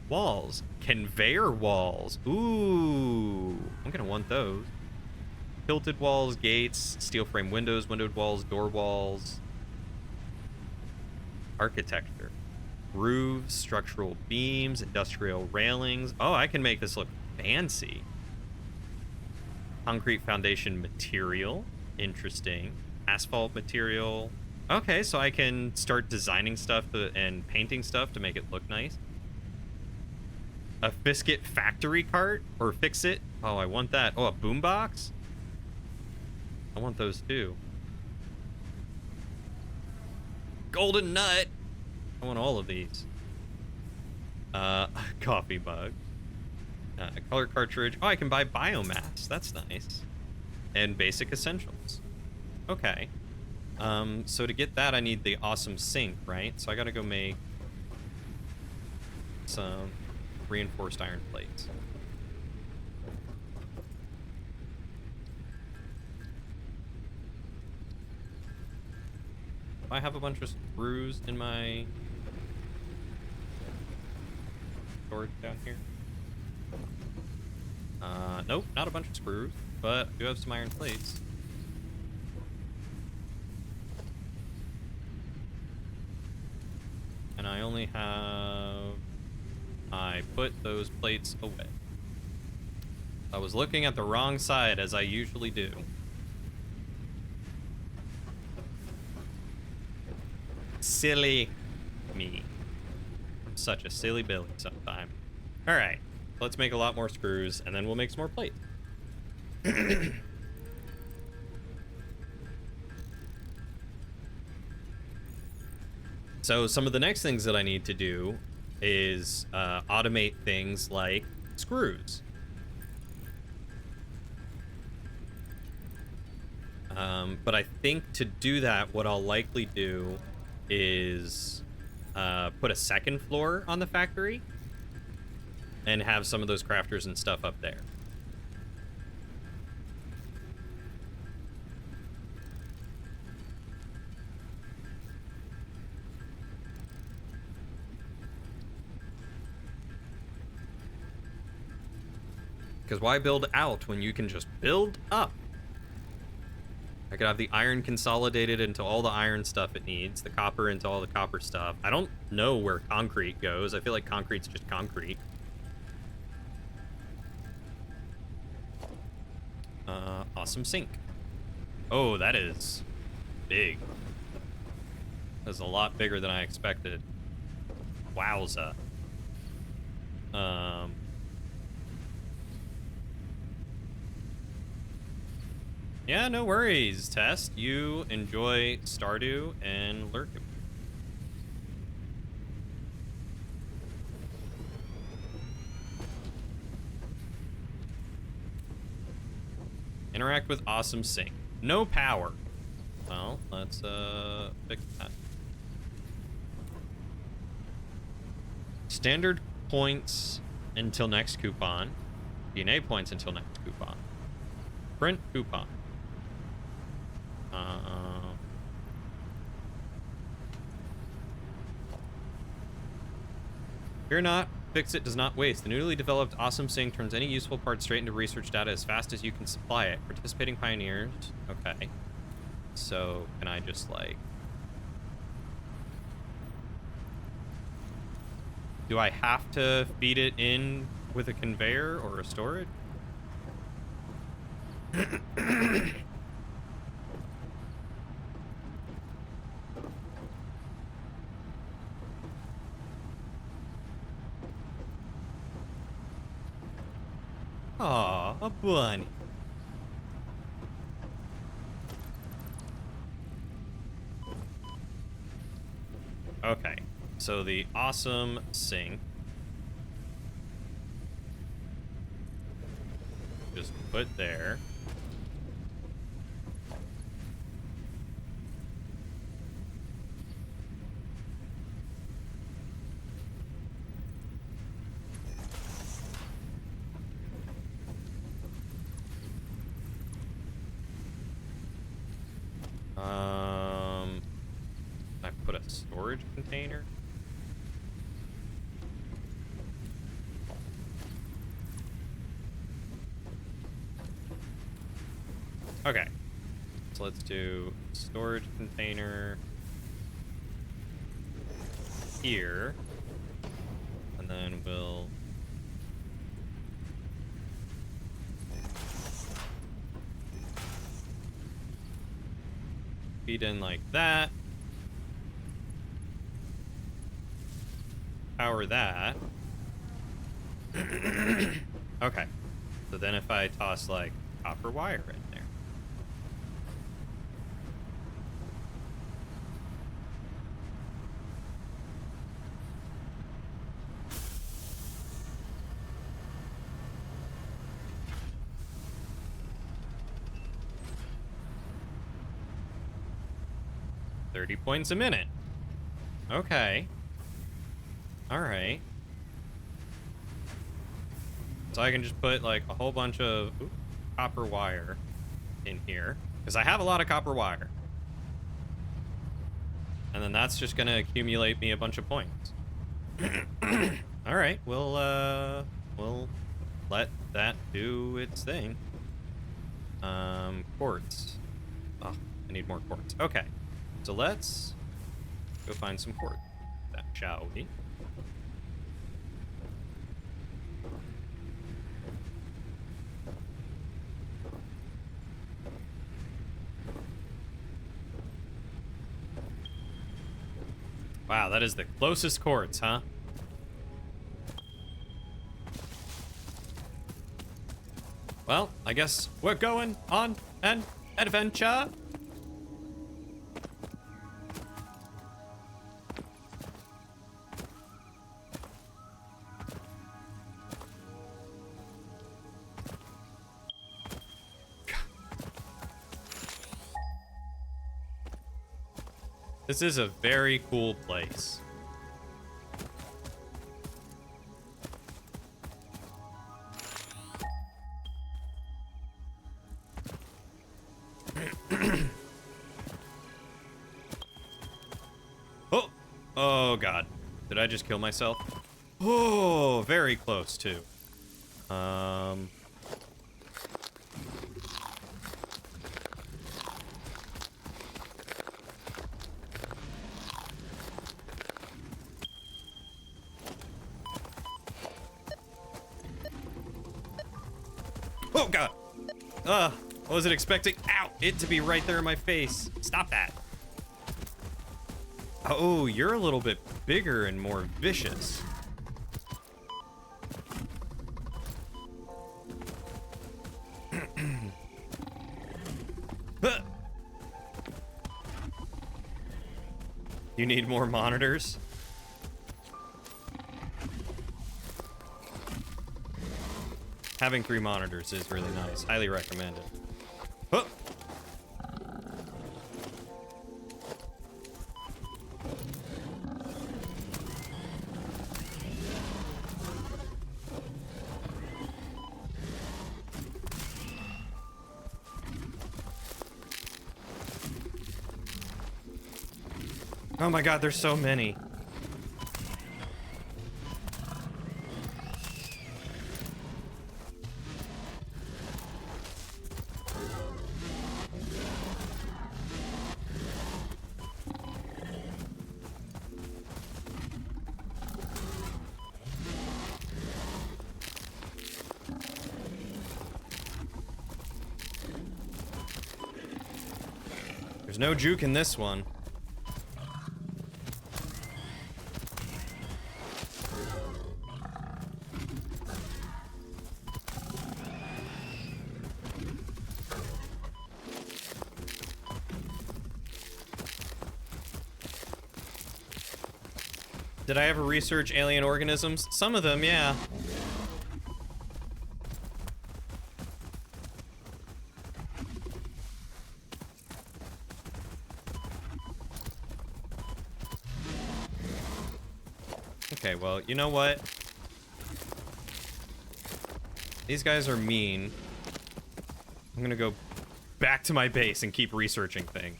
Walls, conveyor walls. Ooh, I'm gonna want those. Tilted walls, gates, steel frame windows, windowed walls, door walls. Architecture, roofs, structural beams, industrial railings. Oh, I can make this look fancy. Concrete foundation material. Interesting. Asphalt material. Okay, so I can start designing stuff and painting stuff to make it look nice. A Fiskit factory cart or fix it. Oh, I want that. Oh, a boombox. I want those too. Golden nut. I want all of these. Coffee mug. A color cartridge. Oh, I can buy biomass. That's nice. And basic essentials. Okay. So to get that, I need the awesome sink, right? So I gotta go make some reinforced iron plates. I have a bunch of screws in my storage down here. Nope, not a bunch of screws, but I do have some iron plates. And I only have... I put those plates away. I was looking at the wrong side, as I usually do. Silly me. I'm such a silly Billy sometime. Alright, let's make a lot more screws, and then we'll make some more plates. So some of the next things that I need to do is automate things like screws. But I think to do that, what I'll likely do is put a second floor on the factory and have some of those crafters and stuff up there. Because why build out when you can just build up? I could have the iron consolidated into all the iron stuff it needs, the copper into all the copper stuff. I don't know where concrete goes. I feel like concrete's just concrete. Awesome sink. Oh, that is big. That's a lot bigger than I expected. Wowza. Yeah, no worries, Test. You enjoy Stardew and lurk. Interact with awesome sink. No power. Well, let's fix that. Standard points until next coupon. DNA points until next coupon. Print coupon. Fear not, Fix-It does not waste. The newly developed Awesome Sink turns any useful part straight into research data as fast as you can supply it. Participating pioneers. Okay. So, can I just, like... Do I have to feed it in with a conveyor or a storage? Aw, a bunny. Okay, so the awesome sink. Just put there. I put a storage container. Okay, so let's do storage container here, and then we'll feed in like that. Power that. Okay. So then if I toss like copper wire in there. $30 a minute. Okay. All right. So I can just put like a whole bunch of copper wire in here because I have a lot of copper wire. And then that's just going to accumulate me a bunch of points. All right. We'll let that do its thing. Quartz. Oh, I need more quartz. Okay. So let's go find some quartz. That shall we? Wow, that is the closest quartz, huh? Well, I guess we're going on an adventure. This is a very cool place. Oh! Oh, God. Did I just kill myself? Oh, very close, too. Oh, God. I wasn't expecting, ow, it to be right there in my face. Stop that. Oh, you're a little bit bigger and more vicious. You need more monitors? Having 3 monitors is really nice. Highly recommended. Oh. Oh my God, there's so many. no juke in this one. Did I ever research alien organisms? Some of them, yeah. Okay, well, you know what? These guys are mean. I'm gonna go back to my base and keep researching things.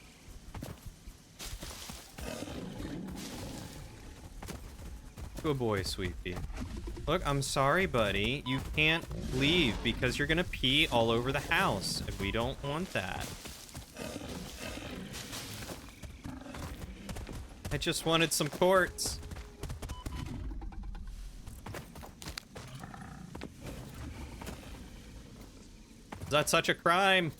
Good boy, Sweet Pea. Look, I'm sorry, buddy. You can't leave because you're gonna pee all over the house, and we don't want that. I just wanted some quartz. Is that such a crime?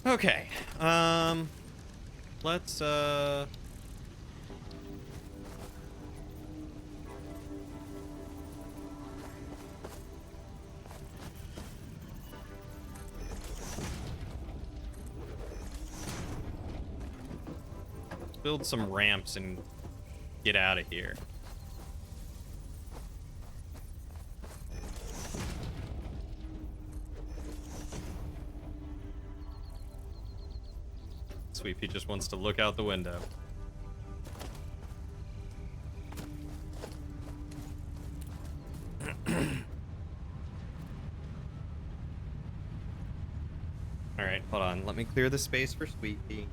Okay, let's, build some ramps and get out of here. Sweet Pea just wants to look out the window. Alright, hold on. Let me clear the space for Sweet Pea.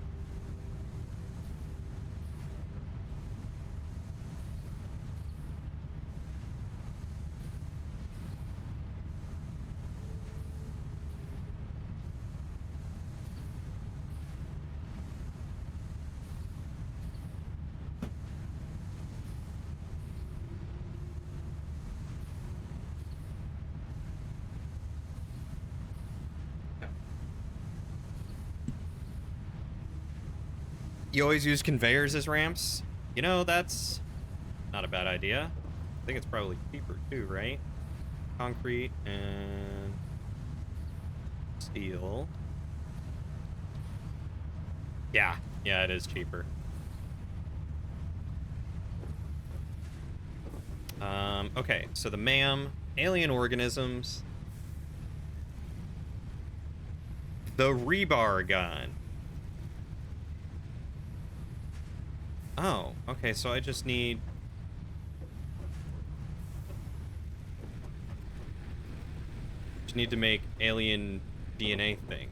You always use conveyors as ramps? You know, that's not a bad idea. I think it's probably cheaper too, right? Concrete and steel. Yeah, it is cheaper. Okay, so the MAM, alien organisms, the rebar gun. Oh, okay, so I just need... to make alien DNA thing.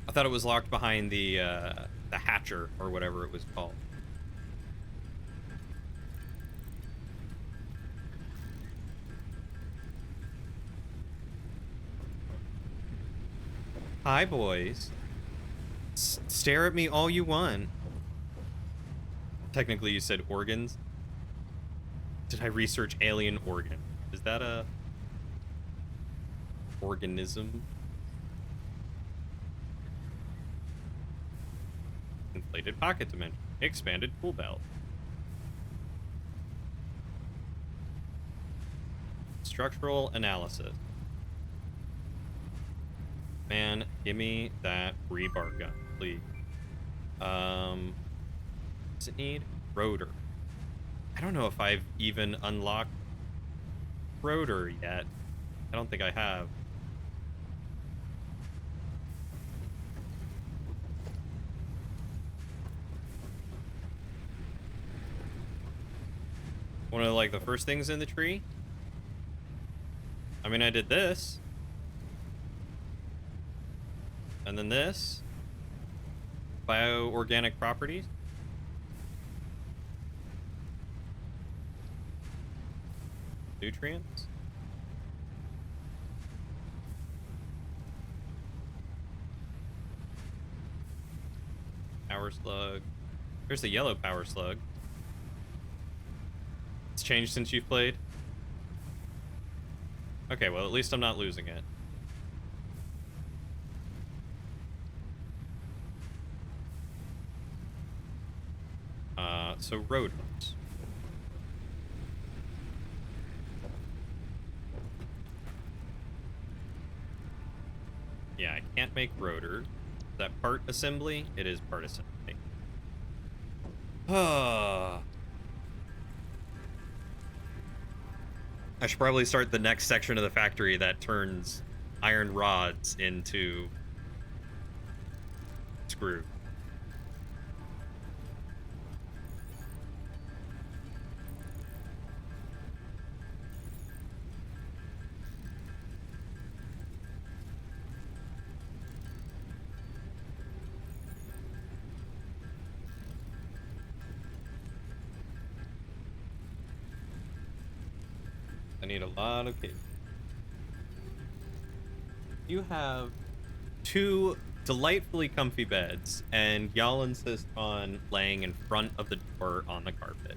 I thought it was locked behind the hatcher, or whatever it was called. Hi, boys. Stare at me all you want. Technically, you said organs. Did I research alien organ? Is that a organism? Inflated pocket dimension. Expanded tool belt. Structural analysis. Man, give me that rebar gun, please. Does it need rotor? I don't know if I've even unlocked rotor yet. I don't think I have. One of like the first things in the tree. I mean, I did this. And then this. Bioorganic properties. Nutrients. Power slug. There's the yellow power slug. It's changed since you've played. Okay, well, at least I'm not losing it. So rodents. Yeah, I can't make rotor. Is that part assembly? It is part assembly. I should probably start the next section of the factory that turns iron rods into screw. I need a lot of cables. You have 2 delightfully comfy beds, and y'all insist on laying in front of the door on the carpet.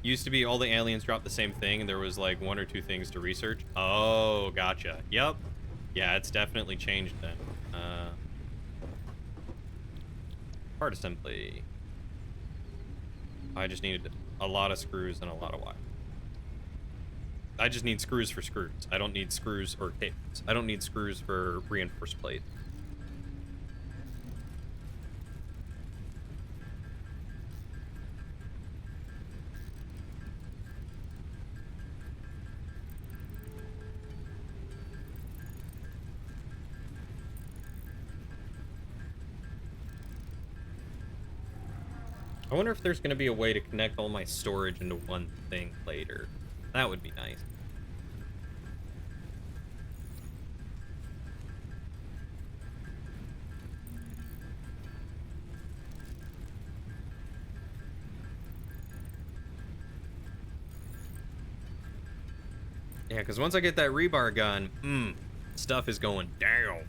Used to be all the aliens dropped the same thing, and there was like 1 or 2 things to research. Oh, gotcha. Yep. Yeah, it's definitely changed then. Part assembly. I just needed a lot of screws and a lot of wire. I just need screws for screws. I don't need screws or cables. I don't need screws for reinforced plates. I wonder if there's going to be a way to connect all my storage into one thing later. That would be nice. Yeah, because once I get that rebar gun, stuff is going down.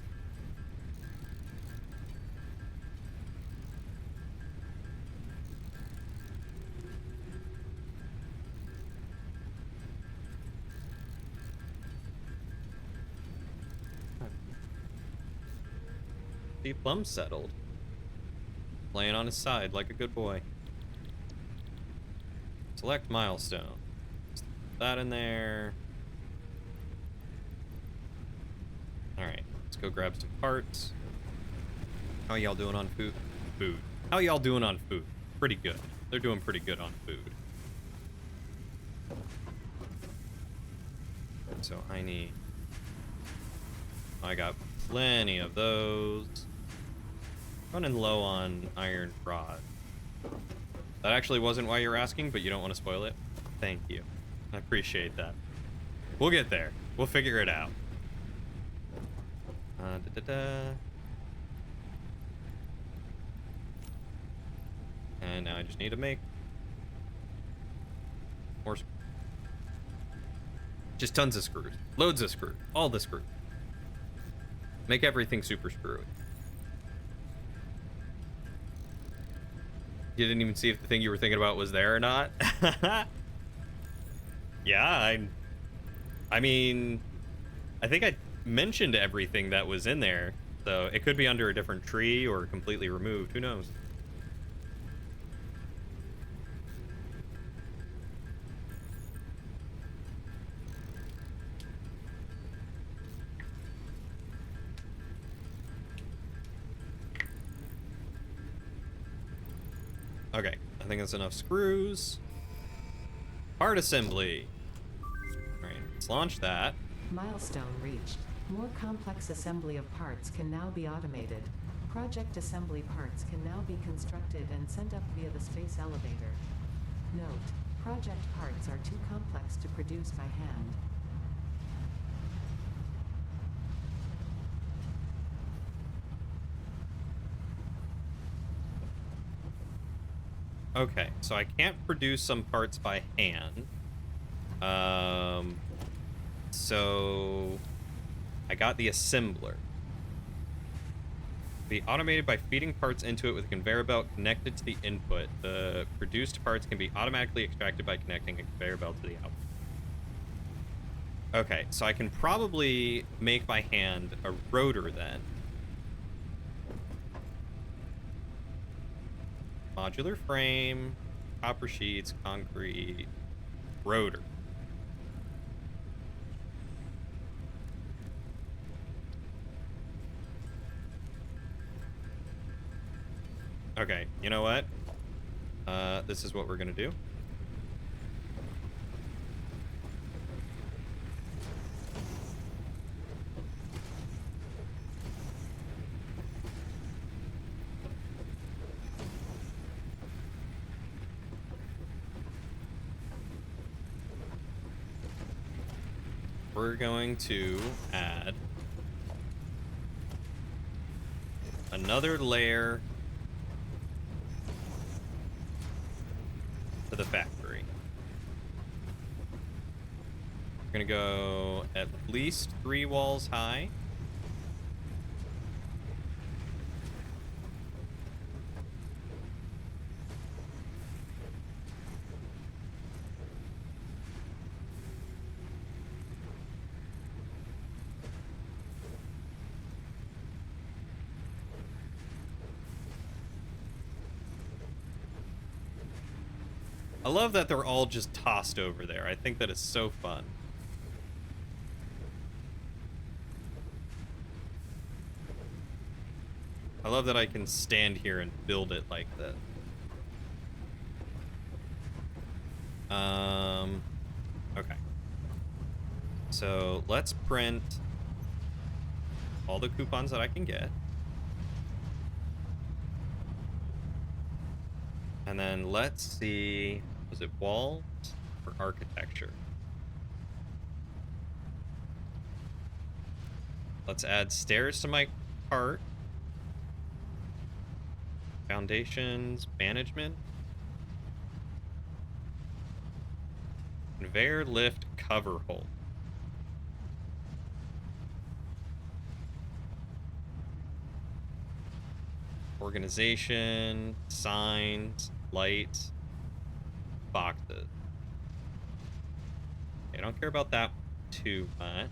See, Plum settled. Laying on his side like a good boy. Select milestone. Put that in there. Alright, let's go grab some parts. How y'all doing on food? How y'all doing on food? Pretty good. They're doing pretty good on food. So I need... I got plenty of those. Running low on iron rod. That actually wasn't why you're asking, but you don't want to spoil it. Thank you. I appreciate that. We'll get there. We'll figure it out. And now I just need to make more. Just tons of screws. Loads of screws. All the screws. Make everything super screwy. You didn't even see if the thing you were thinking about was there or not? Yeah, I mean, I think I mentioned everything that was in there, so it could be under a different tree or completely removed. Who knows? Okay, I think that's enough screws. Part assembly. Alright, let's launch that. Milestone reached. More complex assembly of parts can now be automated. Project assembly parts can now be constructed and sent up via the space elevator. Note, project parts are too complex to produce by hand. Okay, so I can't produce some parts by hand. So I got the assembler. Be automated by feeding parts into it with a conveyor belt connected to the input. The produced parts can be automatically extracted by connecting a conveyor belt to the output. Okay, so I can probably make by hand a rotor then. Modular frame, copper sheets, concrete, rotor. Okay, you know what? This is what we're gonna do. We're going to add another layer to the factory. We're gonna go at least 3 walls high. I love that they're all just tossed over there. I think that is so fun. I love that I can stand here and build it like this. Okay. So let's print all the coupons that I can get. And then let's see, was it walls or architecture? Let's add stairs to my cart. Foundations, management. Conveyor lift cover hole. Organization, signs, lights, boxes. Okay, I don't care about that too much.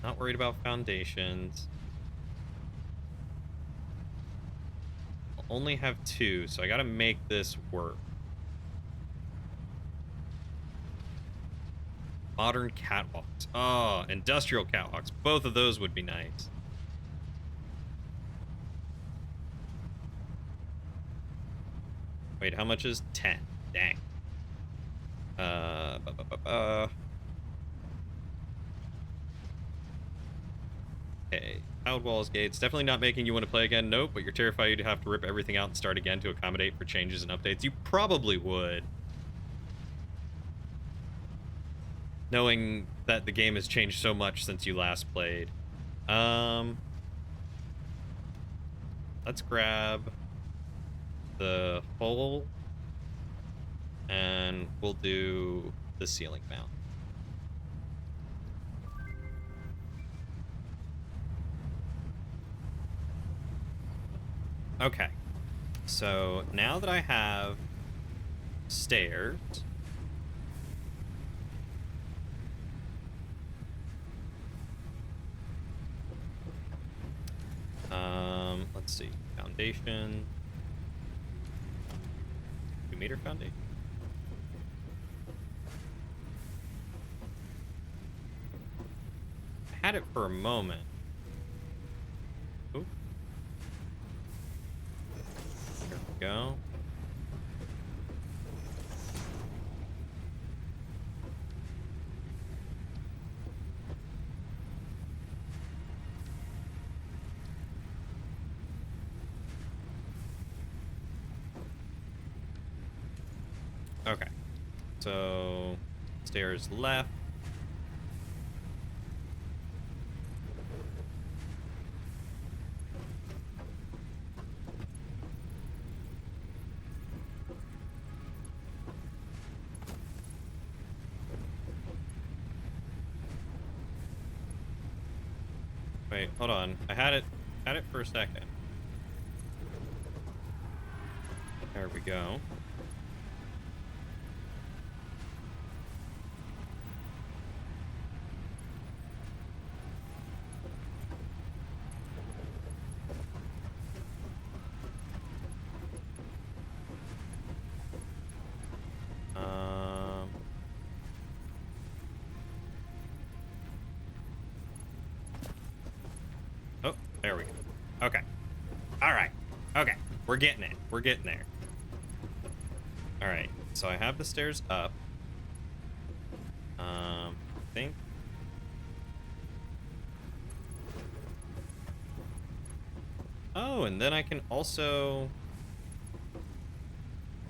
Not worried about foundations. I'll only have 2, so I gotta make this work. Modern catwalks. Oh, industrial catwalks. Both of those would be nice. Wait, how much is 10? Dang. Okay. Tiled walls, gates. Definitely not making you want to play again. Nope, but you're terrified you'd have to rip everything out and start again to accommodate for changes and updates. You probably would. Knowing that the game has changed so much since you last played. Let's grab the hole and we'll do the ceiling mount. Okay, so now that I have stairs, let's see, foundation, 2-meter foundation. I had it for a moment. Ooh. There we go. Okay. So, stairs left. Wait, hold on. I had it for a second. There we go. Oh, there we go. Okay. All right. Okay. We're getting it. We're getting there. All right. So I have the stairs up. I think. Oh, and then I can also.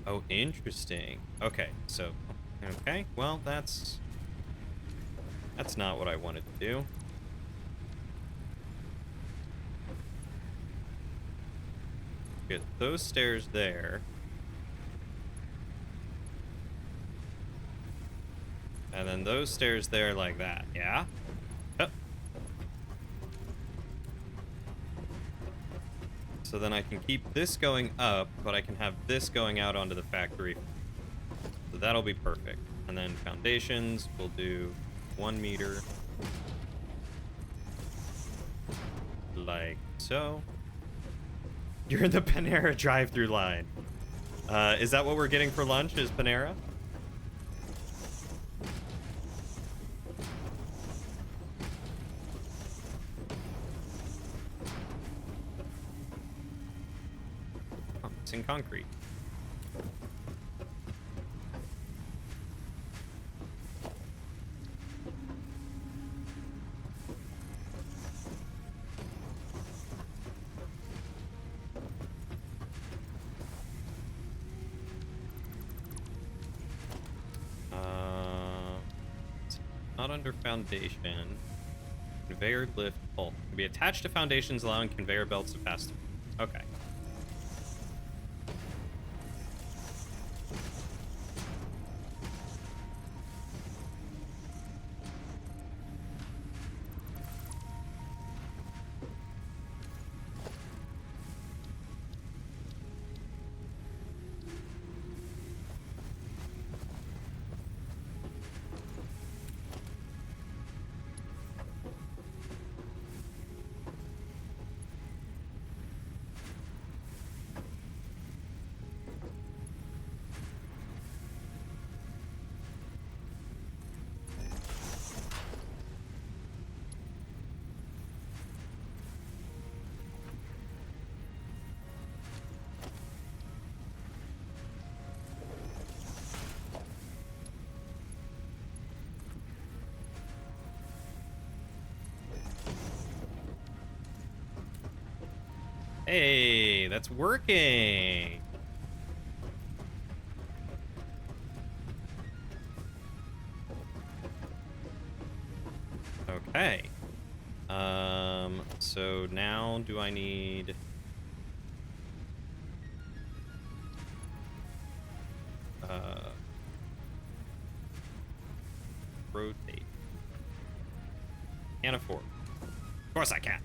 Oh, interesting. Okay. So, okay. Well, that's not what I wanted to do. Get those stairs there. And then those stairs there like that, yeah? Yep. So then I can keep this going up, but I can have this going out onto the factory. So that'll be perfect. And then foundations, we'll do 1 meter. Like so. You're in the Panera drive-through line. Is that what we're getting for lunch, is Panera? Oh, it's in concrete. Not under foundation. Conveyor lift pull. Can be attached to foundations, allowing conveyor belts to pass through. Okay. Hey, that's working. Okay. So now do I need rotate? Can't afford. Of course I can.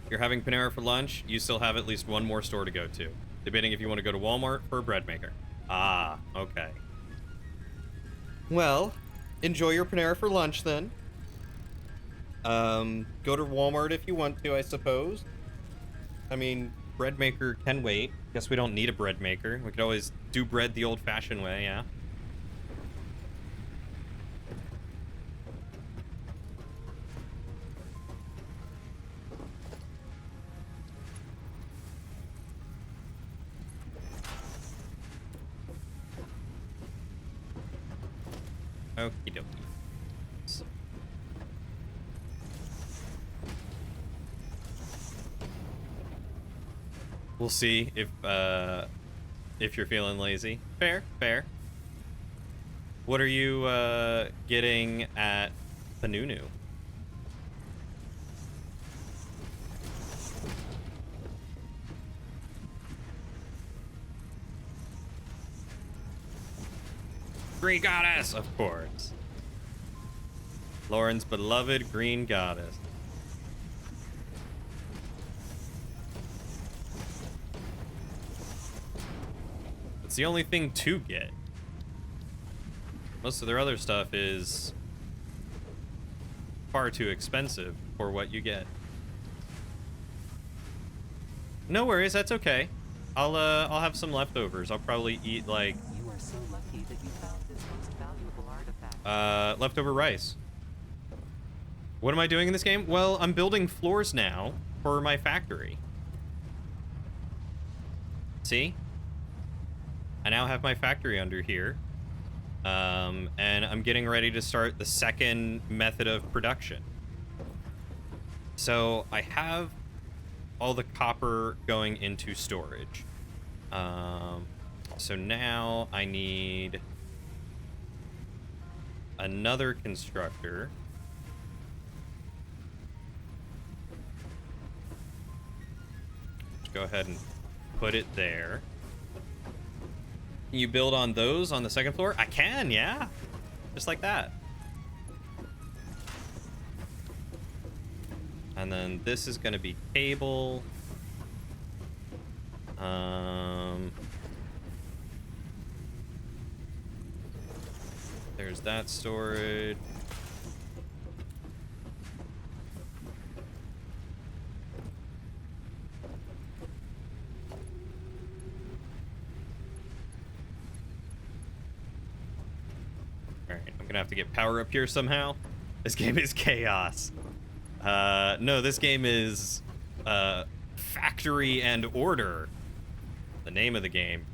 You're having Panera for lunch, you still have at least one more store to go to. Debating if you want to go to Walmart for a bread maker. Ah, okay. Well, enjoy your Panera for lunch then. Go to Walmart if you want to, I suppose. I mean, bread maker can wait. Guess we don't need a bread maker. We could always do bread the old-fashioned way, yeah? Okie dokie. We'll see if if you're feeling lazy. Fair, fair. What are you getting at Panunu? Green Goddess, of course. Lauren's beloved Green Goddess. It's the only thing to get. Most of their other stuff is far too expensive for what you get. No worries, that's okay. I'll have some leftovers. I'll probably eat like You are so lucky that you found this most valuable artifact. leftover rice. What am I doing in this game? Well, I'm building floors now for my factory. See? I now have my factory under here. And I'm getting ready to start the second method of production. So I have all the copper going into storage. So now I need another constructor. Just go ahead and put it there. Can you build on those on the second floor? I can, yeah. Just like that. And then this is going to be cable. There's that storage. Alright, I'm gonna have to get power up here somehow. This game is chaos. No, this game is Factory and Order. The name of the game.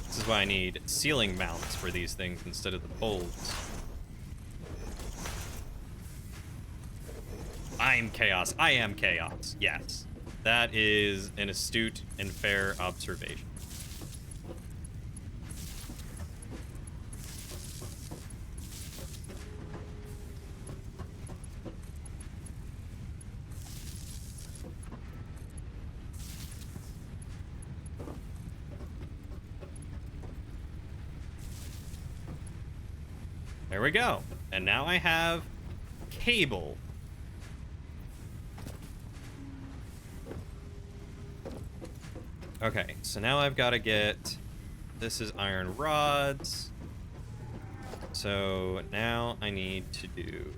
This is why I need ceiling mounts for these things instead of the poles. I'm chaos. I am chaos. Yes. That is an astute and fair observation. There we go. And now I have cable. Okay, so now I've got to get... This is iron rods. So now I need to do...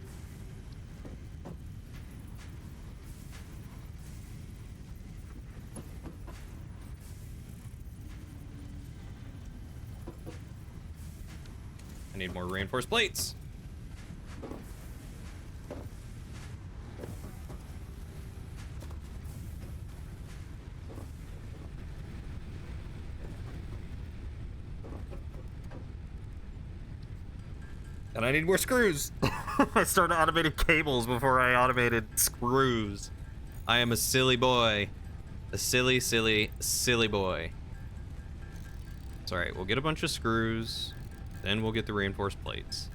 I need more reinforced plates. And I need more screws. I started automating cables before I automated screws. I am a silly boy. A silly, silly, silly boy. It's alright, we'll get a bunch of screws. Then we'll get the reinforced plates.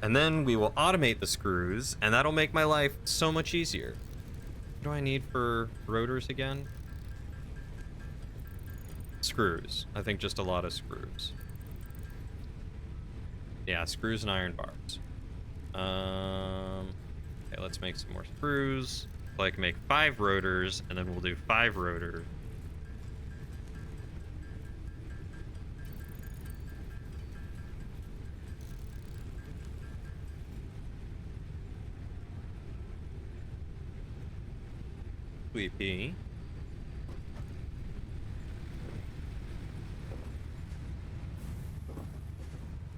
And then we will automate the screws, and that'll make my life so much easier. What do I need for rotors again? Screws. I think just a lot of screws. Yeah, screws and iron bars. Okay, let's make some more screws. So I can make 5 rotors, and then we'll do 5 rotors. Sweet Pea.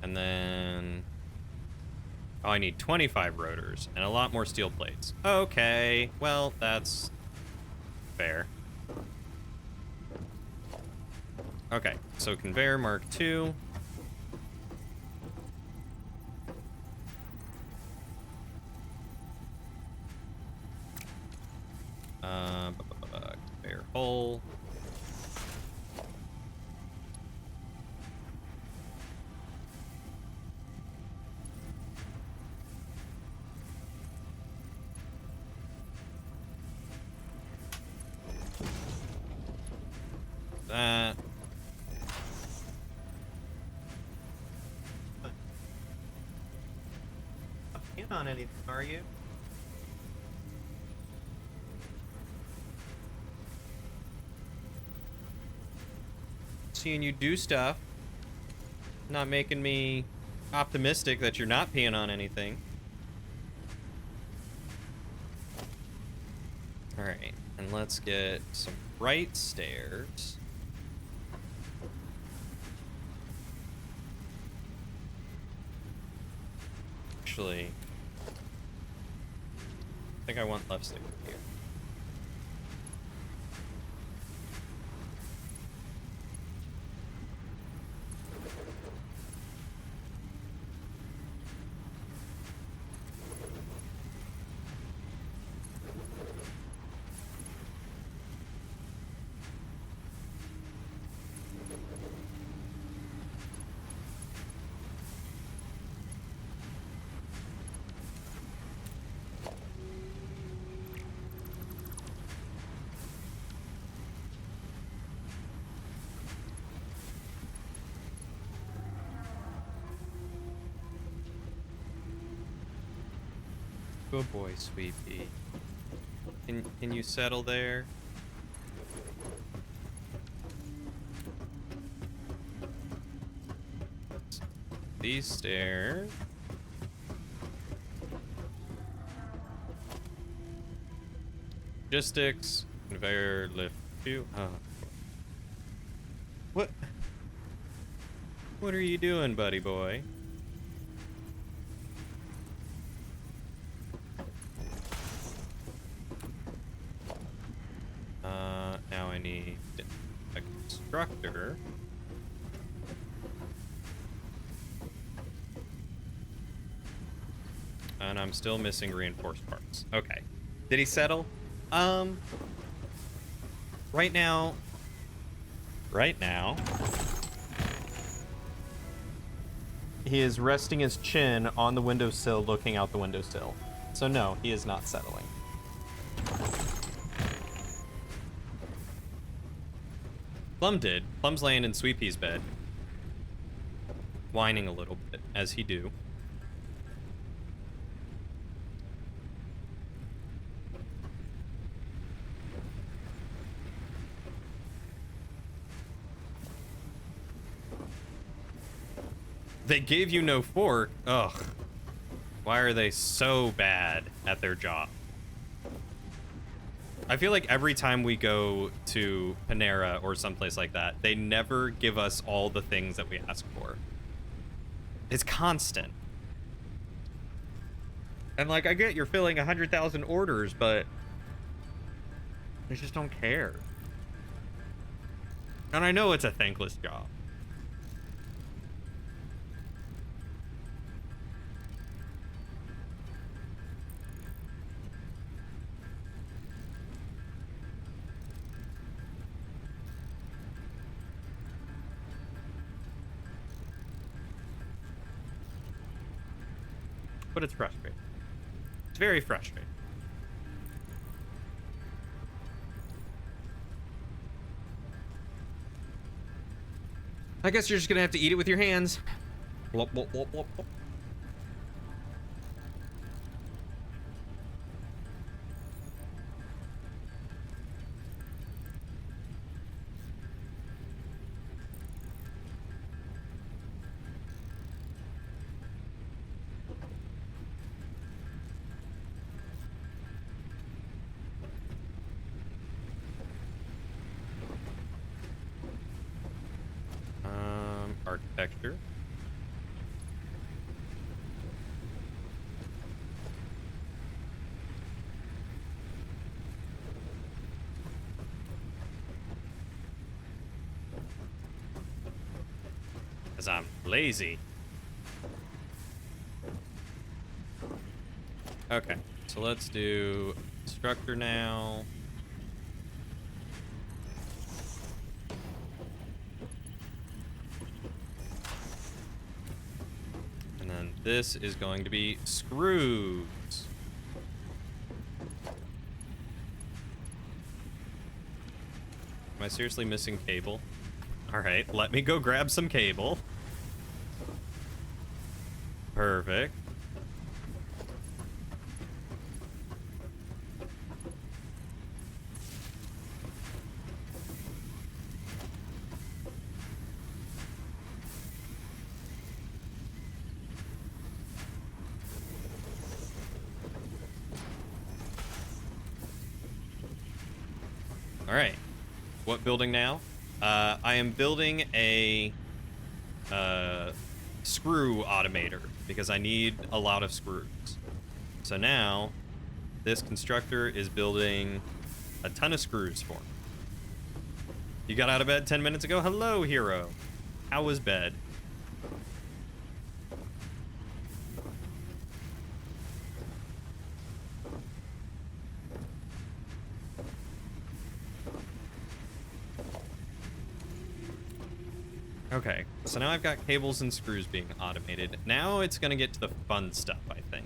And then... Oh, I need 25 rotors and a lot more steel plates. Okay, well, that's fair. Okay, so conveyor Mark II. Conveyor hull. That. Not on anything, are you? Seeing you do stuff. Not making me optimistic that you're not peeing on anything. Alright, and let's get some right stairs. Actually, I think I want left stick here. Good boy, Sweet Pea. Can you settle there? These stairs. Logistics. Conveyor lift 2. What? What are you doing, buddy boy? Now I need a constructor. And I'm still missing reinforced parts. Okay. Did he settle? Right now, he is resting his chin on the windowsill, looking out the windowsill. So no, he is not settling. Plum did. Plum's laying in Sweet Pea's bed, whining a little bit, as he do. They gave you no fork? Ugh. Why are they so bad at their job? I feel like every time we go to Panera or someplace like that, they never give us all the things that we ask for. It's constant. And like, I get you're filling 100,000 orders, but they just don't care. And I know it's a thankless job. But it's frustrating. It's very frustrating. I guess you're just gonna have to eat it with your hands. Wop, wop, wop, wop, wop. lazy. Okay, so let's do constructor now. And then this is going to be screws. Am I seriously missing cable? Alright, let me go grab some cable. Perfect. Alright. What building now? I am building a screw automator because I need a lot of screws. So now this constructor is building a ton of screws for me. You got out of bed 10 minutes ago? Hello, hero. How was bed? Okay, so now I've got cables and screws being automated. Now it's gonna get to the fun stuff, I think.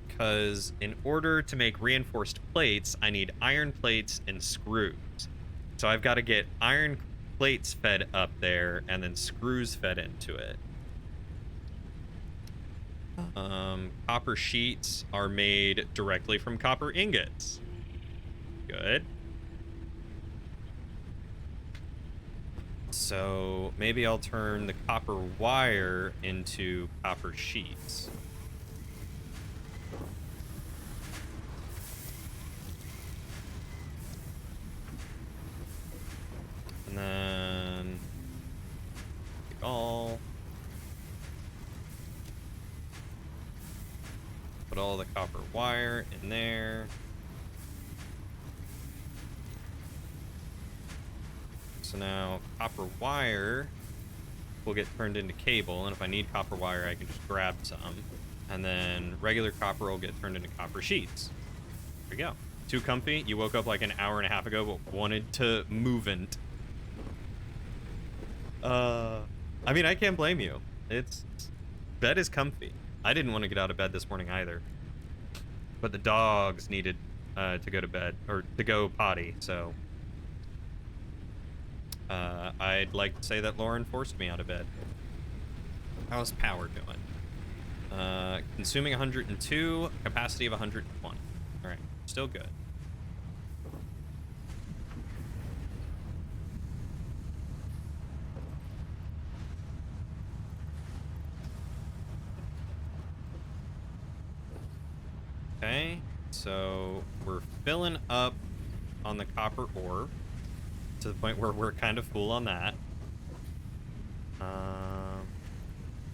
Because in order to make reinforced plates, I need iron plates and screws. So I've got to get iron plates fed up there and then screws fed into it. Copper sheets are made directly from copper ingots. Good. So maybe I'll turn the copper wire into copper sheets. And then take all. Put all the copper wire in there. So now copper wire will get turned into cable, and if I need copper wire, I can just grab some. And then regular copper will get turned into copper sheets. There we go. Too comfy? You woke up like an hour and a half ago, but wanted to move-ant. I mean, I can't blame you. Bed is comfy. I didn't want to get out of bed this morning either. But the dogs needed to go to bed, or to go potty, so... I'd like to say that Lauren forced me out of bed. How's power doing? Consuming 102, capacity of 120. Alright, still good. Okay, so we're filling up on the copper ore to the point where we're kind of full on that.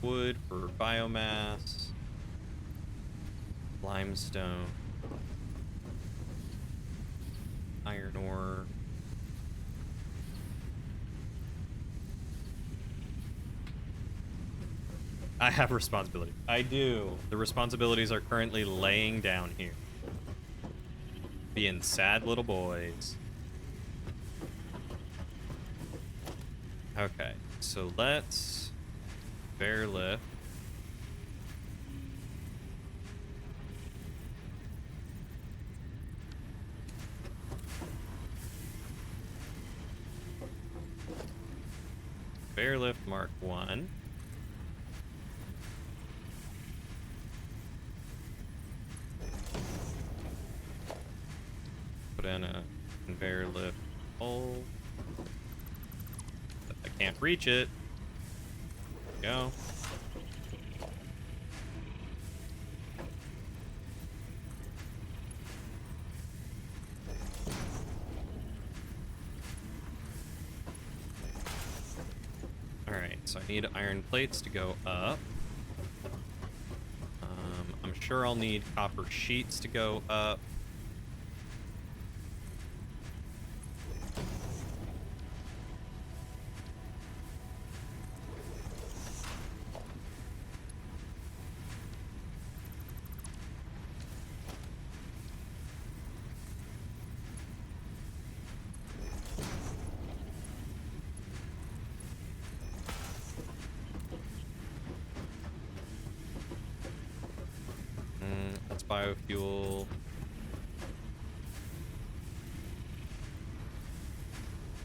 Wood for biomass, limestone, iron ore. I have responsibility. I do. The responsibilities are currently laying down here. Being sad little boys. Okay, so let's bear lift. Bear lift Mark 1. Put in a conveyor lift hole. I can't reach it. There we go. Alright, so I need iron plates to go up. I'm sure I'll need copper sheets to go up. biofuel.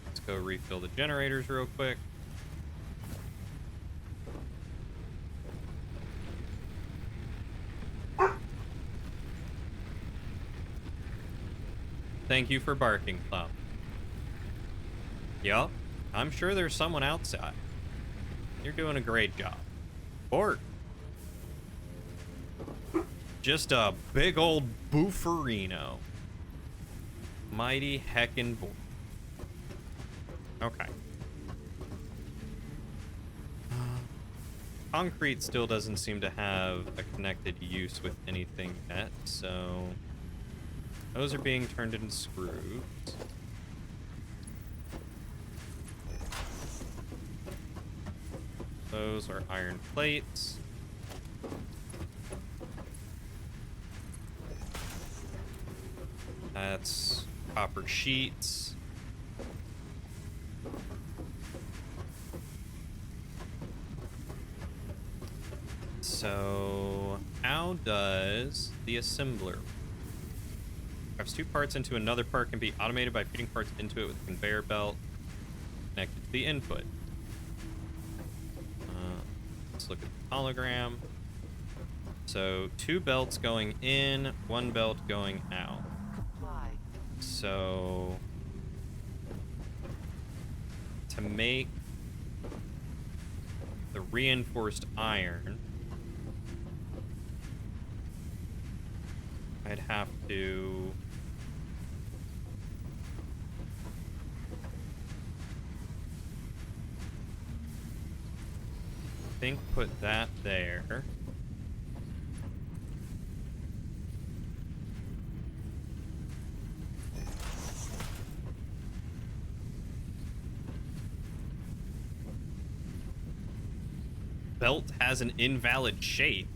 Let's go refill the generators real quick. Thank you for barking, Plum. Yup, I'm sure there's someone outside. You're doing a great job. Or just a big old booferino. Mighty heckin' boy. Okay. Concrete still doesn't seem to have a connected use with anything yet, so those are being turned into screws. Those are iron plates. That's copper sheets. So, how does the assembler grabs two parts into another part, can be automated by feeding parts into it with a conveyor belt connected to the input. Let's look at the hologram. So 2 belts going in, 1 belt going out. Comply. So to make the reinforced iron, I'd have to put that there. Belt has an invalid shape.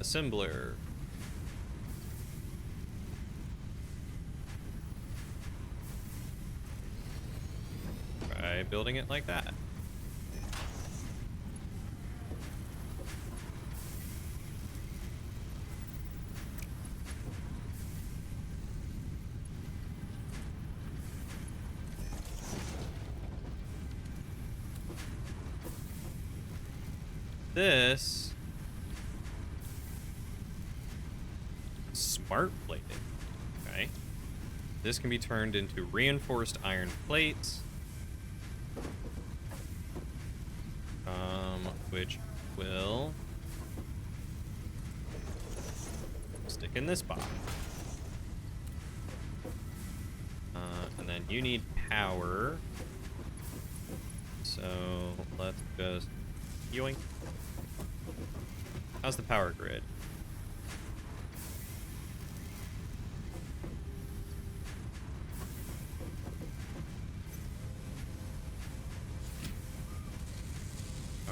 Assembler. Try building it like that. This smart plating. Okay. This can be turned into reinforced iron plates. Which will stick in this box. And then you need power. So let's just yoink. How's the power grid?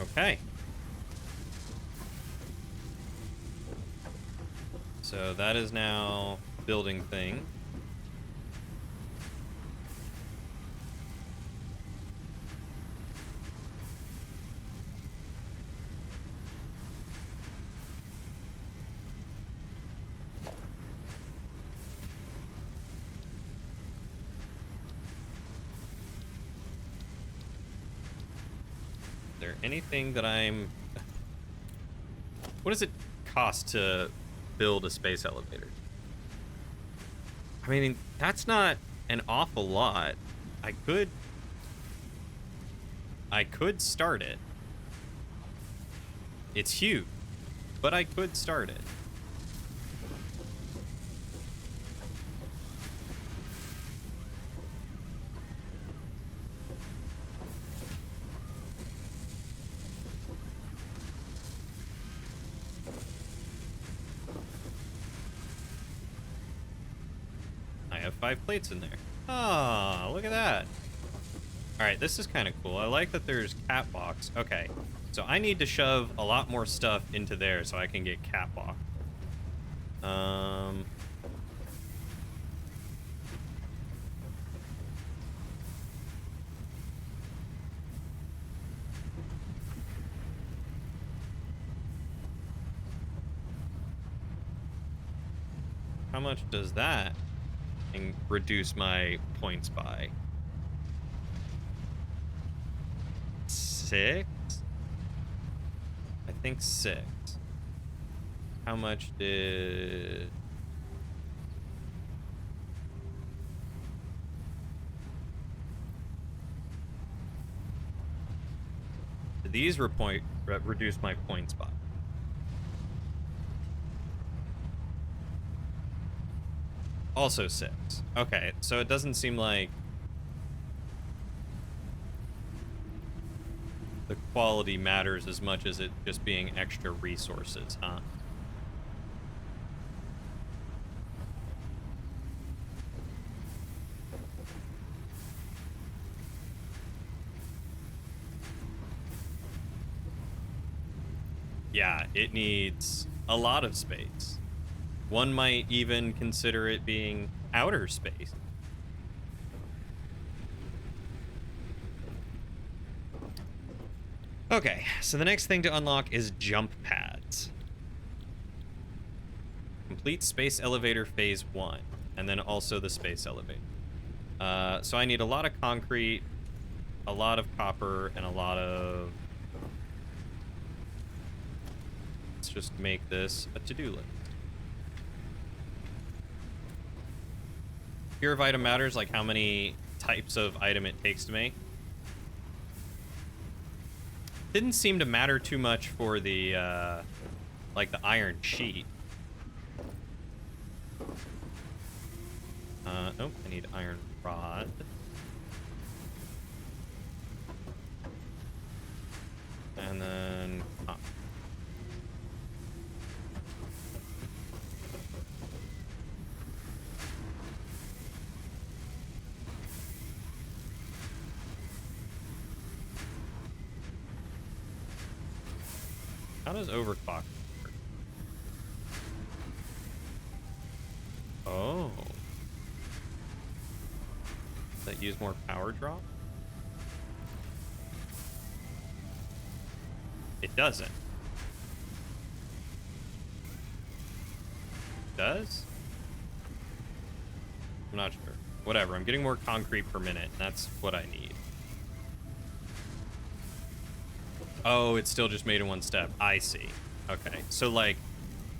Okay. So that is now building thing. Anything that I'm... What does it cost to build a space elevator? I mean, that's not an awful lot. I could start it. It's huge, but I could start it. have 5 plates in there. Ah, look at that. Alright, this is kind of cool. I like that there's catwalks. Okay, so I need to shove a lot more stuff into there so I can get catwalk. How much does that reduce my points by? 6? I think 6. How much did... These reduce my points by? Also 6. Okay, so it doesn't seem like the quality matters as much as it just being extra resources, huh? Yeah, it needs a lot of space. One might even consider it being outer space. Okay, so the next thing to unlock is jump pads. Complete space elevator phase 1, and then also the space elevator. So I need a lot of concrete, a lot of copper, and a lot of... Let's just make this a to-do list. Here of item matters, like how many types of item it takes to make. Didn't seem to matter too much for the, like the iron sheet. Nope, I need iron rod. And then copper. How does overclock work? Oh. Does that use more power draw? It doesn't. Does? I'm not sure. Whatever, I'm getting more concrete per minute, and that's what I need. Oh, it's still just made in one step. I see. Okay, so like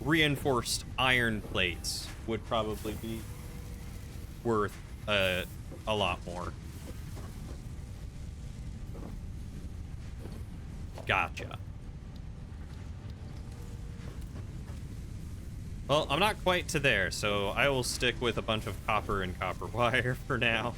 reinforced iron plates would probably be worth a lot more. Gotcha. Well, I'm not quite to there, so I will stick with a bunch of copper and copper wire for now.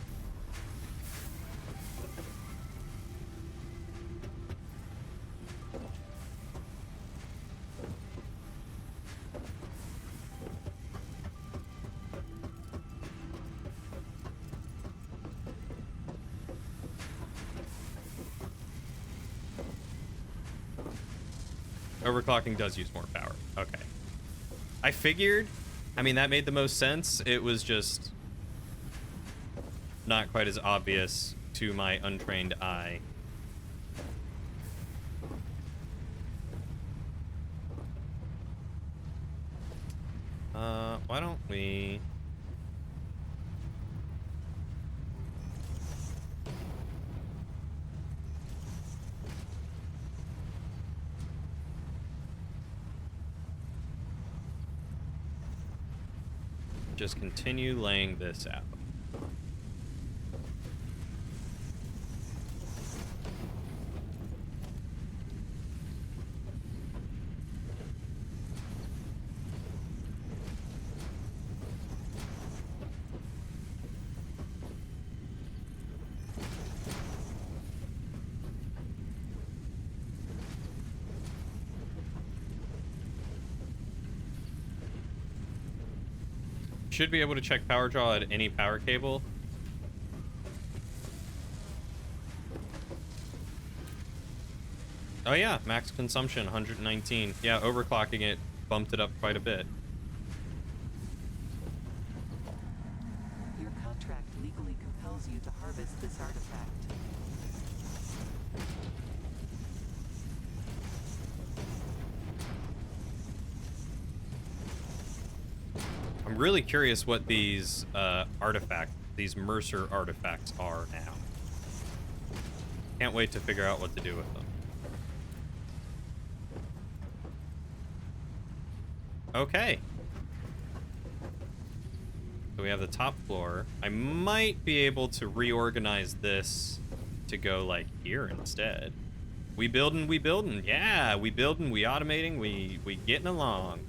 Overclocking does use more power. Okay. I figured. I mean, that made the most sense. It was just not quite as obvious to my untrained eye. Why don't we... just continue laying this out. should be able to check power draw at any power cable. Oh yeah, max consumption 119. Yeah, overclocking it bumped it up quite a bit. Your contract legally compels you to harvest this artifact. I'm really curious what these these Mercer artifacts are now. Can't wait to figure out what to do with them. Okay. So we have the top floor. I might be able to reorganize this to go like here instead. We building. Yeah, we building, we automating, we getting along.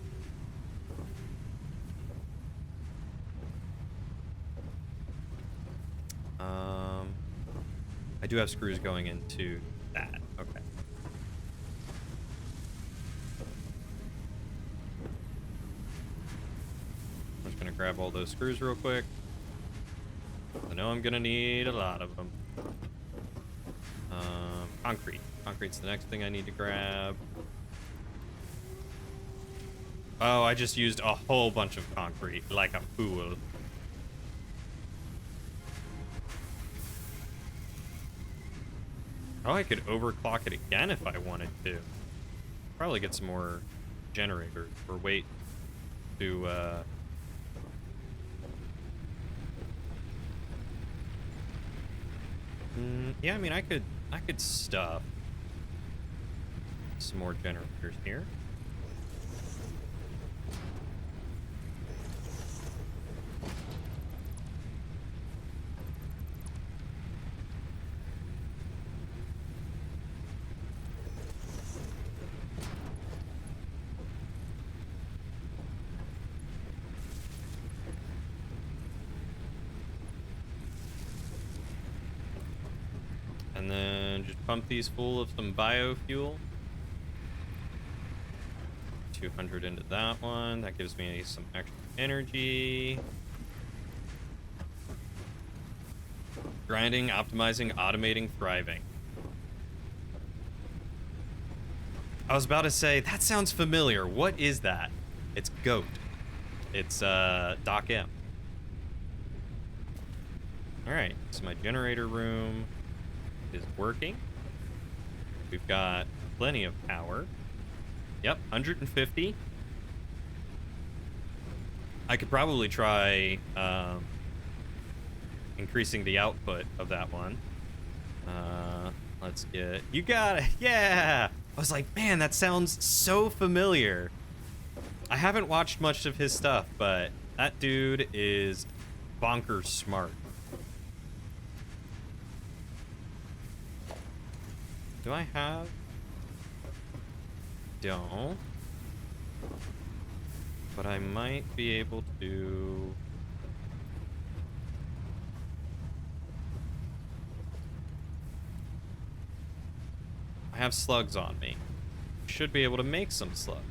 I do have screws going into that. Okay. I'm just gonna grab all those screws real quick. I know I'm gonna need a lot of them. Concrete. Concrete's the next thing I need to grab. Oh, I just used a whole bunch of concrete like a fool. Oh, I could overclock it again if I wanted to. Probably get some more generators or wait to yeah, I mean I could stuff some more generators here. And then just pump these full of some biofuel. 200 into that one. That gives me some extra energy. Grinding, optimizing, automating, thriving. I was about to say, that sounds familiar. What is that? It's GOAT. It's Doc M. Alright, so my generator room is working. We've got plenty of power. Yep, 150. I could probably try increasing the output of that one. Let's get... You got it! Yeah! I was like, man, that sounds so familiar. I haven't watched much of his stuff, but that dude is bonkers smart. Do I have? Don't. But I might be able to... I have slugs on me. Should be able to make some slugs.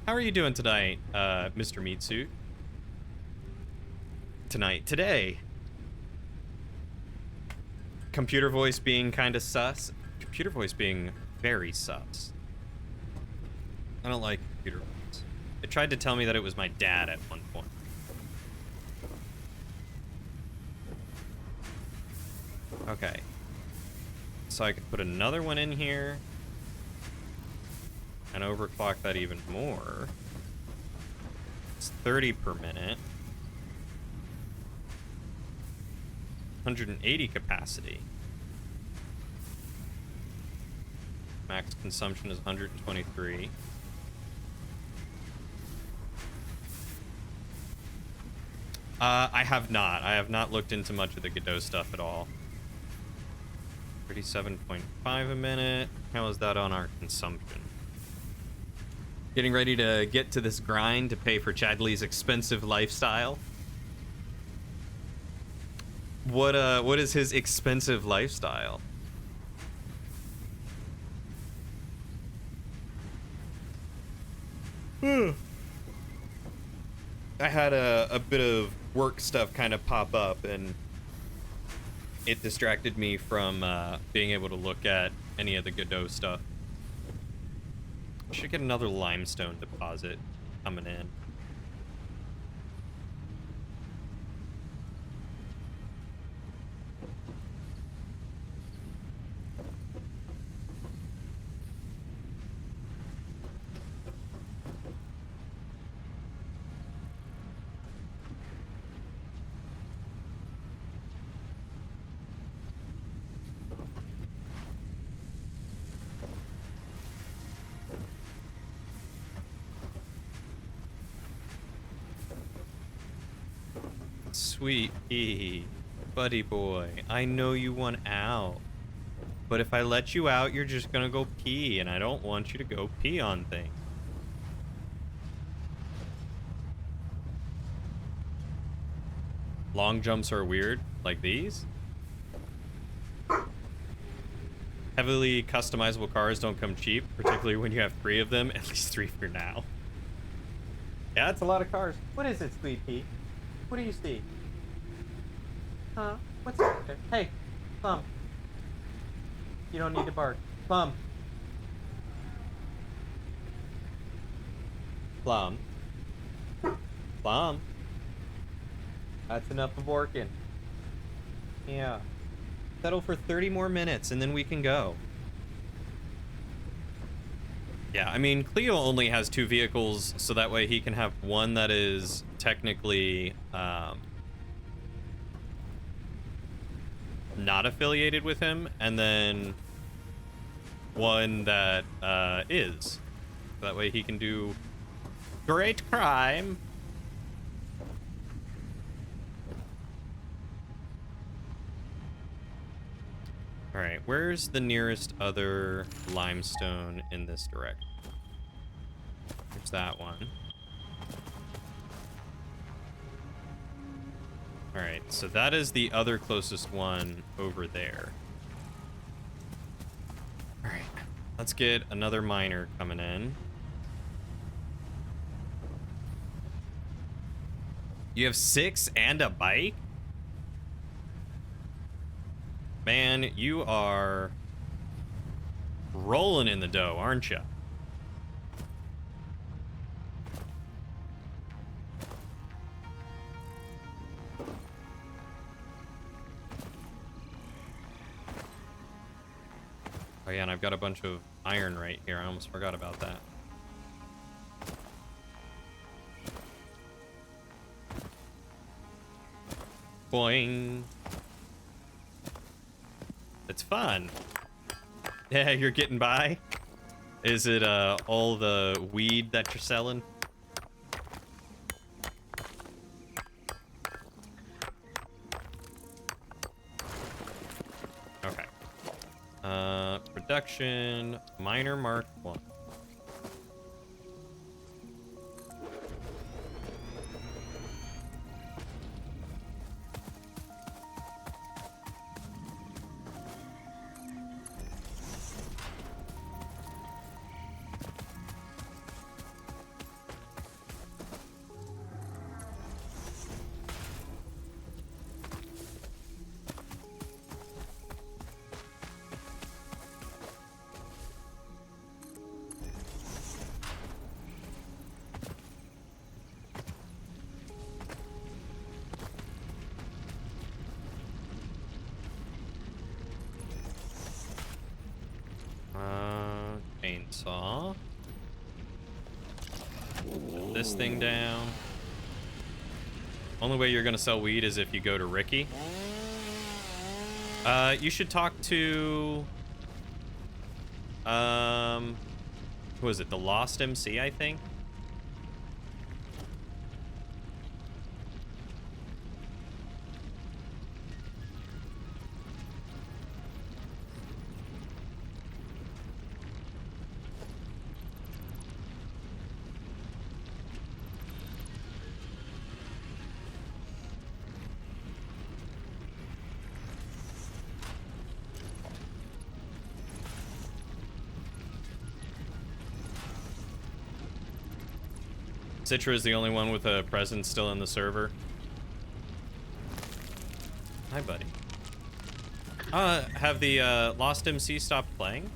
How are you doing tonight, Mr. Meat Suit? Today. Computer voice being kind of sus. Computer voice being very sus. I don't like computer voice. It tried to tell me that it was my dad at one point. Okay. So I could put another one in here and overclock that even more. It's 30 per minute. 180 capacity. Max consumption is 123. I have not. I have not looked into much of the Godot stuff at all. 37.5 a minute. How is that on our consumption? Getting ready to get to this grind to pay for Chadley's expensive lifestyle. What is his expensive lifestyle? I had a bit of work stuff kind of pop up, and it distracted me from being able to look at any of the Godot stuff. Should get another limestone deposit coming in. Sweet pea, buddy boy, I know you want out. But if I let you out, you're just gonna go pee, and I don't want you to go pee on things. Long jumps are weird, like these. Heavily customizable cars don't come cheap, particularly when you have 3 of them, at least 3 for now. Yeah, it's a lot of cars. What is it, Sweet Pea? What do you see? Huh? What's there? Hey, Plum. You don't need to bark. Plum. Plum. Plum. That's enough of working. Yeah. Settle for 30 more minutes and then we can go. Yeah, I mean, Cleo only has 2 vehicles, so that way he can have one that is technically not affiliated with him, and then one that is. So that way he can do great crime. All right, where's the nearest other limestone in this direction? There's that one. All right, so that is the other closest one over there. All right, let's get another miner coming in. You have 6 and a bike? Man, you are rolling in the dough, aren't you? Oh yeah, and I've got a bunch of iron right here. I almost forgot about that. Boing. It's fun. Yeah, you're getting by? Is it all the weed that you're selling? Okay. Production, miner mark 1. Chainsaw. Pull this thing down. Only way you're gonna sell weed is if you go to Ricky. You should talk to who is it? The Lost MC, I think. Citra is the only one with a presence still in the server. Hi, buddy. Have the Lost MC stopped playing?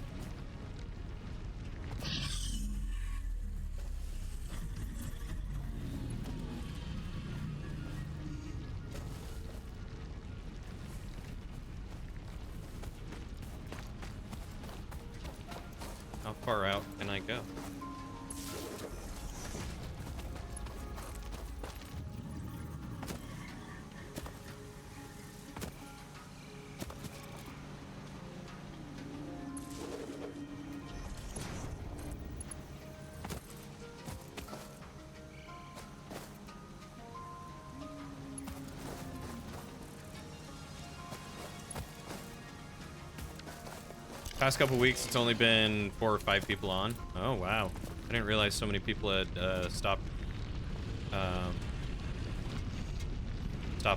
How far out can I go? Past couple weeks, it's only been 4 or 5 people on. Oh, wow. I didn't realize so many people had stopped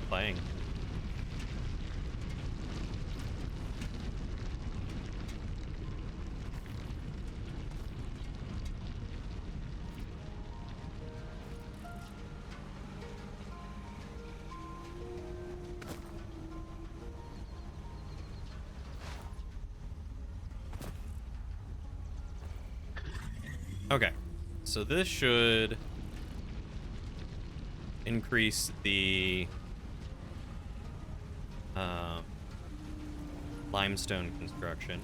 playing. Okay, so this should increase the limestone construction.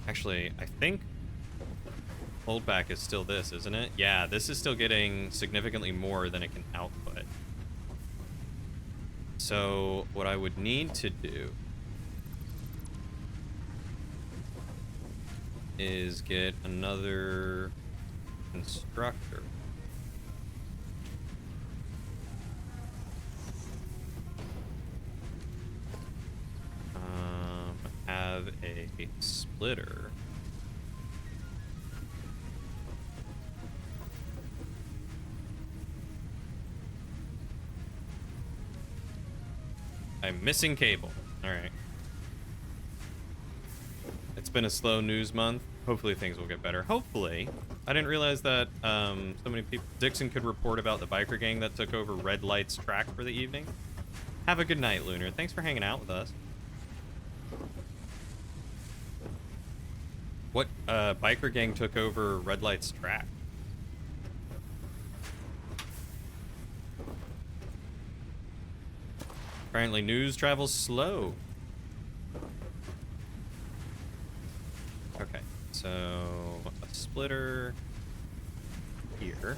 Actually, I think holdback is still this, isn't it? Yeah, this is still getting significantly more than it can output. So what I would need to do is get another constructor. Have a splitter. I'm missing cable. All right. It's been a slow news month. Hopefully things will get better. Hopefully. I didn't realize that so many people... Dixon could report about the biker gang that took over Red Light's track for the evening. Have a good night, Lunar. Thanks for hanging out with us. What biker gang took over Red Light's track? Apparently news travels slow. Okay, so a splitter here.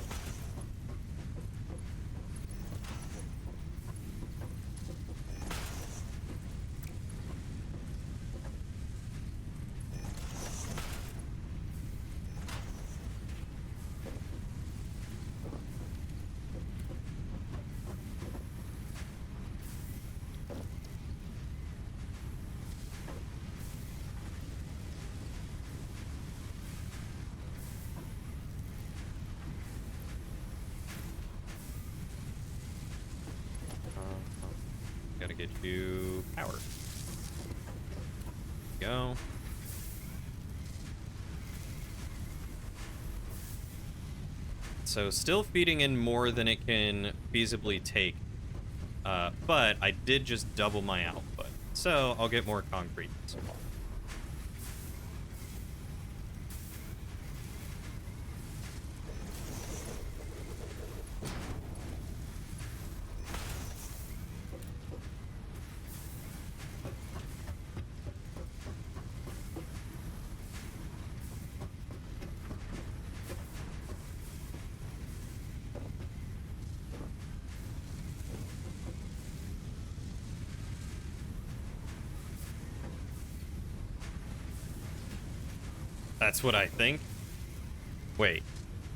Gotta get you power. Go. So still feeding in more than it can feasibly take. But I did just double my output. So I'll get more concrete this fall. That's what I think. Wait, is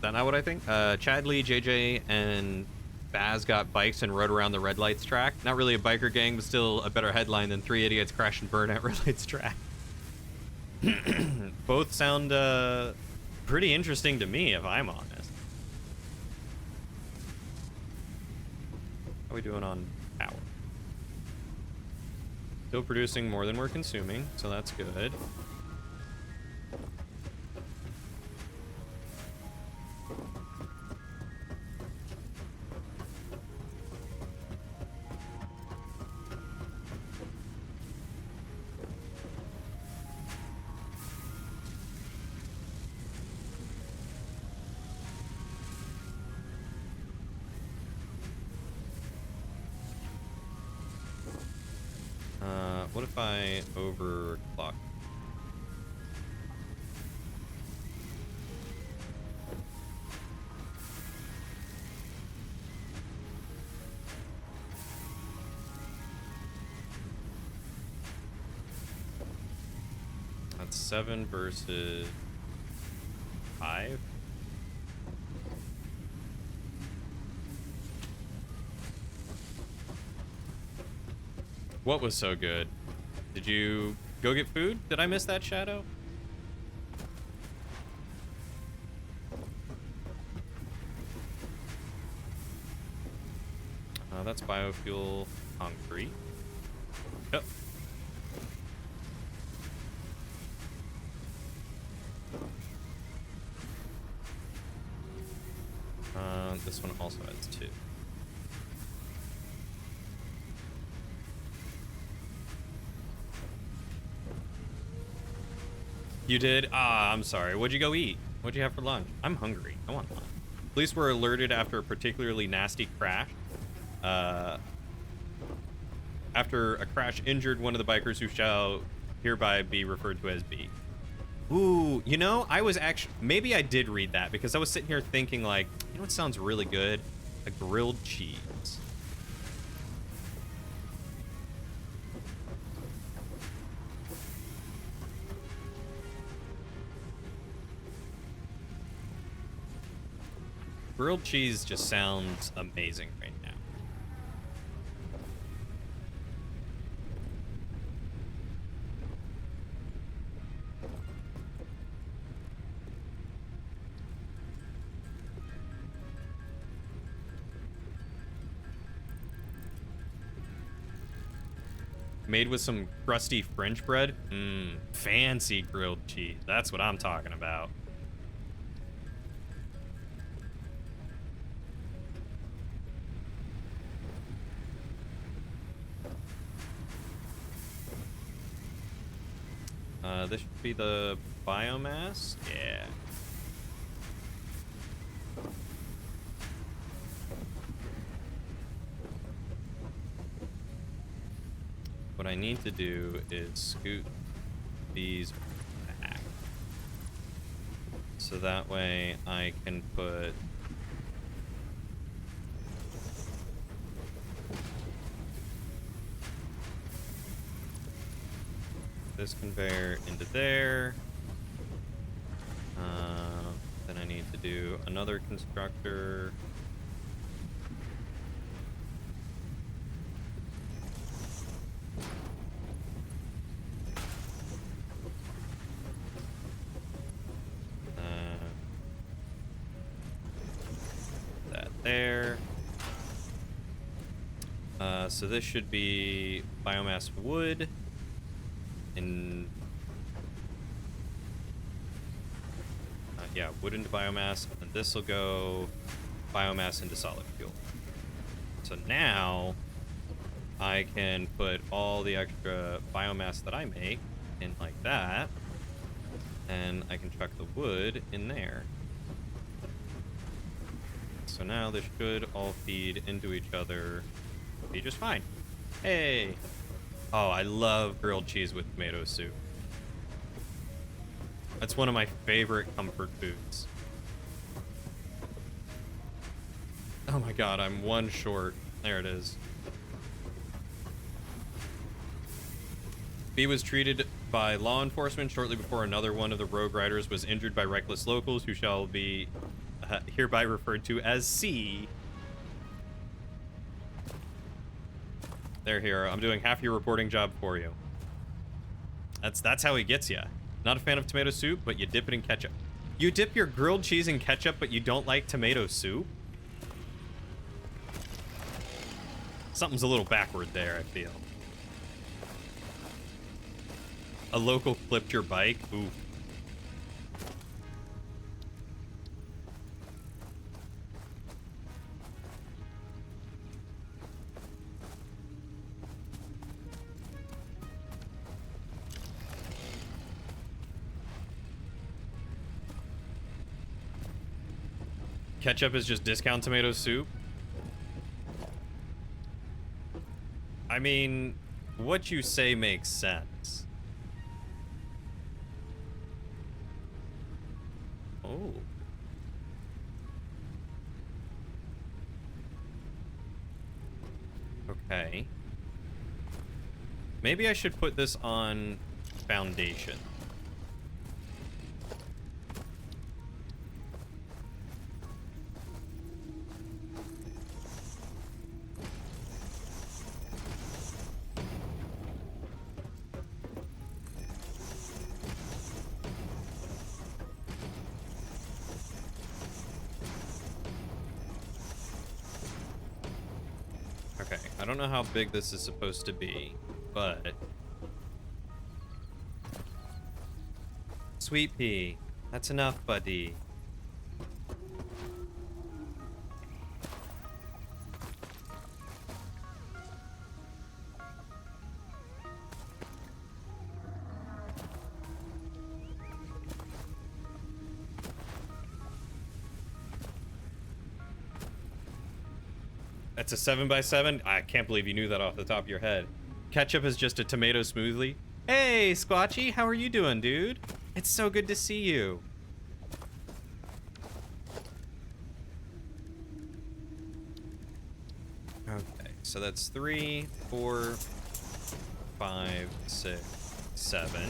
that not what I think? Chad Lee, JJ, and Baz got bikes and rode around the Red Lights track. Not really a biker gang, but still a better headline than 3 idiots crash and burn at Red Lights track. Both sound pretty interesting to me, if I'm honest. How are we doing on power? Still producing more than we're consuming, so that's good. if I overclock? That's 7 versus 5. What was so good? Did you go get food? Did I miss that, Shadow? That's biofuel concrete. Yep. This one also has 2. You did? Ah, I'm sorry. What'd you go eat? What'd you have for lunch? I'm hungry. I want lunch. Police were alerted after a particularly nasty crash. After a crash injured one of the bikers who shall hereby be referred to as B. Ooh, you know, I was actually... Maybe I did read that because I was sitting here thinking like, you know what sounds really good? A grilled cheese. Grilled cheese just sounds amazing right now. Made with some crusty French bread. Mmm, fancy grilled cheese. That's what I'm talking about. This should be the biomass. Yeah. What I need to do is scoot these back. So that way I can put this conveyor into there. Then I need to do another constructor. That there. So this should be biomass wood. In yeah, wood into biomass, and this will go biomass into solid fuel. So now I can put all the extra biomass that I make in like that, and I can chuck the wood in there. So now this should all feed into each other, be just fine. Hey! Oh, I love grilled cheese with tomato soup. That's one of my favorite comfort foods. Oh my god, I'm one short. There it is. B was treated by law enforcement shortly before another one of the rogue riders was injured by reckless locals who shall be hereby referred to as C. There, here. I'm doing half your reporting job for you. That's how he gets you. Not a fan of tomato soup, but you dip it in ketchup. You dip your grilled cheese in ketchup, but you don't like tomato soup? Something's a little backward there, I feel. A local flipped your bike? Ooh. Ketchup is just discount tomato soup? I mean, What you say makes sense. Oh. Okay. Maybe I should put this on foundation. Okay, I don't know how big this is supposed to be, but... Sweet pea. That's enough, buddy. That's a 7x7? I can't believe you knew that off the top of your head. Ketchup is just a tomato smoothie. Hey, Squatchy, how are you doing, dude? It's so good to see you. Okay, so that's 3, 4, 5, 6, 7.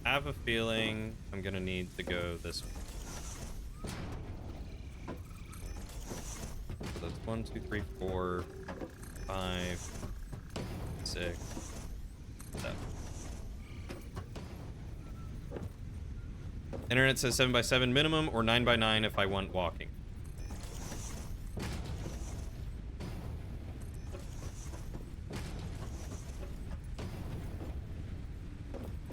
I have a feeling I'm gonna need to go this way. So that's 1, 2, 3, 4, 5, 6, 7. Internet says 7x7 minimum or 9x9 if I want walking.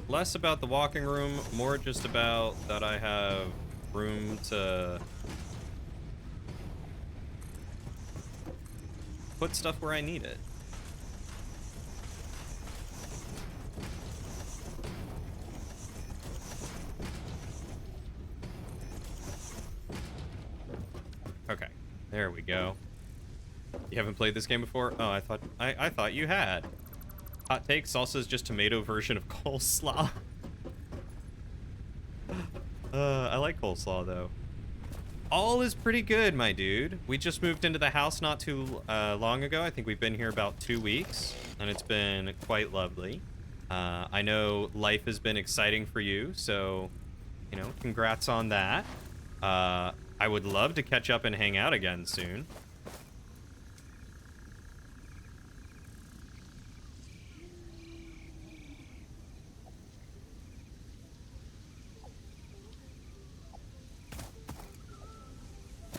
Less about the walking room, more just about that I have room to put stuff where I need it. Okay, there we go. You haven't played this game before? Oh, I thought you had. Hot take, salsa is just tomato version of coleslaw. I like coleslaw, though. All is pretty good, my dude. We just moved into the house not too long ago. I think we've been here about 2 weeks, and it's been quite lovely. I know life has been exciting for you, so, you know, congrats on that. I would love to catch up and hang out again soon.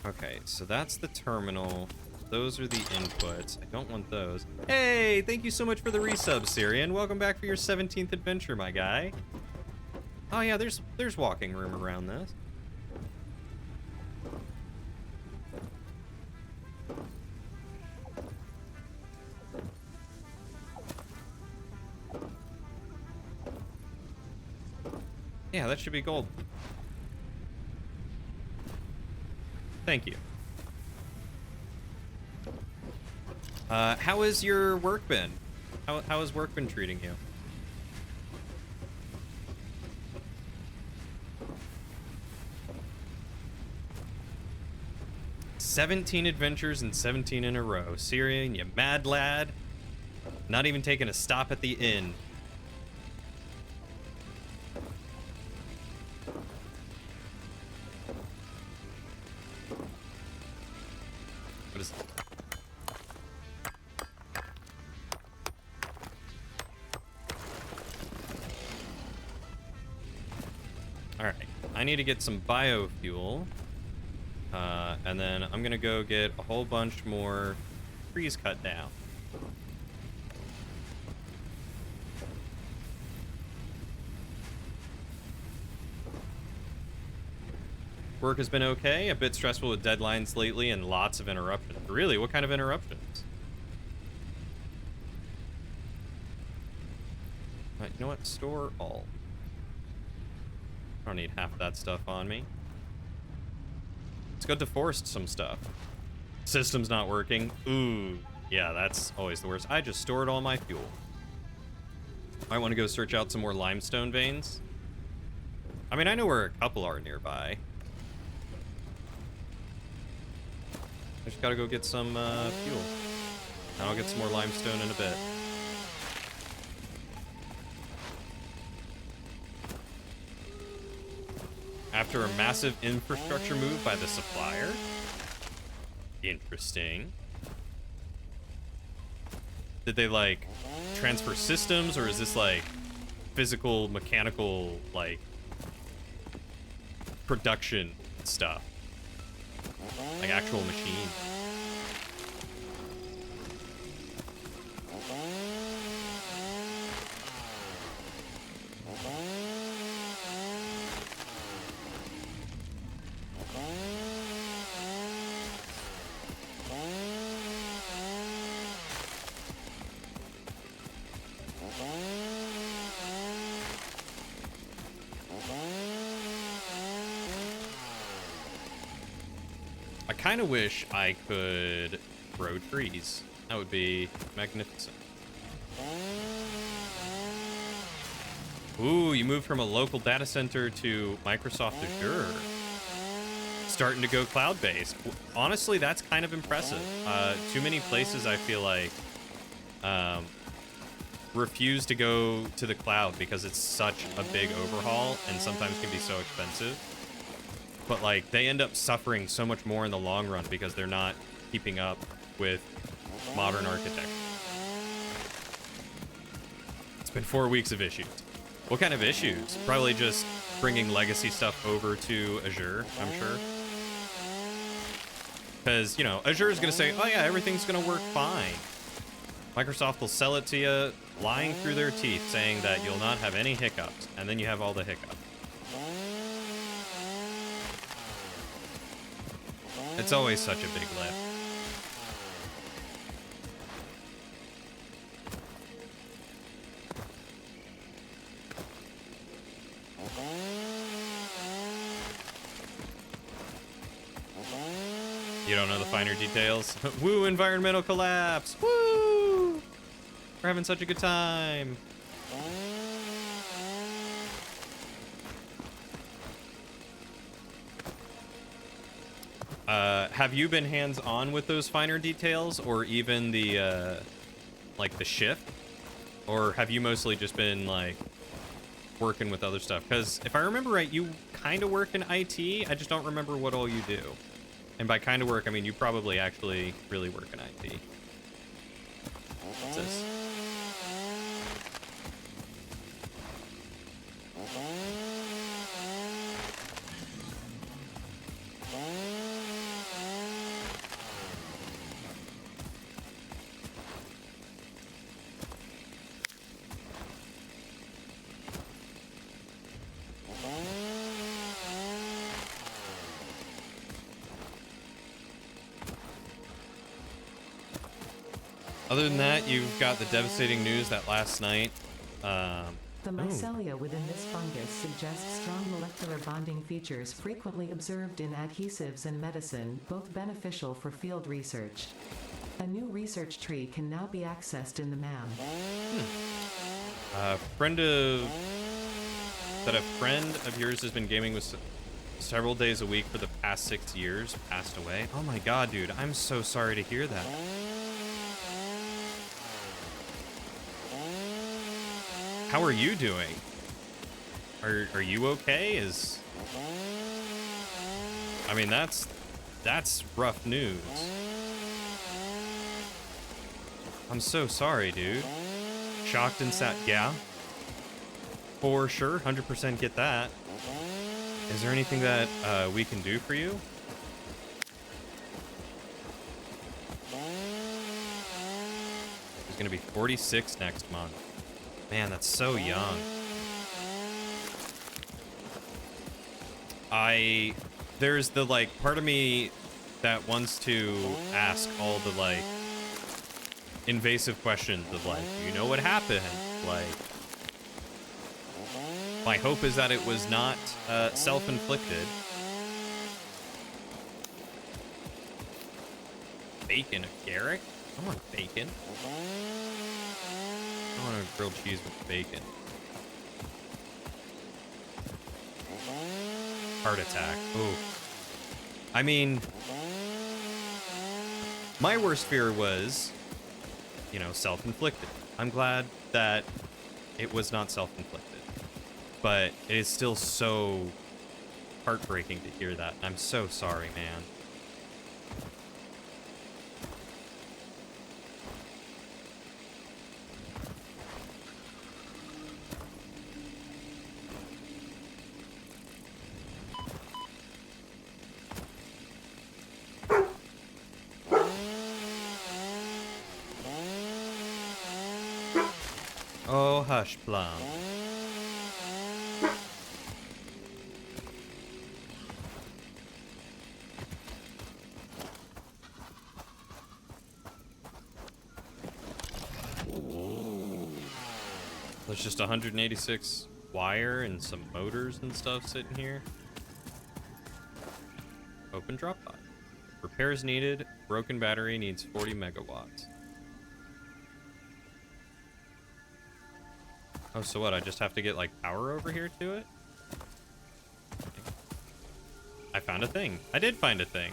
Okay, so that's the terminal. Those are the inputs. I don't want those. Hey, thank you so much for the resub, Syrian. Welcome back for your 17th adventure, my guy. Oh yeah, there's walking room around this. Yeah, that should be gold. Thank you. How has your work been? How has work been treating you? "17 adventures and 17 in a row. Syrian, you mad lad. Not even taking a stop at the inn." What is... Alright, I need to get some biofuel. And then I'm gonna go get a whole bunch more trees cut down. Work has been okay, a bit stressful with deadlines lately and lots of interruptions. Really? What kind of interruptions? You know what? Store all. I don't need half that stuff on me. Let's go deforest some stuff. System's not working. Ooh, yeah, that's always the worst. I just stored all my fuel. I want to go search out some more limestone veins. I mean, I know where a couple are nearby. I just gotta go get some fuel. And I'll get some more limestone in a bit. After a massive infrastructure move by the supplier. Interesting. Did they, like, transfer systems, or is this, like, physical, mechanical, like, production stuff? Like, actual machine? I kind of wish I could grow trees. That would be magnificent. Ooh, you moved from a local data center to Microsoft Azure. Starting to go cloud-based. Honestly, that's kind of impressive. Too many places, I feel like, refuse to go to the cloud because it's such a big overhaul and sometimes can be so expensive. But, like, they end up suffering so much more in the long run because they're not keeping up with modern architecture. It's been 4 weeks of issues. What kind of issues? Probably just bringing legacy stuff over to Azure, I'm sure. Because, you know, Azure is going to say, oh yeah, everything's going to work fine. Microsoft will sell it to you lying through their teeth, saying that you'll not have any hiccups, and then you have all the hiccups. It's always such a big lift. You don't know the finer details? Woo, environmental collapse! Woo! We're having such a good time. Have you been hands-on with those finer details, or even the, like, the shift? Or have you mostly just been, like, working with other stuff? Because if I remember right, you kind of work in IT, I just don't remember what all you do. And by kind of work, I mean you probably actually really work in IT. What's this? Other than that, you've got the devastating news that last night. The mycelia within this fungus suggests strong molecular bonding features frequently observed in adhesives and medicine, both beneficial for field research. A new research tree can now be accessed in the MAM. A friend of yours has been gaming with several days a week for the past 6 years, passed away. Oh my god, dude, I'm so sorry to hear that. How are you doing? Are you okay? I mean, that's rough news. I'm so sorry, dude. Shocked and sad. Yeah. For sure, 100% get that. Is there anything that we can do for you? He's gonna be 46 next month. Man, that's so young. There's the, like, part of me that wants to ask all the, like, invasive questions of, like, you know what happened? Like, My hope is that it was not self-inflicted. Bacon, a Garrick? I want bacon. I want a grilled cheese with bacon. Heart attack. Ooh. I mean, my worst fear was, you know, self-inflicted. I'm glad that it was not self-inflicted. But it is still so heartbreaking to hear that. I'm so sorry, man. Oh, hush, Plum. There's just 186 wire and some motors and stuff sitting here. Open drop pod. Repairs needed. Broken battery needs 40 megawatts. Oh, so what? I just have to get, like, power over here to it? I found a thing. I did find a thing.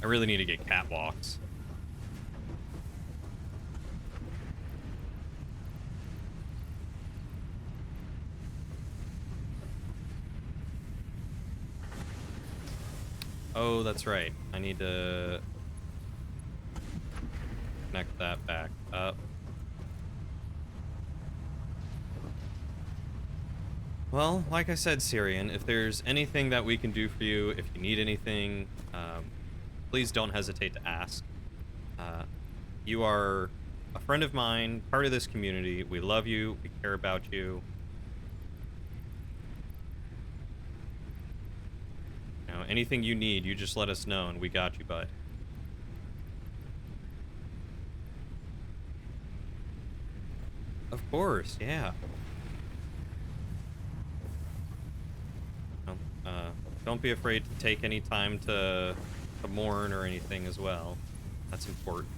I really need to get catwalks. Oh, that's right. I need to connect that back up. Well, like I said, Syrian, if there's anything that we can do for you, if you need anything, please don't hesitate to ask. You are a friend of mine, part of this community. We love you. We care about you. You know, anything you need, you just let us know, and we got you, bud. Of course, yeah. Don't be afraid to take any time to mourn or anything as well. That's important.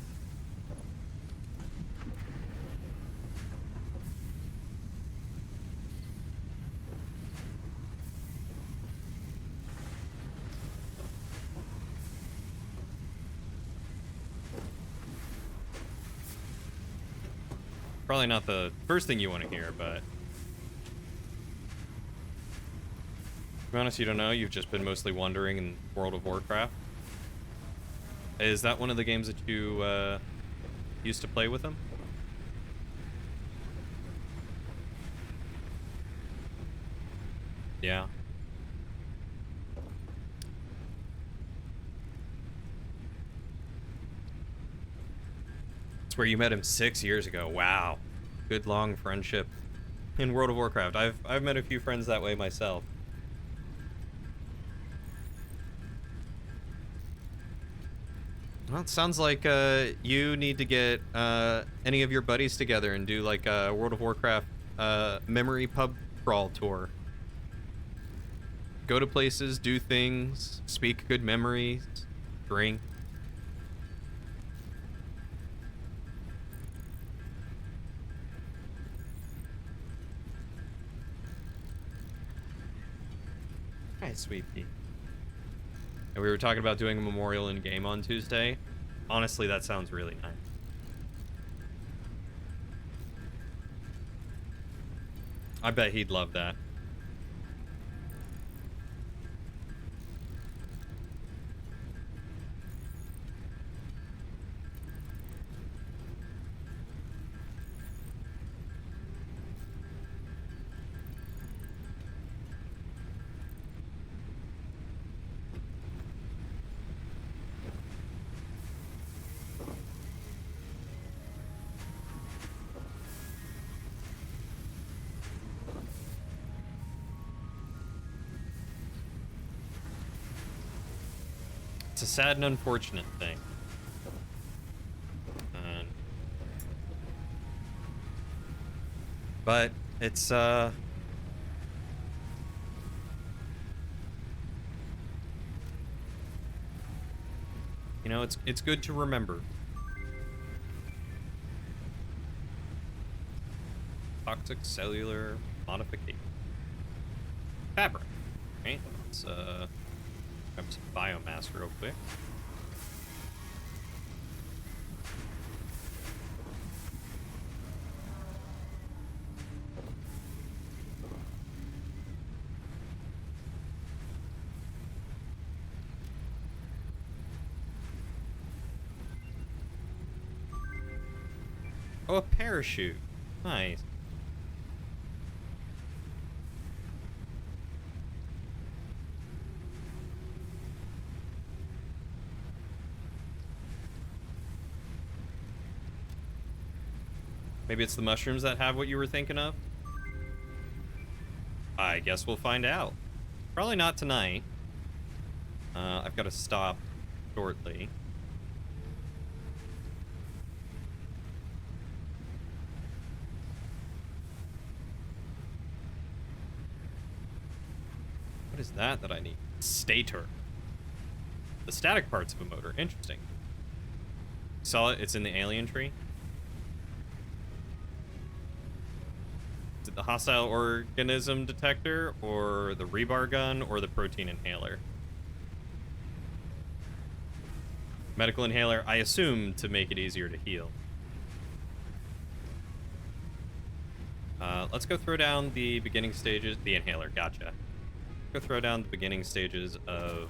Probably not the first thing you want to hear, but... To be honest, you don't know. You've just been mostly wandering in World of Warcraft. Is that one of the games that you used to play with them? Yeah. It's where you met him 6 years ago. Wow. Good long friendship in World of Warcraft. I've met a few friends that way myself. Well, it sounds like you need to get any of your buddies together and do like a World of Warcraft memory pub crawl tour. Go to places, do things, speak good memories, drink. Hi, Sweet Pea. And we were talking about doing a memorial in game on Tuesday. Honestly, that sounds really nice. I bet he'd love that. It's a sad and unfortunate thing. But it's you know, it's good to remember. Toxic cellular modification. Fabric. Right? Let's grab some biomass real quick. Oh, a parachute. Nice. Maybe it's the mushrooms that have what you were thinking of? I guess we'll find out. Probably not tonight. I've got to stop shortly. What is that I need? Stator. The static parts of a motor. Interesting. Saw it? It's in the alien tree. Is it the hostile organism detector, or the rebar gun, or the protein inhaler? Medical inhaler, I assume, to make it easier to heal. Let's go throw down the beginning stages. The inhaler, gotcha. Go throw down the beginning stages of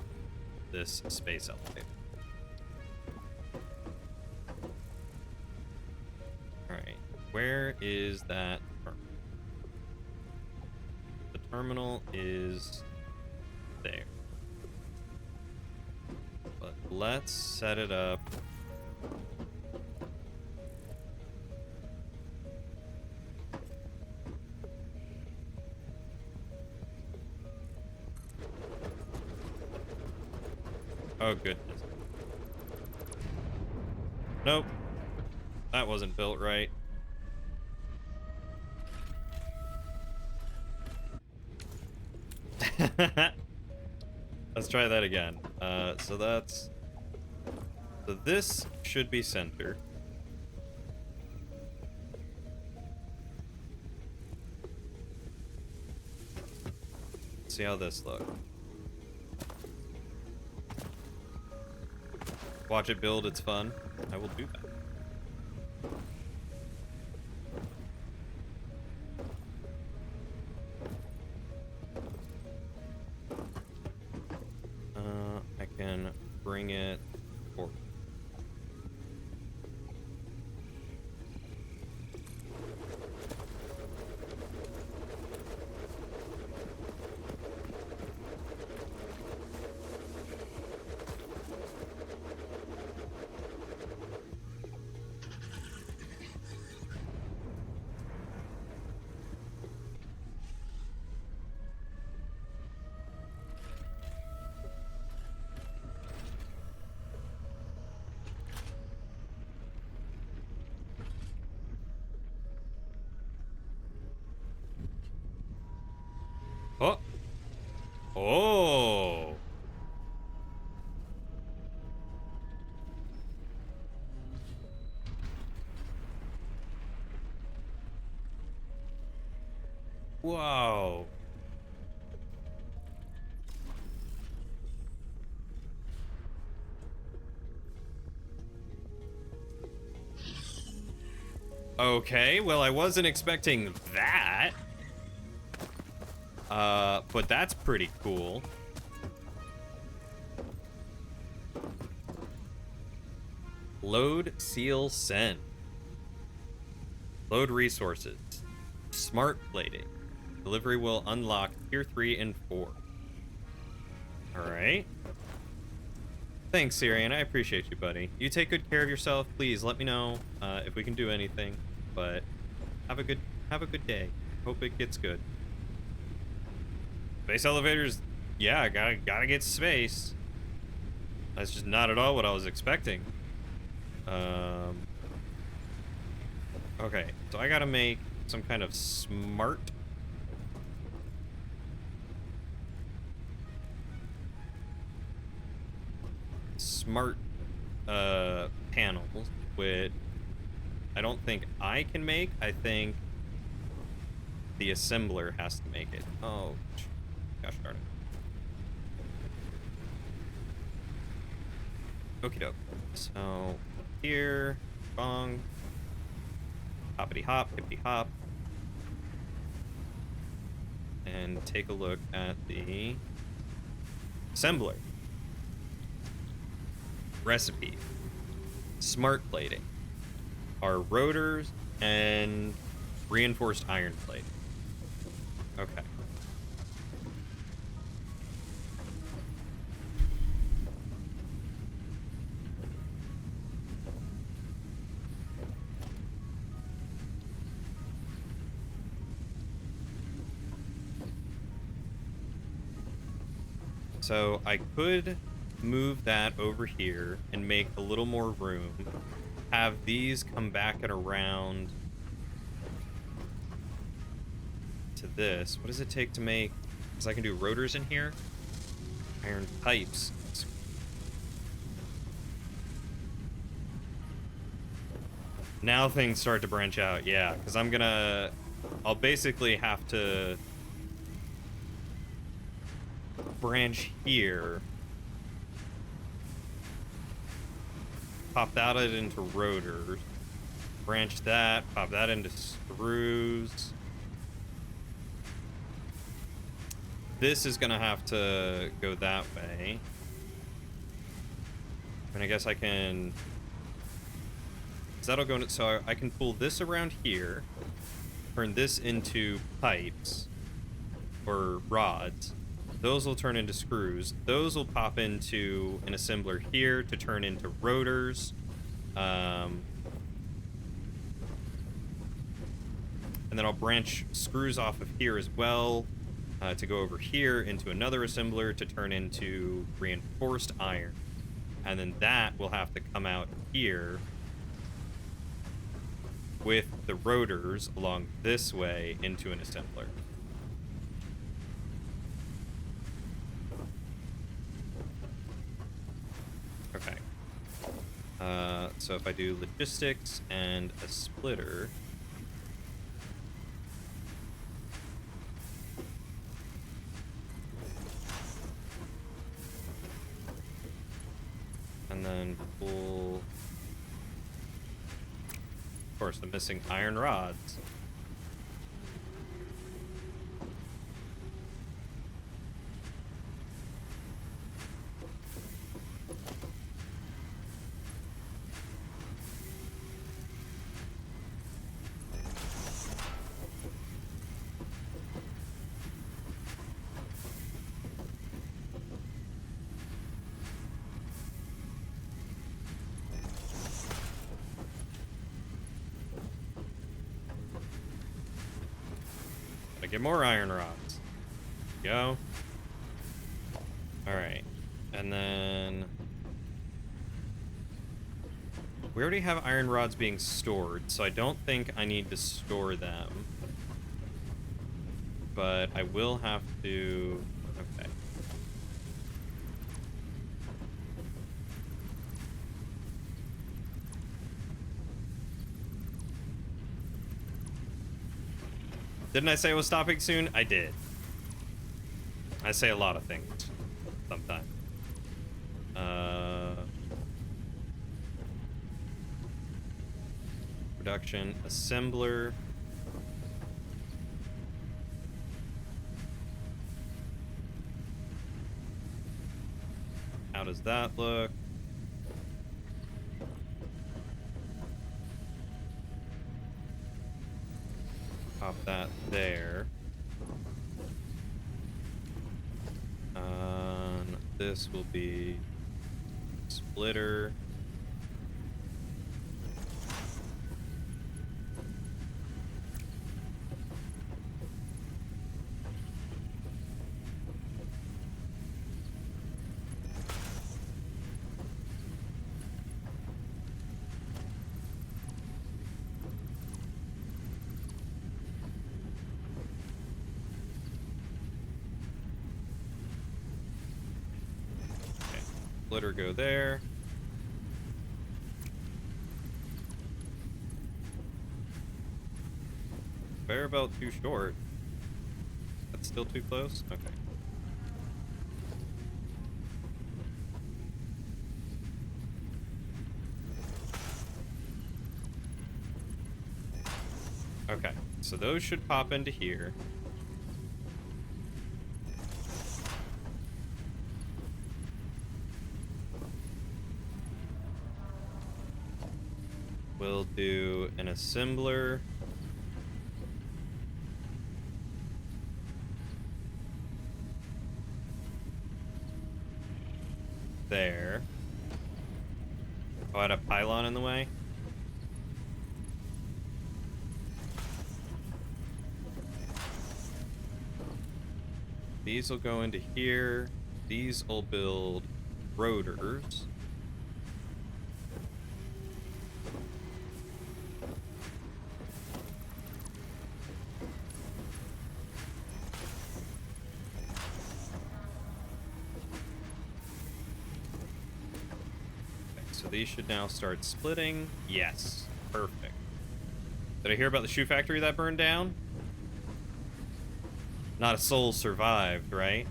this space elevator. Alright, where is that terminal? The terminal is there. But let's set it up. Oh, goodness. Nope. That wasn't built right. Let's try that again. So this should be center. Let's see how this looks. Watch it build, it's fun. I will do that. I can bring it forward. Oh. Oh. Whoa. Okay, well, I wasn't expecting that. But that's pretty cool. Load, seal, send. Load resources. Smart plating. Delivery will unlock tier 3 and 4. Alright. Thanks, Syrian. I appreciate you, buddy. You take good care of yourself. Please let me know if we can do anything. But have a good day. Hope it gets good. Space elevators, yeah, gotta get space. That's just not at all what I was expecting. Okay, so I gotta make some kind of smart panels, which I don't think I can make. I think the assembler has to make it. Oh, gosh darn it. Okie doke. So here, bong, hoppity hop, hippity hop, and take a look at the assembler. Recipe. Smart plating. Our rotors and reinforced iron plate. Okay. So I could move that over here and make a little more room. Have these come back and around to this. What does it take to make? Because I can do rotors in here. Iron pipes. Now things start to branch out, yeah. Because I'll basically have to branch here. Pop that into rotors. Branch that, pop that into screws. This is gonna have to go that way. And I guess I can... That'll go into, so I can pull this around here, turn this into pipes, or rods. Those will turn into screws. Those will pop into an assembler here to turn into rotors. And then I'll branch screws off of here as well to go over here into another assembler to turn into reinforced iron. And then that will have to come out here with the rotors along this way into an assembler. Okay. So if I do logistics and a splitter... and then pull... Of course, the missing iron rods. Get more iron rods. Go. Alright. And then... we already have iron rods being stored, so I don't think I need to store them. But I will have to... okay. Didn't I say I was stopping soon? I did. I say a lot of things sometimes. Production assembler. How does that look? Pop that there. This will be splitter. splitter go there. Conveyor belt too short. That's still too close? Okay. Okay, so those should pop into here. We'll do an assembler. There. Oh, I had a pylon in the way. These will go into here. These will build rotors. So these should now start splitting. Yes, perfect. Did I hear about the shoe factory that burned down? Not a soul survived, right?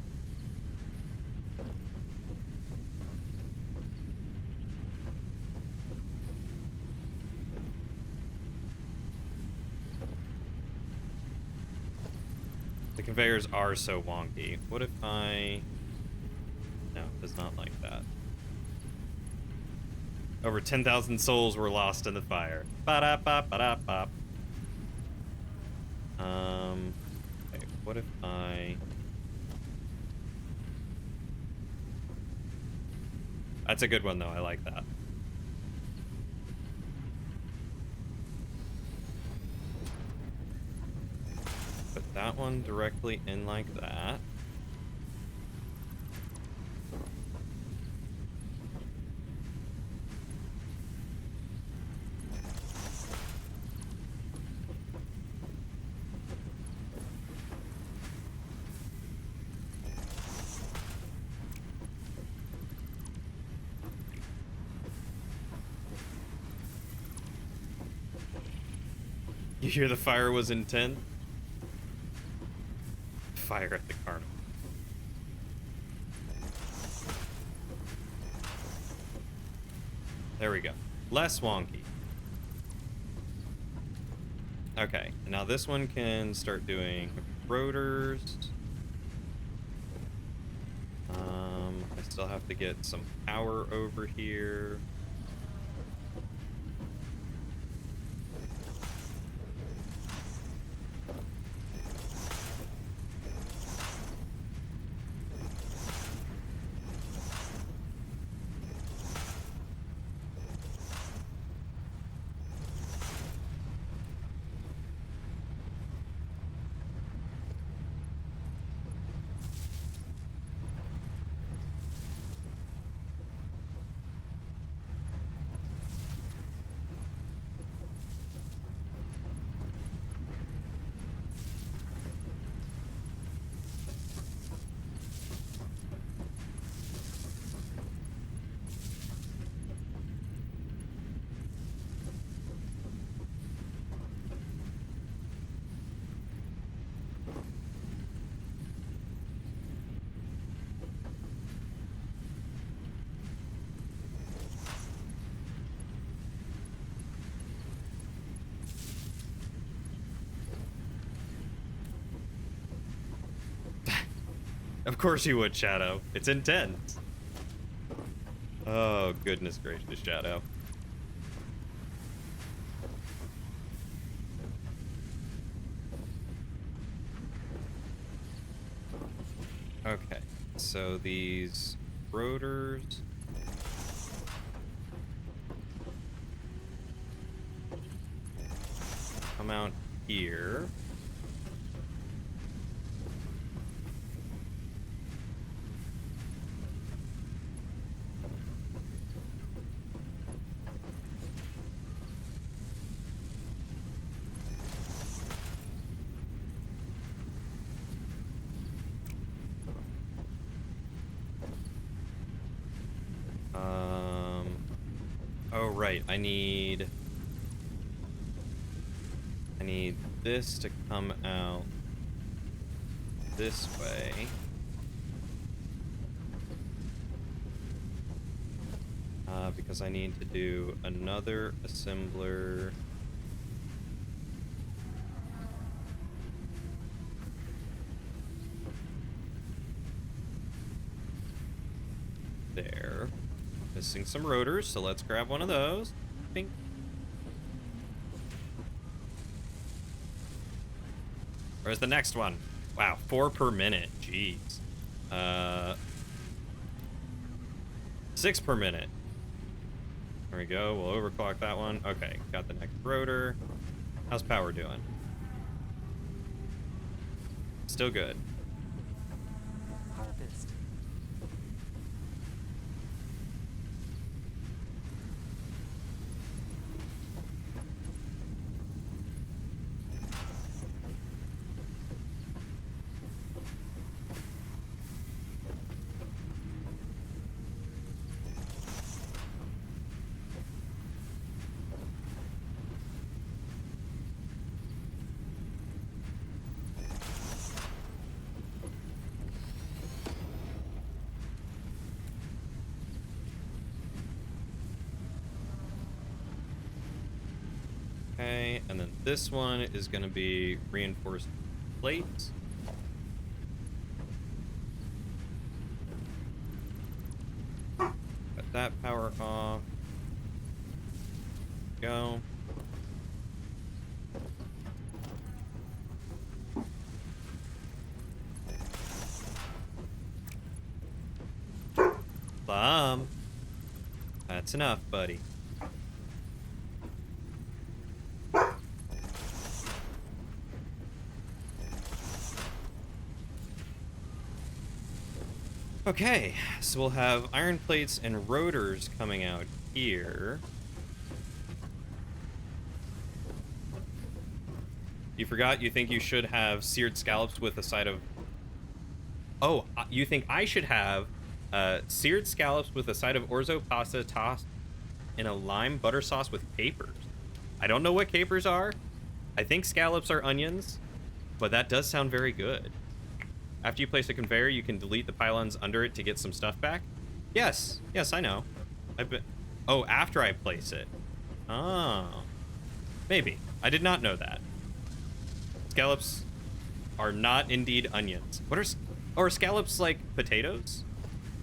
The conveyors are so wonky. What if I... No, it does not like that. Over 10,000 souls were lost in the fire. Ba-da-ba, ba-da-ba. Okay, what if I... That's a good one, though. I like that. Put that one directly in like that. You hear the fire was intense? Fire at the carnival. There we go. Less wonky. Okay, now this one can start doing rotors. I still have to get some power over here. Of course you would, Shadow. It's intense. Oh, goodness gracious, Shadow. Okay, so these rotors... come out here. Oh, right. I need this to come out this way. Because I need to do another assembler. There. Missing some rotors, so let's grab one of those. Bing. Where's the next one? Wow, 4 per minute. Jeez. 6 per minute. There we go. We'll overclock that one. Okay, got the next rotor. How's power doing? Still good. Harvest. Okay, and then this one is going to be reinforced plates. Cut that power off. Go. That's enough, buddy. Okay, so we'll have iron plates and rotors coming out here. You forgot you think you should have seared scallops with a side of... Oh, you think I should have seared scallops with a side of orzo pasta tossed in a lime butter sauce with capers. I don't know what capers are. I think scallops are onions, but that does sound very good. After you place a conveyor, you can delete the pylons under it to get some stuff back. Yes, I know. Oh, after I place it. Oh. Maybe. I did not know that. Scallops are not indeed onions. Are scallops like potatoes?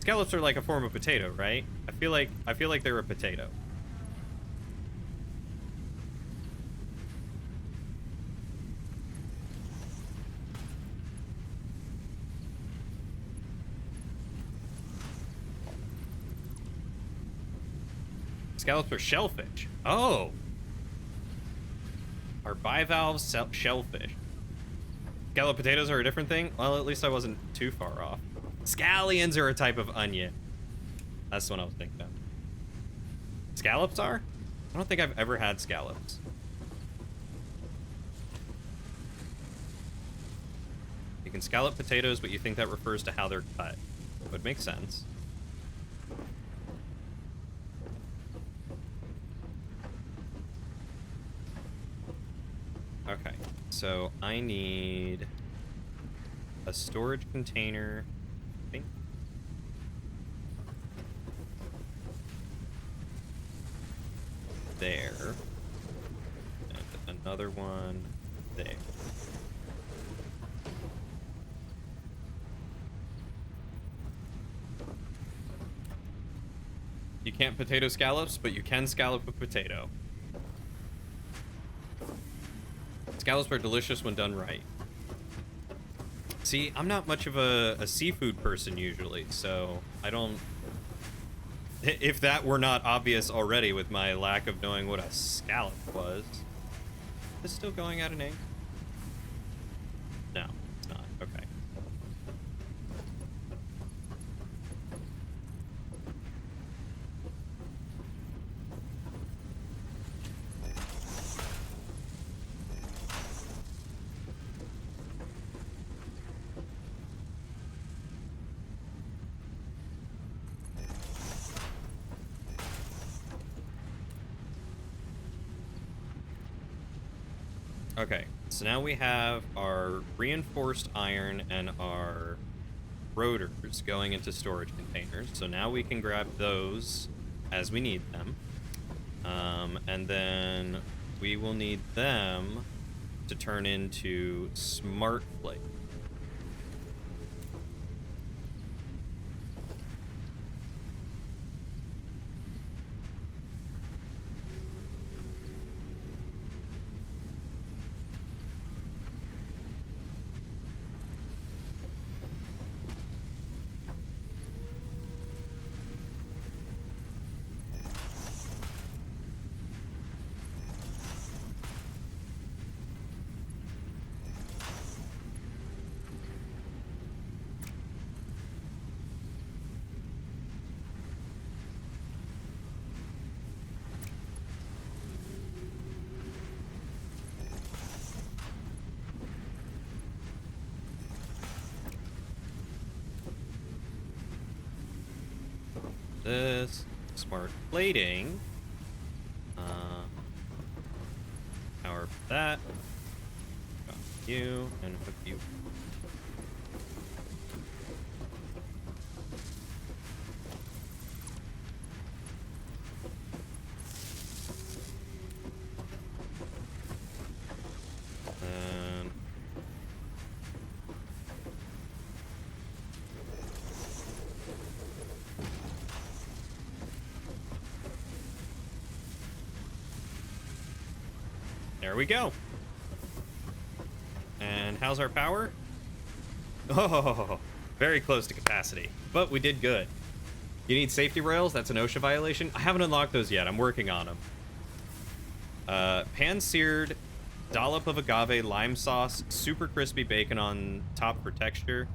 Scallops are like a form of potato, right? I feel like they're a potato. Scallops are shellfish. Oh! Are bivalves shellfish? Scallop potatoes are a different thing? Well, at least I wasn't too far off. Scallions are a type of onion. That's what I was thinking of. Scallops are? I don't think I've ever had scallops. You can scallop potatoes, but you think that refers to how they're cut. Would make sense. Okay, so I need a storage container, I think. There. And another one there. You can't potato scallops, but you can scallop a potato. Scallops are delicious when done right. See, I'm not much of a seafood person usually, so I don't... If that were not obvious already with my lack of knowing what a scallop was. Is this still going at an egg? No, it's not. Okay. Okay, so now we have our reinforced iron and our rotors going into storage containers. So now we can grab those as we need them. And then we will need them to turn into smart plate. This smart plating. Power for that. Got you and hook you. And there we go. And how's our power? Oh, very close to capacity, but we did good. You need safety rails? That's an OSHA violation. I haven't unlocked those yet. I'm working on them. Pan-seared dollop of agave lime sauce, super crispy bacon on top for texture.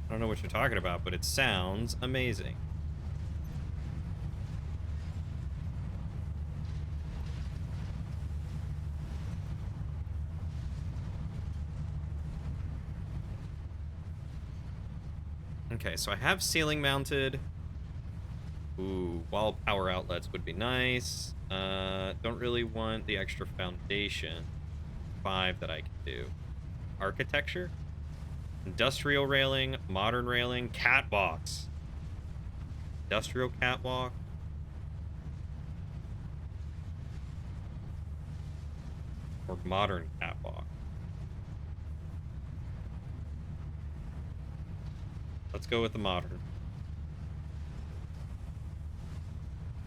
I don't know what you're talking about, but it sounds amazing. Okay, so I have ceiling mounted. Ooh, wall power outlets would be nice. Don't really want the extra foundation. 5 that I can do. Architecture? Industrial railing, modern railing, catwalks. Industrial catwalk. Or modern catwalk. Let's go with the modern.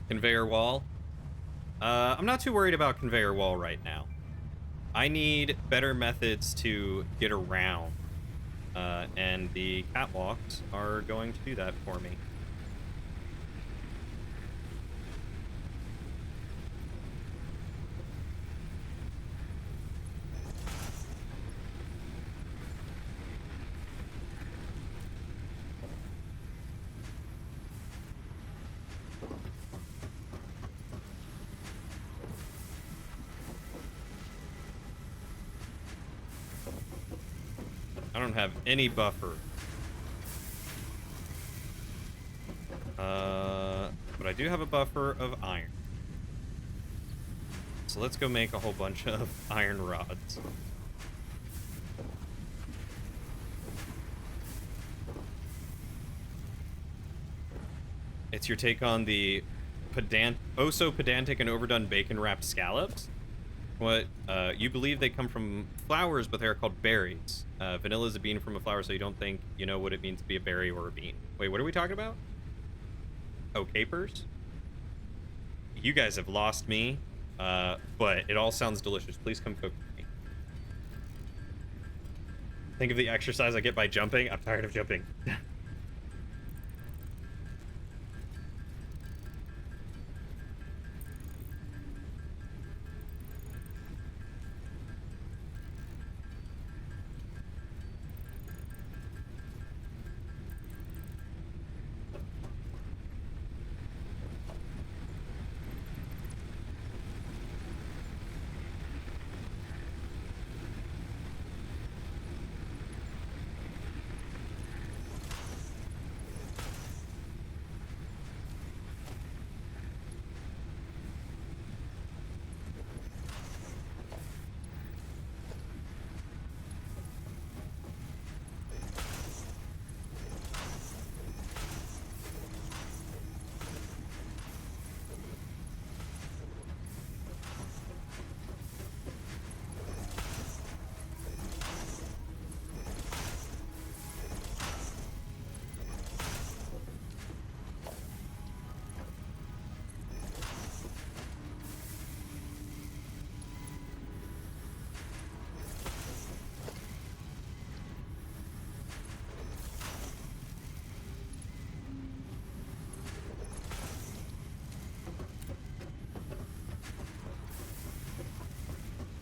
Conveyor wall. I'm not too worried about conveyor wall right now. I need better methods to get around. And the catwalks are going to do that for me. I don't have any buffer. But I do have a buffer of iron. So let's go make a whole bunch of iron rods. It's your take on the oh so pedantic and overdone bacon wrapped scallops? What, you believe they come from flowers, but they're called berries. Vanilla is a bean from a flower, so you don't think you know what it means to be a berry or a bean. Wait, what are we talking about? Oh, capers? You guys have lost me, but it all sounds delicious. Please come cook for me. Think of the exercise I get by jumping. I'm tired of jumping.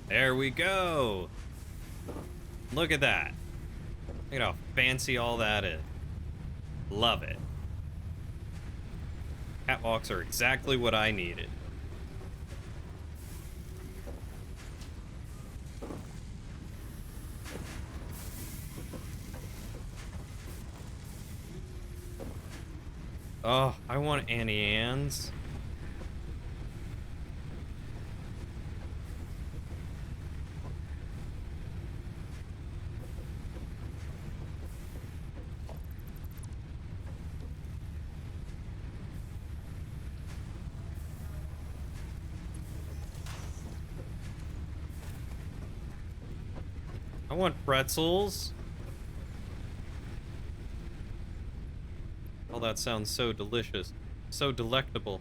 There we go. Look at that. Look at how fancy all that is. Love it. Catwalks are exactly what I needed. Oh, I want Annie Ann's. I want pretzels. Oh, that sounds so delicious. So delectable.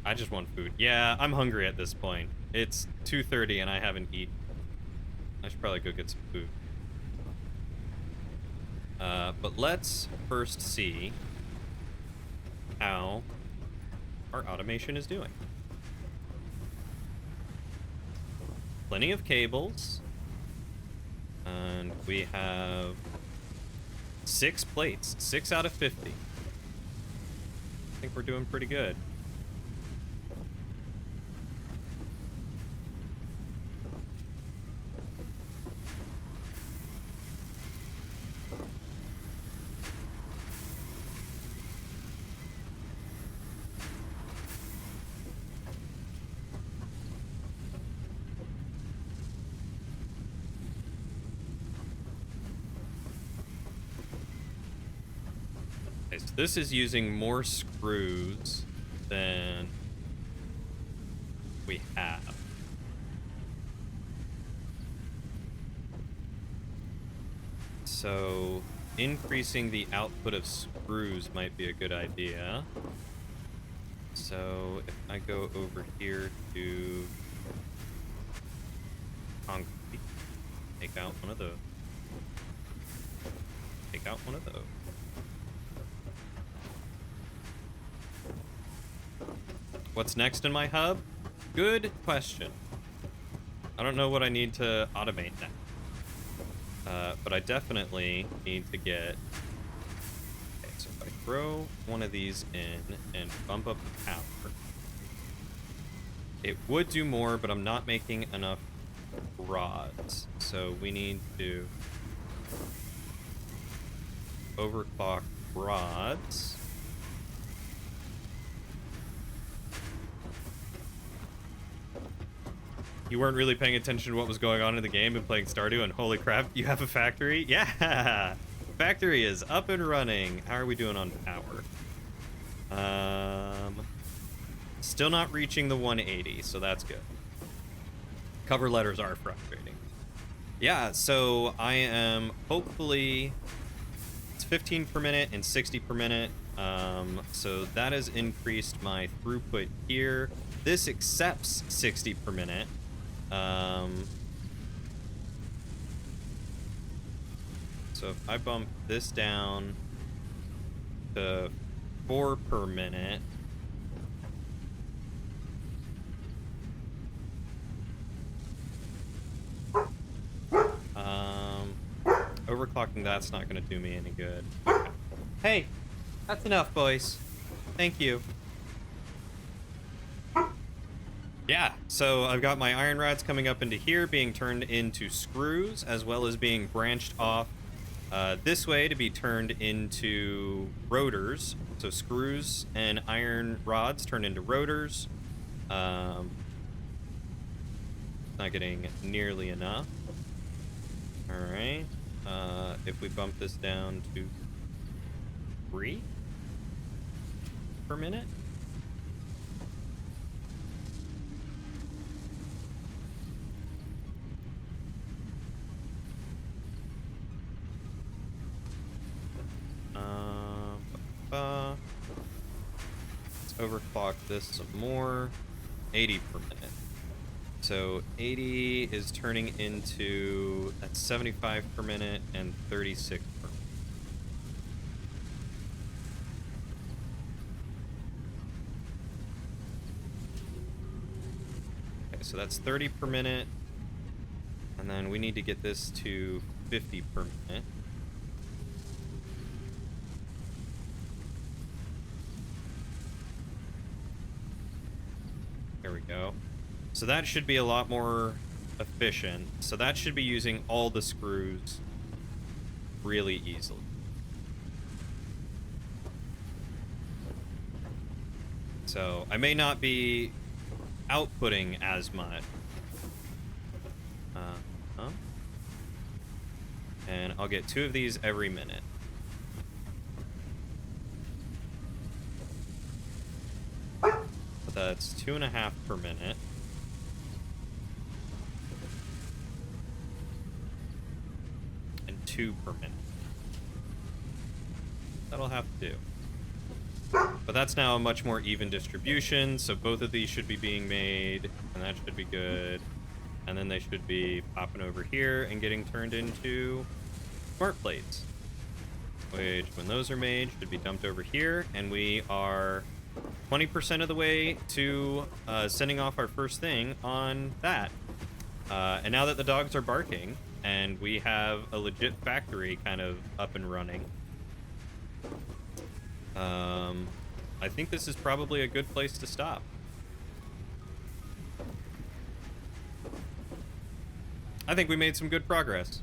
I just want food. Yeah, I'm hungry at this point. It's 2:30 and I haven't eaten. I should probably go get some food. But let's first see how our automation is doing. Plenty of cables. And we have 6 plates. 6 out of 50. I think we're doing pretty good. Okay, so this is using more screws than we have. So increasing the output of screws might be a good idea. So if I go over here to concrete, take out one of those. Take out one of those. What's next in my hub? Good question. I don't know what I need to automate now. But I definitely need to get... Okay, so if I throw one of these in and bump up the power, it would do more, but I'm not making enough rods. So we need to overclock rods. You weren't really paying attention to what was going on in the game and playing Stardew, and holy crap, you have a factory? Yeah! Factory is up and running. How are we doing on power? Still not reaching the 180, so that's good. Cover letters are frustrating. Yeah, so I am hopefully... It's 15 per minute and 60 per minute. So that has increased my throughput here. This accepts 60 per minute. So if I bump this down to 4 per minute, overclocking that's not going to do me any good. Okay. Hey, that's enough, boys. Thank you. Yeah, so I've got my iron rods coming up into here, being turned into screws, as well as being branched off this way to be turned into rotors. So screws and iron rods turned into rotors. Not getting nearly enough. Alright. If we bump this down to 3 per minute. Let's overclock this some more. 80 per minute. So 80 is turning into, that's 75 per minute and 36 per minute. so that's 30 per minute. And then we need to get this to 50 per minute. There we go. So that should be a lot more efficient. So that should be using all the screws really easily. So I may not be outputting as much. And I'll get 2 of these every minute. But that's 2.5 per minute. And 2 per minute. That'll have to do. But that's now a much more even distribution, so both of these should be being made, and that should be good. And then they should be popping over here and getting turned into smart plates, which, when those are made, should be dumped over here. And we are 20% of the way to sending off our first thing on that. And now that the dogs are barking, and we have a legit factory kind of up and running, I think this is probably a good place to stop. I think we made some good progress.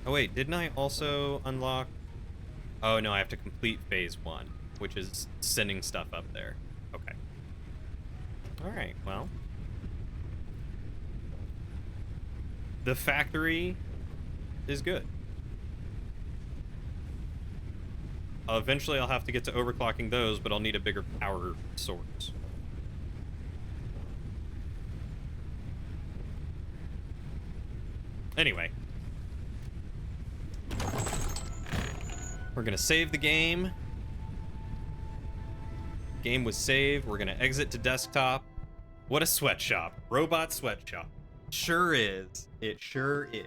Oh wait, didn't I also unlock... Oh no, I have to complete phase 1, which is sending stuff up there. Okay. Alright, well. The factory is good. Eventually I'll have to get to overclocking those, but I'll need a bigger power source. Anyway. We're gonna save the game. Game was saved. We're gonna exit to desktop. What a sweatshop. Robot sweatshop. Sure is. It sure is.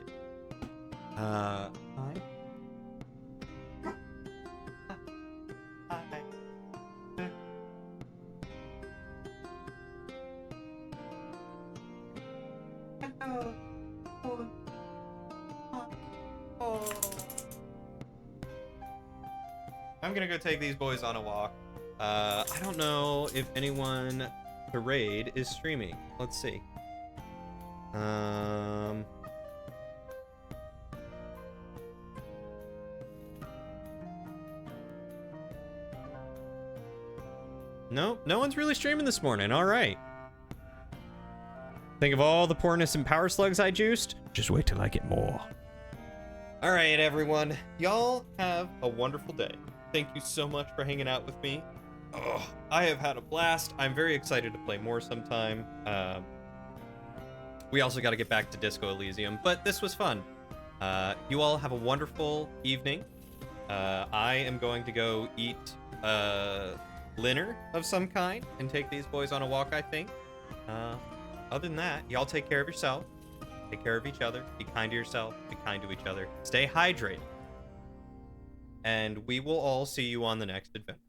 Hi. I'm gonna go take these boys on a walk. I don't know if anyone to raid is streaming. Let's see. Nope, no one's really streaming this morning. All right. Think of all the poorness and power slugs I juiced? Just wait till I get more. All right, everyone. Y'all have a wonderful day. Thank you so much for hanging out with me. Oh, I have had a blast. I'm very excited to play more sometime. We also got to get back to Disco Elysium, but this was fun. You all have a wonderful evening. I am going to go eat dinner of some kind and take these boys on a walk, I think. Other than that, y'all take care of yourself. Take care of each other. Be kind to yourself. Be kind to each other. Stay hydrated. And we will all see you on the next adventure.